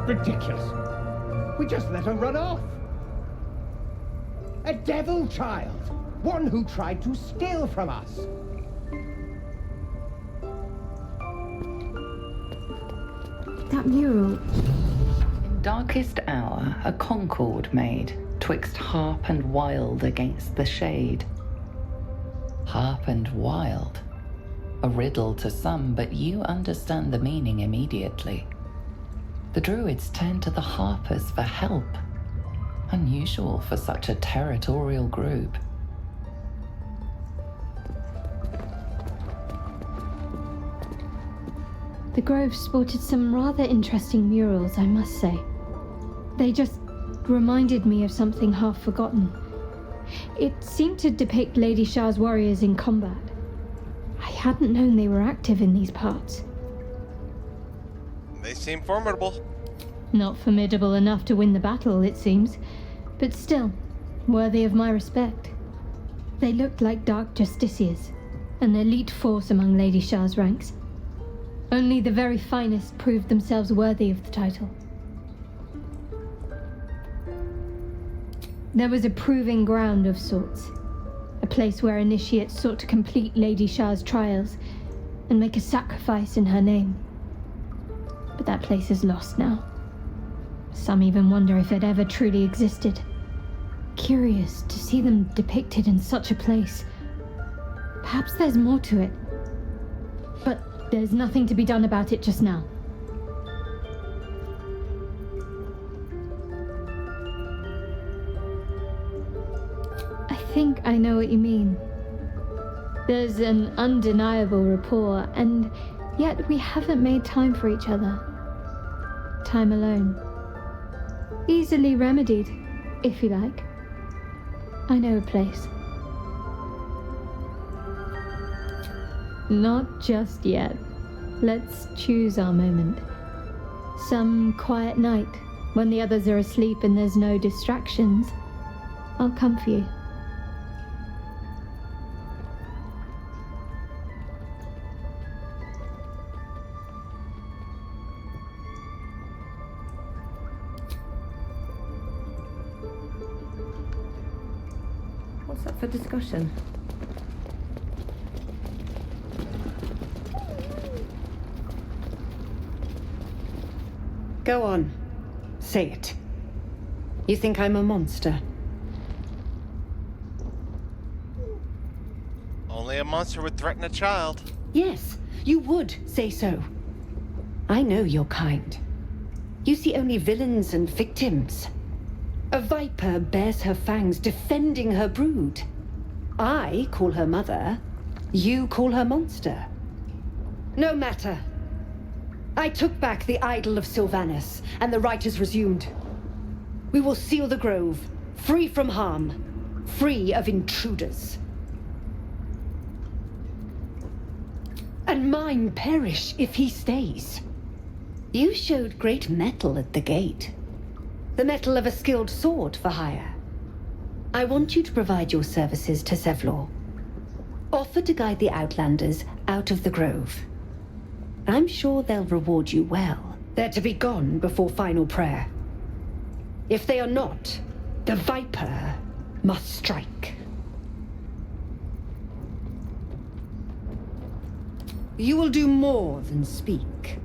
Ridiculous. We just let her run off. A devil child. One who tried to steal from us. That mural. In darkest hour, a concord made, twixt harp and wild against the shade. Harp and wild. A riddle to some, but you understand the meaning immediately. The druids turned to the harpers for help. Unusual for such a territorial group. The Grove sported some rather interesting murals, I must say. They just reminded me of something half forgotten. It seemed to depict Lady Shah's warriors in combat. I hadn't known they were active in these parts. They seem formidable. Not formidable enough to win the battle, it seems, but still, worthy of my respect. They looked like Dark Justiciars, an elite force among Lady Shah's ranks. Only the very finest proved themselves worthy of the title. There was a proving ground of sorts, a place where initiates sought to complete Lady Shah's trials and make a sacrifice in her name. But that place is lost now. Some even wonder if it ever truly existed. Curious to see them depicted in such a place. Perhaps there's more to it. But there's nothing to be done about it just now. I think I know what you mean. There's an undeniable rapport, and yet we haven't made time for each other. Time alone. Easily remedied, if you like. I know a place. Not just yet. Let's choose our moment. Some quiet night, when the others are asleep and there's no distractions, I'll come for you. What's up for discussion? Go on. Say it. You think I'm a monster? Only a monster would threaten a child. Yes, you would say so. I know your kind. You see only villains and victims. A viper bears her fangs defending her brood. I call her mother. You call her monster. No matter. I took back the idol of Sylvanus, and the rite is resumed. We will seal the grove, free from harm, free of intruders. And mine perish if he stays. You showed great mettle at the gate. The mettle of a skilled sword for hire. I want you to provide your services to Zevlor. Offer to guide the Outlanders out of the grove. I'm sure they'll reward you well. They're to be gone before final prayer. If they are not, the Viper must strike. You will do more than speak.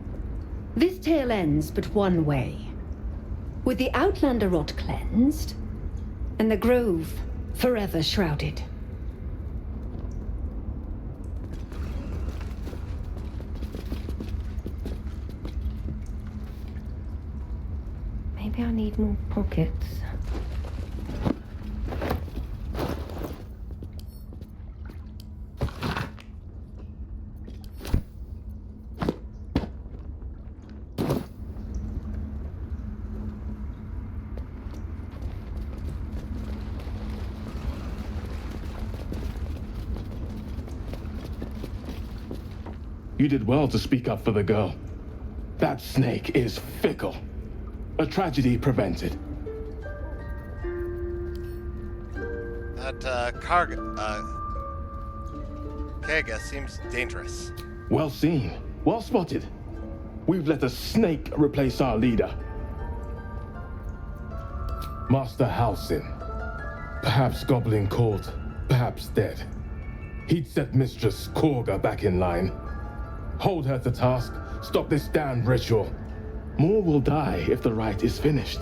This tale ends but one way. With the Outlander rot cleansed, and the grove forever shrouded. Maybe I need more pockets. You did well to speak up for the girl. That snake is fickle. A tragedy prevented. That, Kega seems dangerous. Well seen. Well spotted. We've let a snake replace our leader. Master Halsin. Perhaps goblin caught, perhaps dead. He'd set Mistress Korga back in line. Hold her to task, stop this damned ritual. More will die if the rite is finished.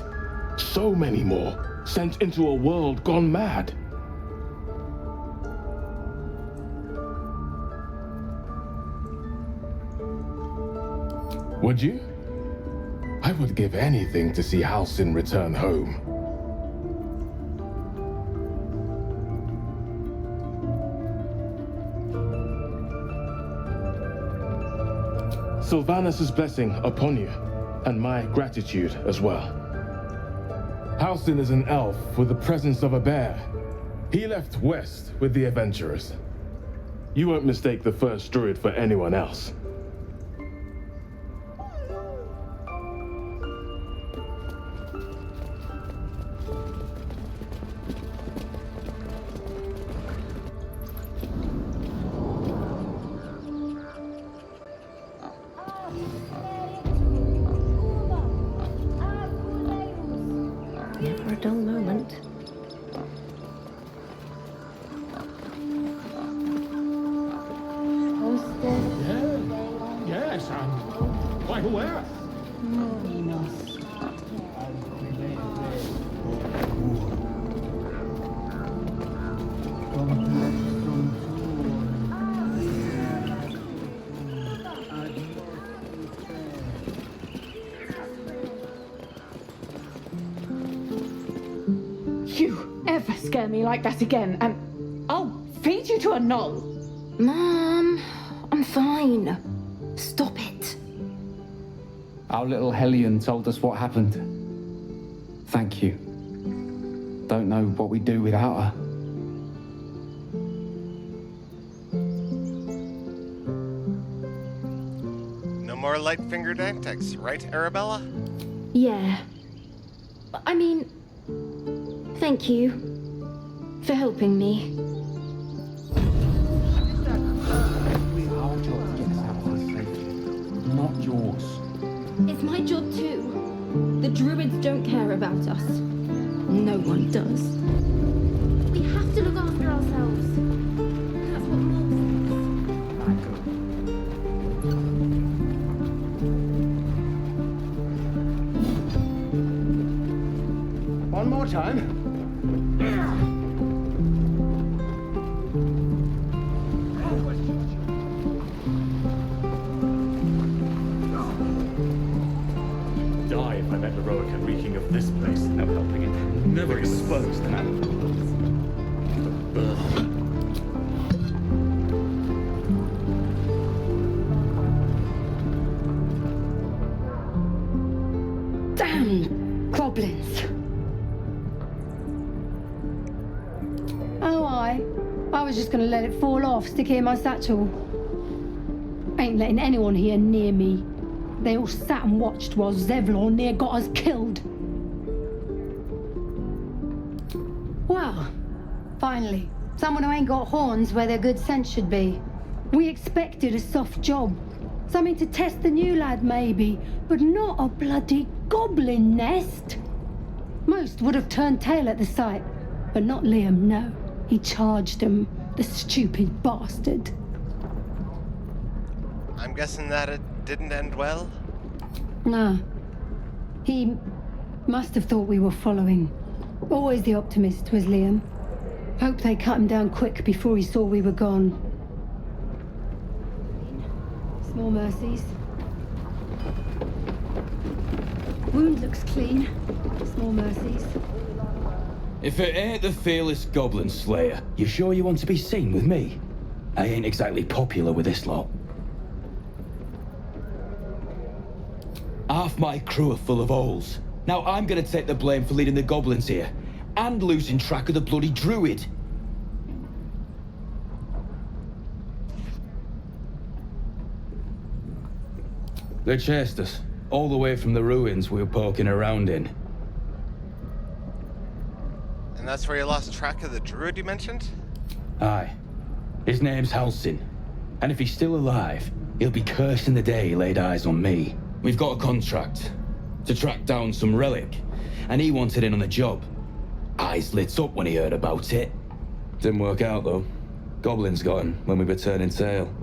So many more, sent into a world gone mad. Would you? I would give anything to see Halsin return home. Sylvanus' blessing upon you, and my gratitude as well. Halsin is an elf with the presence of a bear. He left west with the adventurers. You won't mistake the first druid for anyone else. Never a dull moment. Yes, I'm quite aware. You ever scare me like that again, and I'll feed you to a knoll. Mom, I'm fine. Stop it. Our little Hellion told us what happened. Thank you. Don't know what we'd do without her. more light-fingered antics, right, Arabella? Yeah. I mean, thank you for helping me. Our job to get us out of here safely, not yours. It's my job too. The druids don't care about us. No one does. We have to look after ourselves. That's what Mom says. One more time. Die if I met heroic and reeking of this place. No helping it. Never exposed, man. Damn goblins. Oh, I was just gonna let it fall off, stick it in my satchel. Ain't letting anyone here near me. They all sat and watched while Zevlor near got us killed. Well, finally, someone who ain't got horns where their good sense should be. We expected a soft job. Something to test the new lad, maybe, but not a bloody goblin nest. Most would have turned tail at the sight, but not Liam, no. He charged him, the stupid bastard. I'm guessing that it didn't end well? No. He must have thought we were following. Always the optimist was Liam. Hoped they cut him down quick before he saw we were gone. Small mercies. Wound looks clean. Small mercies. If it ain't the fearless Goblin Slayer, you sure you want to be seen with me? I ain't exactly popular with this lot. Half my crew are full of holes. Now I'm gonna take the blame for leading the goblins here, and losing track of the bloody druid. They chased us, all the way from the ruins we were poking around in. And that's where you lost track of the druid you mentioned? Aye. His name's Halsin. And if he's still alive, he'll be cursing the day he laid eyes on me. We've got a contract to track down some relic, and he wanted in on the job. Eyes lit up when he heard about it. Didn't work out, though. Goblins got him when we were turning tail.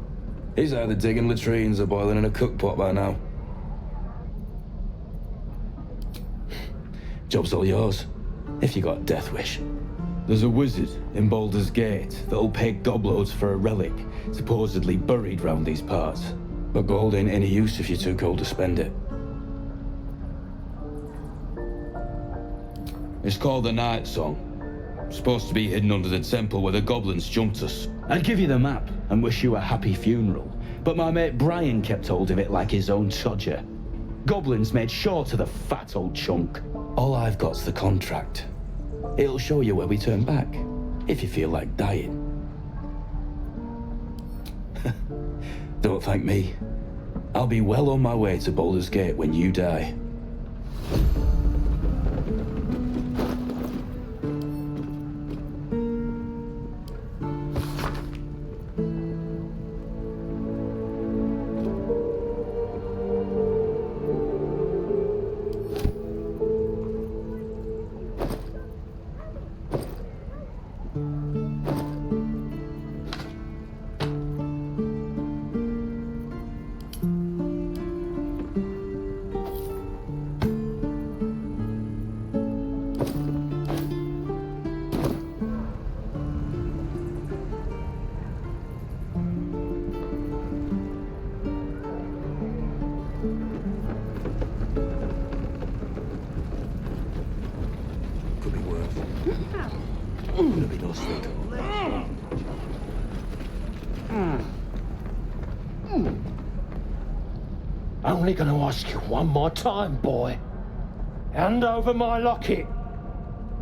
He's either digging latrines or boiling in a cookpot by now. Job's all yours, if you got a death wish. There's a wizard in Baldur's Gate that'll pay gobloads for a relic supposedly buried round these parts. But gold ain't any use if you're too cold to spend it. It's called the Night Song. Supposed to be hidden under the temple where the goblins jumped us. I'd give you the map and wish you a happy funeral, but my mate Brian kept hold of it like his own Todger. Goblins made sure to the fat old chunk. All I've got's the contract. It'll show you where we turn back, if you feel like dying. Don't thank me. I'll be well on my way to Baldur's Gate when you die. Only gonna ask you one more time, boy. Hand over my locket.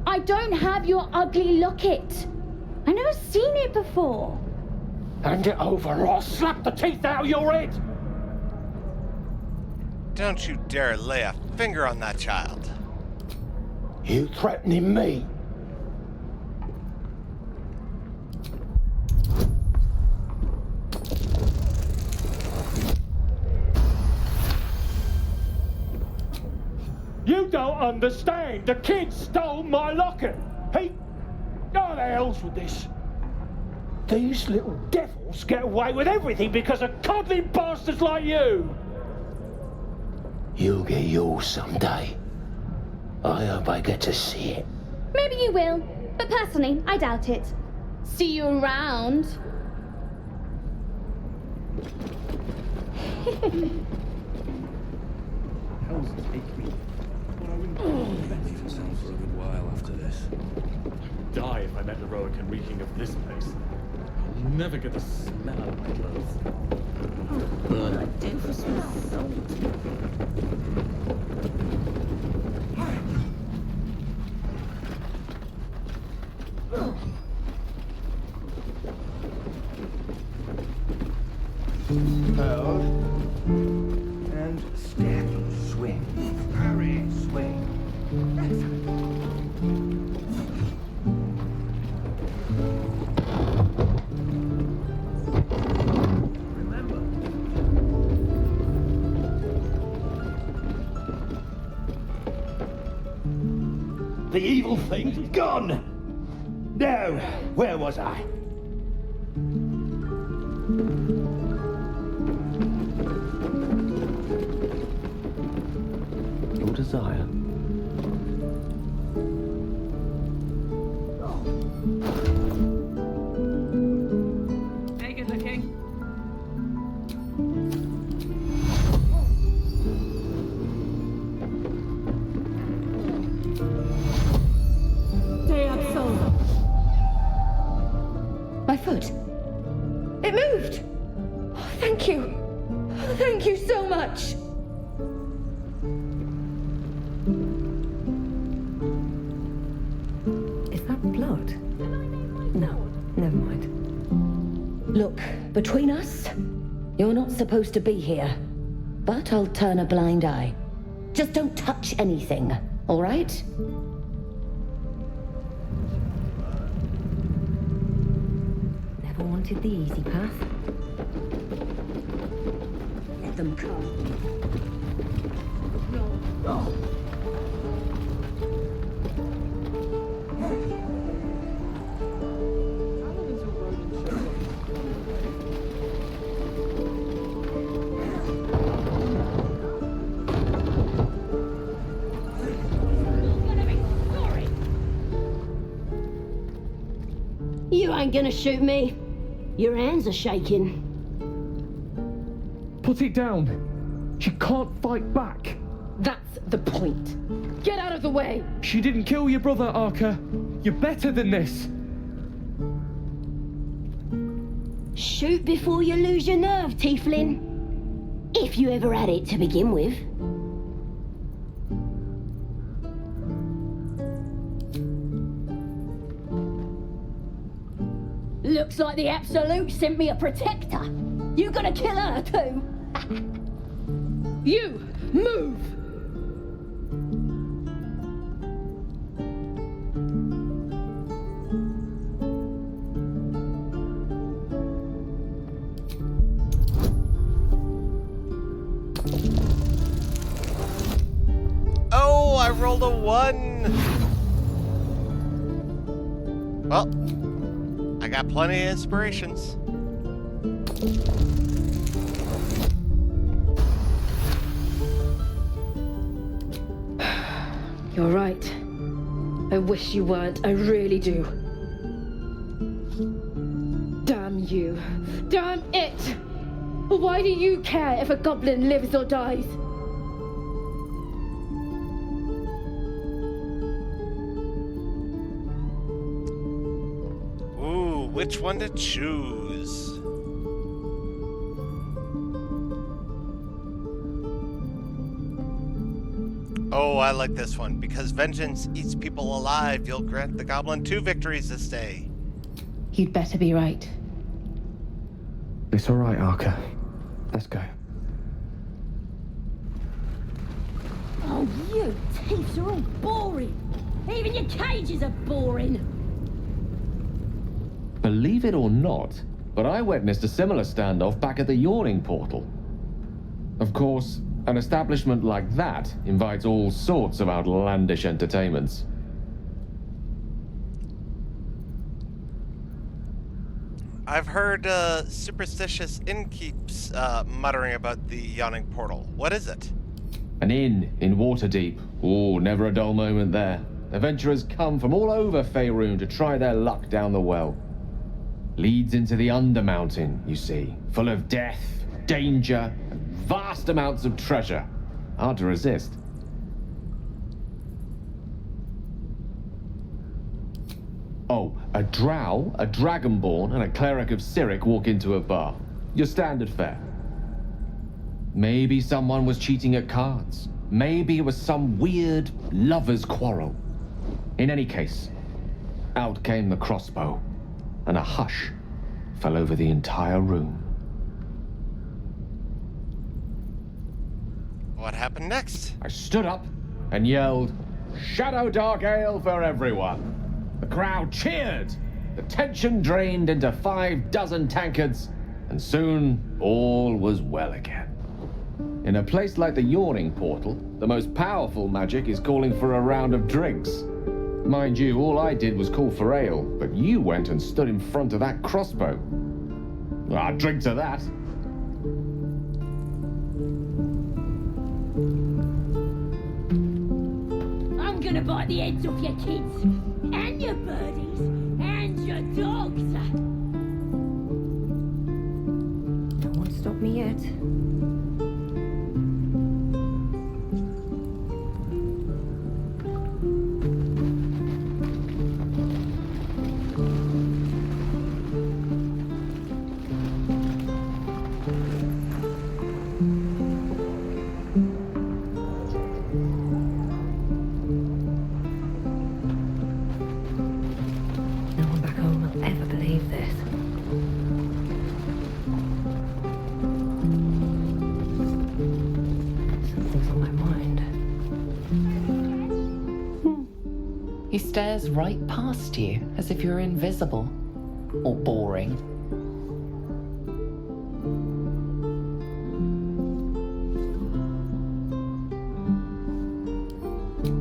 I don't have your ugly locket. I've never seen it before. Hand it over or I'll slap the teeth out of your head. Don't you dare lay a finger on that child. You threatening me? You don't understand. The kid stole my locket. He... Oh, the hell's with this? These little devils get away with everything because of coddling bastards like you. You'll get yours someday. I hope I get to see it. Maybe you will, but personally, I doubt it. See you around. Hell's take me. Well, I wouldn't be myself for a good while after this. Die if I met the Roic and reeking of this place. I'll never get the smell out of my clothes. What I do for smell salt. Hold. And step, swing. Parry, swing. The evil thing's gone! Now, where was I? Your desire. Very good looking. Stay up, soul. My foot. It moved! Oh, thank you. Oh, thank you so much. Is that blood? No, never mind. Look, between us, you're not supposed to be here. But I'll turn a blind eye. Just don't touch anything, all right? Never wanted the easy path. Let them come. Oh. You ain't gonna shoot me. Your hands are shaking. Put it down. She can't fight back. That's the point. Get out of the way! She didn't kill your brother, Arca. You're better than this. Shoot before you lose your nerve, Tiefling. If you ever had it to begin with. Looks like the Absolute sent me a protector. You gonna kill her too? You! Move! Oh, I rolled a 1. Well, I got plenty of inspirations. You're right. I wish you weren't. I really do. Damn you. Damn it! Why do you care if a goblin lives or dies? Ooh, which one to choose? Oh, I like this one. Because vengeance eats people alive, you'll grant the goblin 2 victories this day. You'd better be right. It's all right, Arca. Let's go. Oh, you thieves are all boring. Even your cages are boring. Believe it or not, but I witnessed a similar standoff back at the Yawning Portal. Of course, an establishment like that invites all sorts of outlandish entertainments. I've heard superstitious innkeeps muttering about the Yawning Portal. What is it? An inn in Waterdeep. Oh, never a dull moment there. Adventurers come from all over Faerun to try their luck down the well. Leads into the Undermountain, you see, full of death, danger, and vast amounts of treasure. Hard to resist. Oh, a drow, a dragonborn, and a cleric of Cyric walk into a bar. Your standard fare. Maybe someone was cheating at cards. Maybe it was some weird lover's quarrel. In any case, out came the crossbow, and a hush fell over the entire room. What happened next? I stood up and yelled, "Shadow Dark Ale for everyone!" The crowd cheered. The tension drained into 6 tankards, and soon all was well again. In a place like the Yawning Portal, the most powerful magic is calling for a round of drinks. Mind you, all I did was call for ale, but you went and stood in front of that crossbow. I'd drink to that. I'm gonna bite the heads off your kids, and your birdies, and your dogs. No one stopped me yet. He stares right past you, as if you're invisible. Or boring.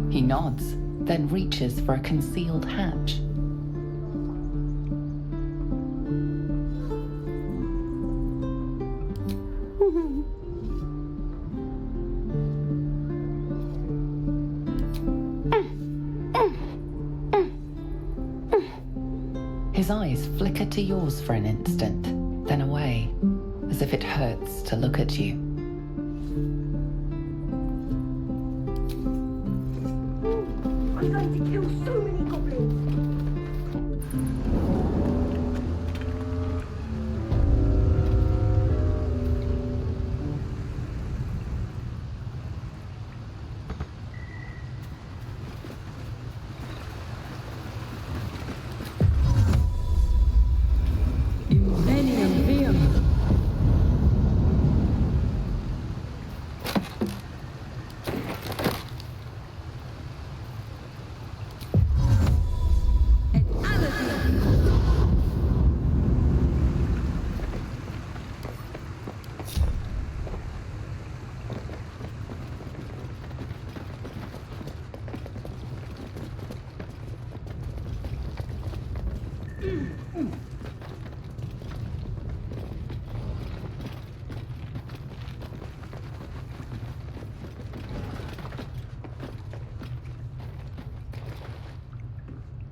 He nods, then reaches for a concealed hatch. His eyes flicker to yours for an instant, then away, as if it hurts to look at you. I'm going to kill so many goblins.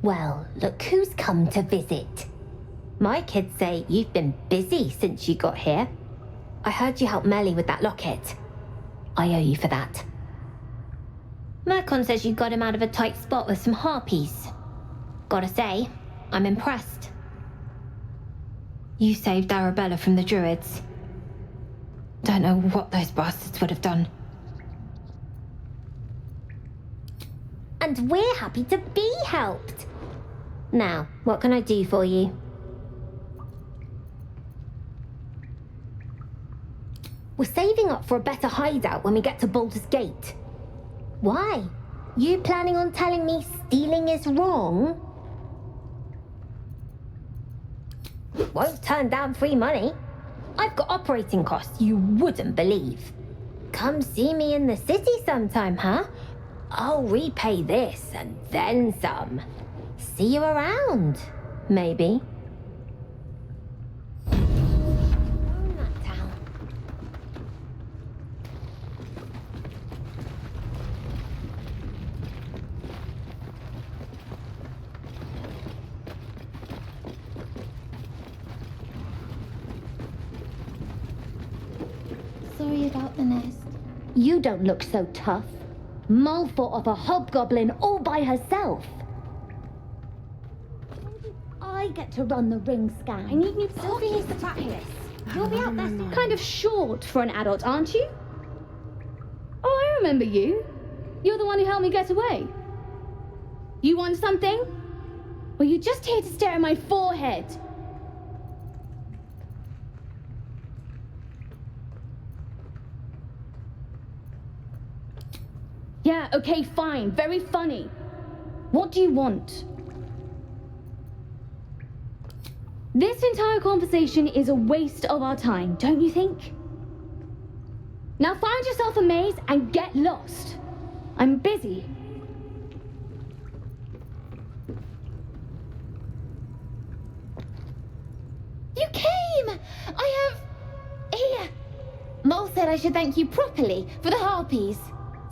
Well, look who's come to visit. My kids say you've been busy since you got here. I heard you helped Melly with that locket. I owe you for that. Mercon says you got him out of a tight spot with some harpies. Gotta say, I'm impressed. You saved Arabella from the Druids. Don't know what those bastards would have done. And we're happy to be helped. Now, what can I do for you? We're saving up for a better hideout when we get to Baldur's Gate. Why? You planning on telling me stealing is wrong? Won't turn down free money. I've got operating costs you wouldn't believe. Come see me in the city sometime, huh? I'll repay this and then some. See you around, maybe. Own that town. Sorry about the nest. You don't look so tough. Mull fought off a hobgoblin all by herself. I get to run the ring scan. I need new pockets to practice. You'll be out there soon. Kind of short for an adult, aren't you? Oh, I remember you. You're the one who helped me get away. You want something? Or you just here to stare at my forehead? Yeah, okay, fine. Very funny. What do you want? This entire conversation is a waste of our time, don't you think? Now find yourself a maze and get lost. I'm busy. You came! I have... Here. Mole said I should thank you properly for the harpies.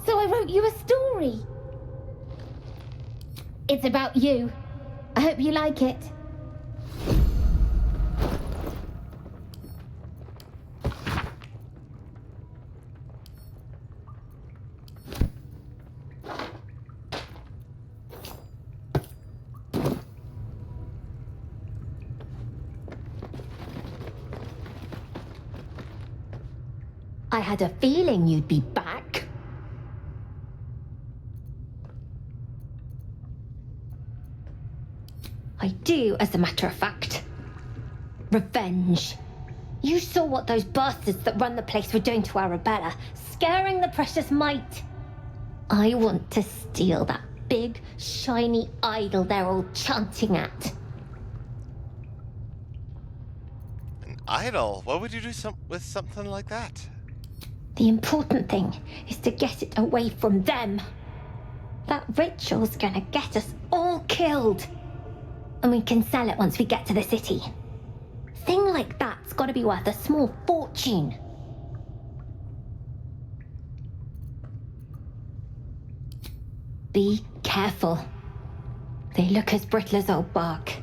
So I wrote you a story. It's about you. I hope you like it. I had a feeling you'd be back. I do, as a matter of fact. Revenge. You saw what those bastards that run the place were doing to Arabella, scaring the precious mite. I want to steal that big, shiny idol they're all chanting at. An idol? What would you do with something like that? The important thing is to get it away from them. That ritual's gonna get us all killed. And we can sell it once we get to the city. Thing like that's gotta be worth a small fortune. Be careful. They look as brittle as old bark.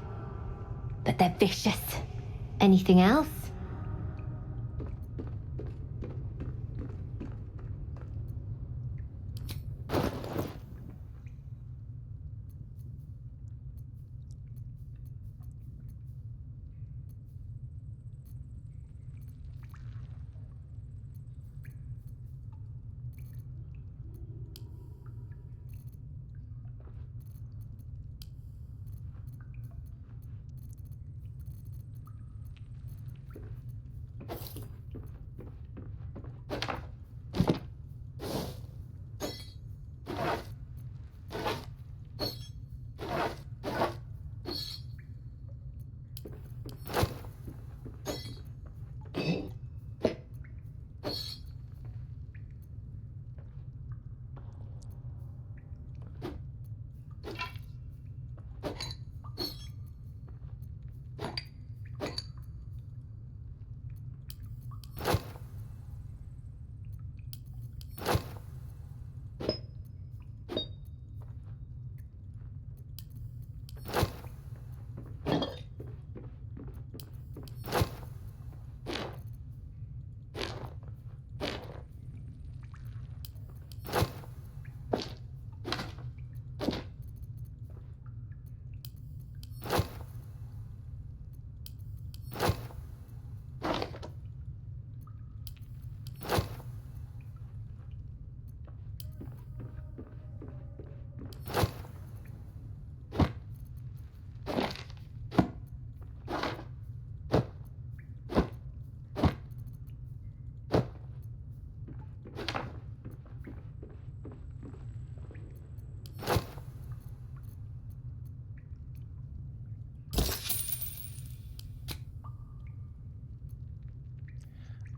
But they're vicious. Anything else?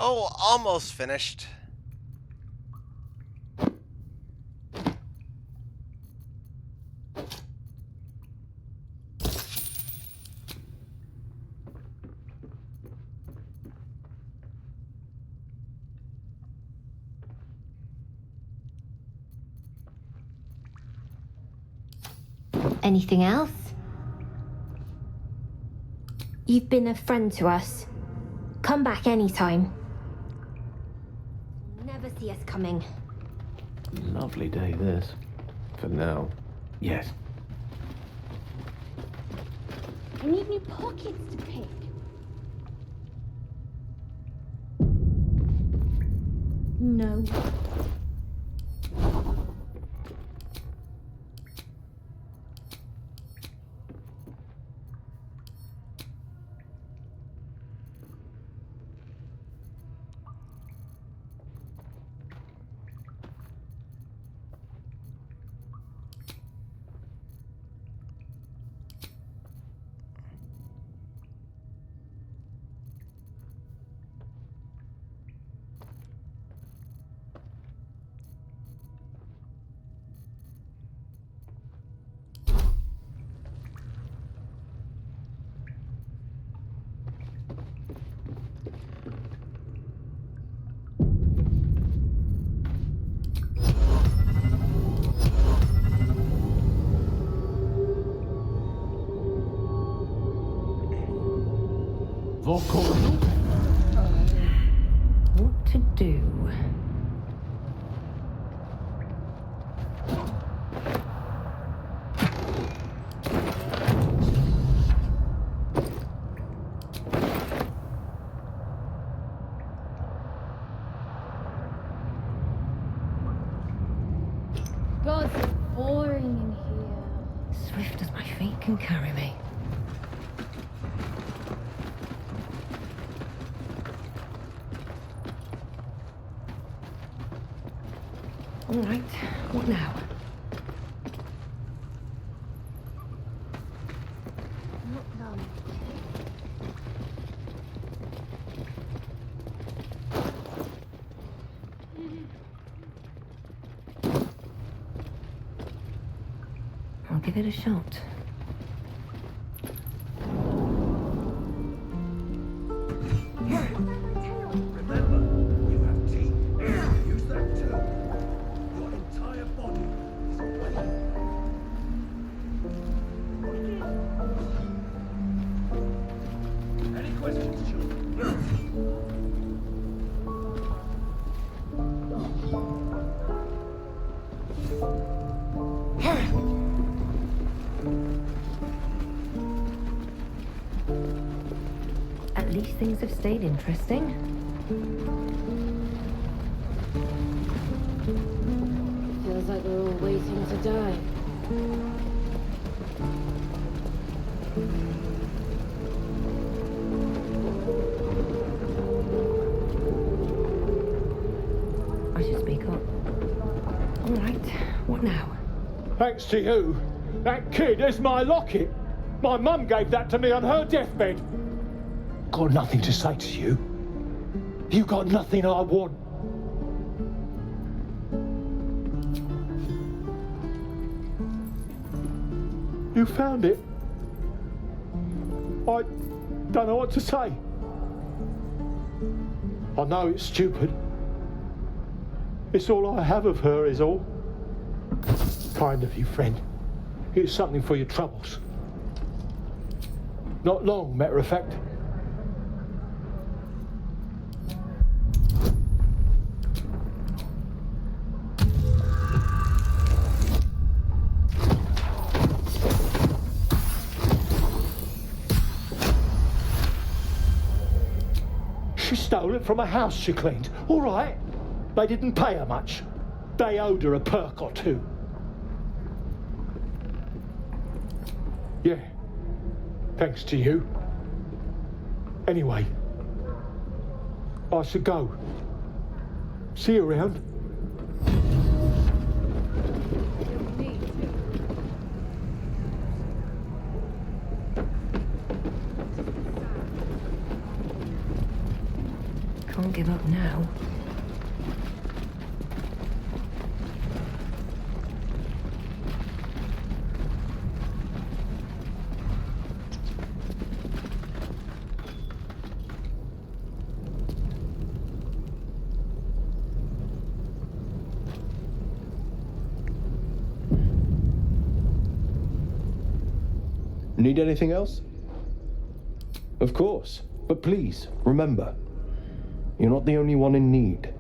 Oh, almost finished. Anything else? You've been a friend to us. Come back anytime. Never see us coming. Lovely day, this. For now. Yes. I need new pockets to pick. No. What to do? God, it's boring in here. Swift as my feet can carry me. All right, what now? I'll give it a shot. At least things have stayed interesting. Feels like we're all waiting to die. I should speak up. All right, what now? Thanks to you, that kid is my locket. My mum gave that to me on her deathbed. Got nothing to say to you. You got nothing I want. You found it. I don't know what to say. I know it's stupid. It's all I have of her is all. Kind of you, friend. Here's something for your troubles. Not long, matter of fact. She stole it from a house she cleaned. All right. They didn't pay her much. They owed her a perk or two. Yeah. Thanks to you. Anyway, I should go. See you around. Can't give up now. Need anything else? Of course. But please, remember, you're not the only one in need.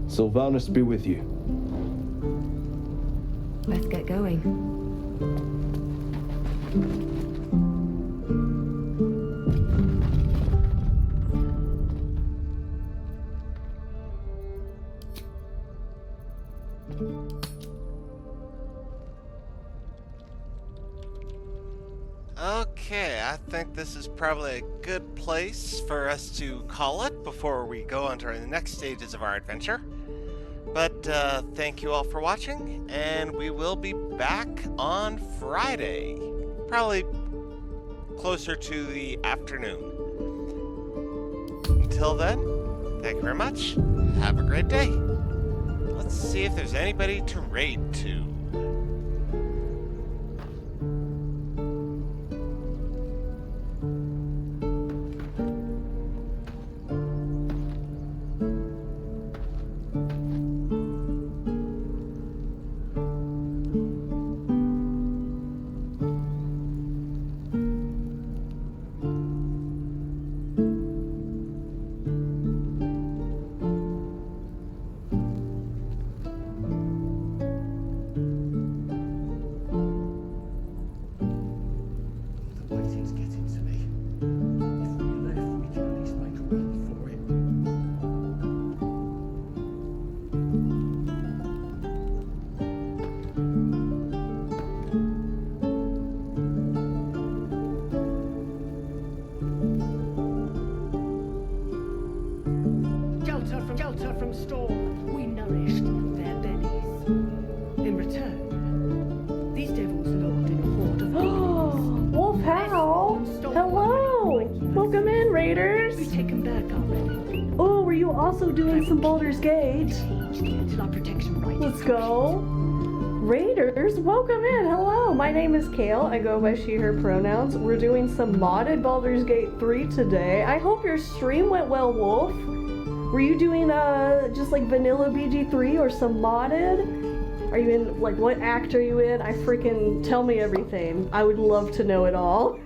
Sylvanus be with you. Let's get going. Okay, I think this is probably a good place for us to call it before we go on to the next stages of our adventure. But thank you all for watching, and we will be back on Friday, probably closer to the afternoon. Until then, thank you very much. Have a great day. Let's see if there's anybody to raid to. Shelter from storm, we nourished their bellies. In return, these devils lured in a horde of weaklings. Wolf Howl! Hello! Welcome in, Raiders! We take them back already. Oh, were you also doing some Baldur's Gate? Until our protection right. Let's go. Raiders, welcome in. Hello, my name is Kale. I go by she, her pronouns. We're doing some modded Baldur's Gate 3 today. I hope your stream went well, Wolf. Were you doing just like vanilla BG3 or some modded? Are you in, like, what act are you in? I freaking, tell me everything. I would love to know it all.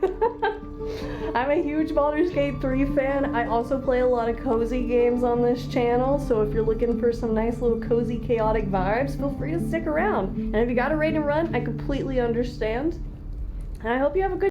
I'm a huge Baldur's Gate 3 fan. I also play a lot of cozy games on this channel, so if you're looking for some nice little cozy chaotic vibes, feel free to stick around. And if you got a raid and run, I completely understand. And I hope you have a good